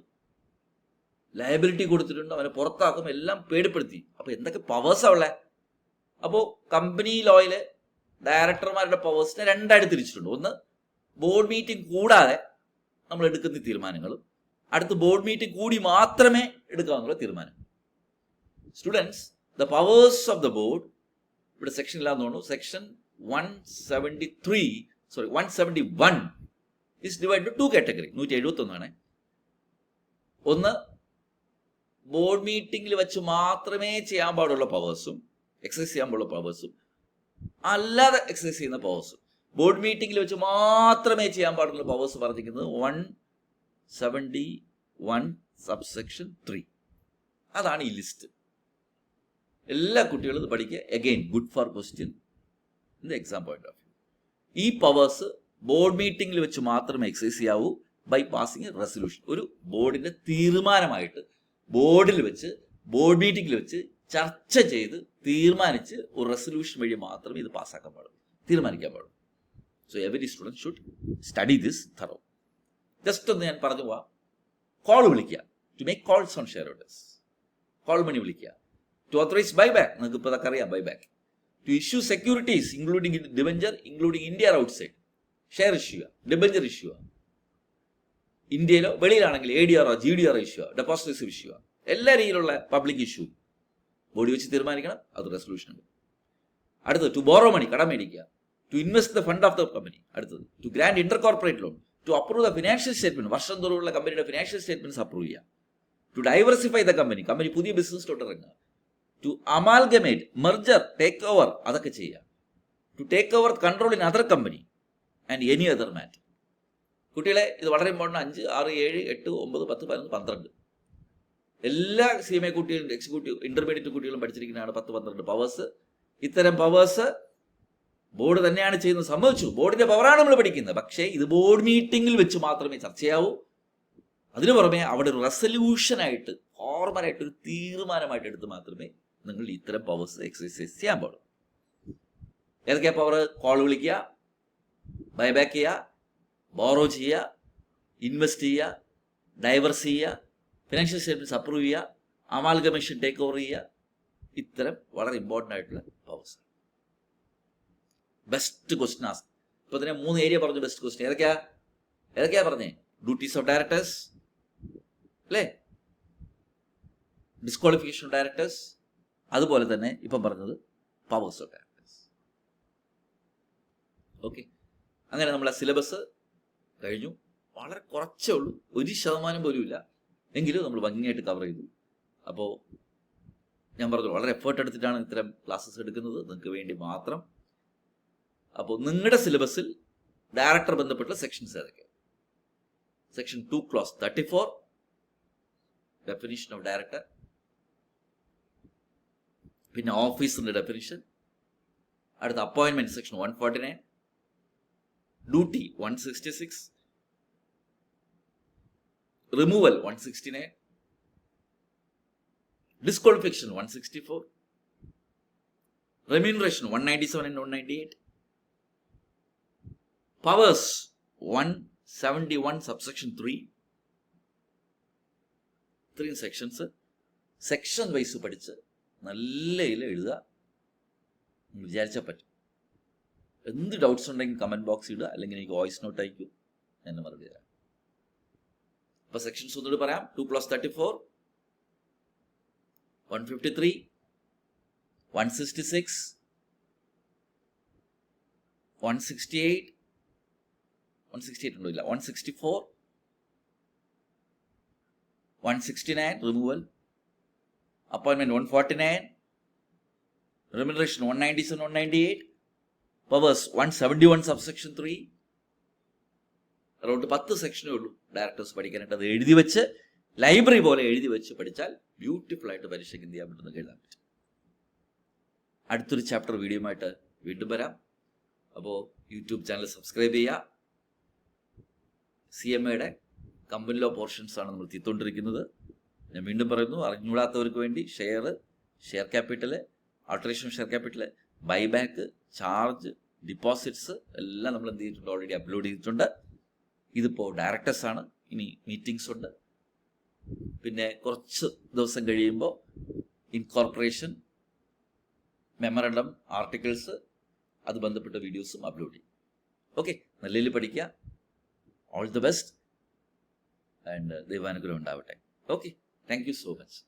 liability കൊടുത്തിട്ടുണ്ട്, അവനെ പുറത്താക്കും, എല്ലാം പേടിപ്പെടുത്തി. അപ്പോൾ എന്തൊക്കെ പവേഴ്സാണ് ഉള്ളത്? അപ്പോൾ കമ്പനി ലോയില് ഡയറക്ടർമാരുടെ പവേഴ്സിനെ രണ്ടായിട്ട് തിരിച്ചിട്ടുണ്ട്. ഒന്ന്, ബോർഡ് മീറ്റിംഗ് കൂടാതെ നമ്മൾ എടുക്കുന്ന തീരുമാനങ്ങളും, അടുത്ത് ബോർഡ് മീറ്റിംഗ് കൂടി മാത്രമേ എടുക്കാവുന്ന തീരുമാനം. Students, the powers of the board, ഇവിടെ സെക്ഷൻ ഇല്ലാന്ന് തോന്നുന്നു, section 171 is divided into 2 categories. 171 ഒന്ന്, ബോർഡ് മീറ്റിംഗിൽ വെച്ച് മാത്രമേ ചെയ്യാൻ പാടുള്ള പവേഴ്സും എക്സസൈസ് ചെയ്യാൻ പാടുള്ള പവേഴ്സും, അല്ലാതെ എക്സസൈസ് ചെയ്യുന്ന പവേഴ്സും. ബോർഡ് മീറ്റിംഗിൽ വെച്ച് മാത്രമേ ചെയ്യാൻ പാടുള്ള പവേഴ്സ് പറഞ്ഞിരിക്കുന്നത് 171 subsection 3. അതാണ് ഈ ലിസ്റ്റ്. എല്ലാ കുട്ടികളും ഇത് പഠിക്കുക. Again, good for question in the exam point of view. ഈ പവേഴ്സ് ബോർഡ് മീറ്റിംഗിൽ വെച്ച് മാത്രമേ എക്സസൈസ് ചെയ്യാവൂ ബൈ പാസിങ് റെസൊല്യൂഷൻ. ഒരു ബോർഡിന്റെ തീരുമാനമായിട്ട് ബോർഡിൽ വെച്ച്, ബോർഡ് മീറ്റിംഗിൽ വെച്ച് ചർച്ച ചെയ്ത് തീരുമാനിച്ച് ഒരു റെസൊല്യൂഷൻ വഴി മാത്രമേ ഇത് പാസ്സാക്കാൻ പാടുള്ളൂ, തീരുമാനിക്കാൻ പാടുള്ളൂ. So every student should study this thorough. Just ഒന്ന് ഞാൻ പറഞ്ഞു പോവാം. കോൾ വിളിക്കുക, to make calls on share holders, call money വിളിക്കുക. ടു ഓത്തറൈസ് ബൈബാക്ക്, നിങ്ങൾക്ക് ഇപ്പോൾ അതൊക്കെ അറിയാം, buyback. To issue securities including debenture, including India outside, share issue ചെയ്യുക, ഡിബഞ്ചർ ഇഷ്യൂ ചെയ്യുക. ഇന്ത്യയിലോ വെളിയിലാണെങ്കിൽ ADR, GDR ഇഷ്യൂ ചെയ്യുക, ഡെപ്പോസിറ്റ് ഇഷ്യൂ ചെയ്യുക. എല്ലാ രീതിയിലുള്ള പബ്ലിക് ഇഷ്യൂ ബോഡി വെച്ച് തീരുമാനിക്കണം, അത് റെസൊല്യൂഷൻ ഉണ്ട്. അടുത്തത്, ടു ബോറോ മണി, കടം മേടിക്കുക. To invest the fund of the company. അടുത്തത്, to grant inter corporate loan. To approve the financial statement, വർഷം തോറുള്ള കമ്പനിയുടെ ഫിനാൻഷ്യൽ സ്റ്റേറ്റ്മെന്റ്സ് അപ്രൂവ് ചെയ്യുക. To diversify the company, company പുതിയ ബിസിനസ്സിലോട്ട് ഇറങ്ങുക. To amalgamate, merger, take over, അതൊക്കെ ചെയ്യുക. To take over control in other company and any other matter. കുട്ടികളെ, ഇത് വളരെ ഇമ്പോർട്ടൻ്റ്. 5, 6, 7, 8, 9, 10, 11, 12 എല്ലാ CMA കുട്ടികളും എക്സിക്യൂട്ടീവ് ഇന്റർമീഡിയറ്റ് കുട്ടികളും പഠിച്ചിരിക്കുന്നതാണ് 10, 12 പവേഴ്സ്. ഇത്തരം പവേഴ്സ് ബോർഡ് തന്നെയാണ് ചെയ്യുന്നത്, സമ്മതിച്ചു. ബോർഡിന്റെ പവറാണ് നമ്മൾ പഠിക്കുന്നത്. പക്ഷേ ഇത് ബോർഡ് മീറ്റിംഗിൽ വെച്ച് മാത്രമേ ചർച്ചയാവൂ. അതിനു പുറമെ അവിടെ ഒരു റെസൊല്യൂഷനായിട്ട്, ഫോർമലായിട്ട് ഒരു തീരുമാനമായിട്ട് എടുത്ത് മാത്രമേ നിങ്ങൾ ഇത്തരം പവേഴ്സ് എക്സസൈസ് ചെയ്യാൻ പാടുള്ളൂ. ഏതൊക്കെയാ പവർ? കോൾ വിളിക്കുക, ബൈബാക്ക് ചെയ്യുക, ബോറോ ചെയ്യുക, ഇൻവെസ്റ്റ് ചെയ്യുക, ഡൈവേഴ്സ് ചെയ്യുക, ഫിനാൻഷ്യൽ സ്റ്റേറ്റ്മെന്റ്സ് അപ്രൂവ് ചെയ്യുക, അമാൽഗമേഷൻ ടേക്ക് ഓവർ ചെയ്യുക. ഇത്തരം വളരെ ഇമ്പോർട്ടൻ്റ് ആയിട്ടുള്ള പവേഴ്സ്. Best question ask. ഇപ്പൊ തന്നെ 3 ഏരിയ പറഞ്ഞു ബെസ്റ്റ് ക്വസ്റ്റ്യൻ. ഏതൊക്കെയാ പറഞ്ഞേ? ഡ്യൂട്ടീസ് ഓഫ് ഡയറക്ടേഴ്സ് അല്ലേ, ഡിസ്ക്വാളിഫിക്കേഷൻ ഓഫ് ഡയറക്ടേഴ്സ്, അതുപോലെ തന്നെ ഇപ്പം പറഞ്ഞത് പവേഴ്സ് ഓഫ് ഡയറക്ടേഴ്സ്. ഓക്കെ, അങ്ങനെ നമ്മളെ സിലബസ് കഴിഞ്ഞു. വളരെ കുറച്ചേ ഉള്ളൂ, 1% പോലും ഇല്ല, എങ്കിലും നമ്മൾ ഭംഗിയായിട്ട് കവർ ചെയ്തു. അപ്പോൾ ഞാൻ പറഞ്ഞു, വളരെ എഫേർട്ട് എടുത്തിട്ടാണ് ഇത്തരം ക്ലാസ്സസ് എടുക്കുന്നത്, നിങ്ങൾക്ക് വേണ്ടി മാത്രം. അപ്പോൾ നിങ്ങളുടെ സിലബസിൽ ഡയറക്ടർ ബന്ധപ്പെട്ട സെക്ഷൻസ് ഏതൊക്കെ? Section 2 clause 34, definition of director, പിന്നെ ഓഫീസറിന്റെ ഡെഫിനിഷൻ, അടുത്ത appointment section 149, duty 166, removal 169, disqualification 164, remuneration 197 and 198, powers 171 subsection 3, 3 sections. Section wise പഠിച്ച് നല്ല എഴുതുക, നിങ്ങൾ വിചാരിച്ചാൽ പറ്റും. എന്ത് ഡൗട്ട്സ് ഉണ്ടെങ്കിൽ കമന്റ് ബോക്സ് ഇടുക, അല്ലെങ്കിൽ എനിക്ക് വോയിസ് നോട്ട് അയക്കും, എന്നെ മറുപടി തരാം. അപ്പൊ സെക്ഷൻസ് ഒന്നുകൂടി പറയാം. 2 clause 34, 153, 166, 168, 168 ഉണ്ടോ? ഇല്ല. 164, 169 റിമൂവൽ, അപ്പോയിൻമെന്റ് 149, remuneration 197, 198, powers 171 subsection 3. അറൗണ്ട് 10 സെക്ഷനേ ഉള്ളൂ ഡയറക്ടേഴ്സ് പഠിക്കാനായിട്ട്. അത് എഴുതി വെച്ച് ലൈബ്രറി പോലെ എഴുതി വെച്ച് പഠിച്ചാൽ ബ്യൂട്ടിഫുൾ ആയിട്ട് പരീക്ഷയ്ക്ക് എന്ത് ചെയ്യാൻ പറ്റുന്ന എഴുതാൻ പറ്റും. അടുത്തൊരു ചാപ്റ്റർ വീഡിയോയുമായിട്ട് വീണ്ടും വരാം. അപ്പോൾ യൂട്യൂബ് ചാനൽ സബ്സ്ക്രൈബ് ചെയ്യുക. CMA കമ്പനി ലോ പോർഷൻസ് ആണ് നമ്മൾ എത്തിക്കൊണ്ടിരിക്കുന്നത്. ഞാൻ വീണ്ടും പറയുന്നു, അറിഞ്ഞുകൂടാത്തവർക്ക് വേണ്ടി share capital, alteration share capital, buyback, charge, deposits എല്ലാം നമ്മൾ എന്ത് ചെയ്തിട്ടുണ്ട്, ഓൾറെഡി അപ്ലോഡ് ചെയ്തിട്ടുണ്ട്. ഇതിപ്പോൾ ഡയറക്ടേഴ്സ് ആണ്. ഇനി മീറ്റിംഗ്സ് ഉണ്ട്. പിന്നെ കുറച്ച് ദിവസം കഴിയുമ്പോൾ ഇൻകോർപ്പറേഷൻ, മെമ്മറണ്ടം, ആർട്ടിക്കിൾസ്, അത് ബന്ധപ്പെട്ട വീഡിയോസും അപ്ലോഡ് ചെയ്യും. ഓക്കെ, നല്ല രീതിയിൽ പഠിക്കുക. ഓൾ ദി ബെസ്റ്റ് ആൻഡ് ദൈവാനുഗ്രഹം ഉണ്ടാവട്ടെ. Okay, thank you so much.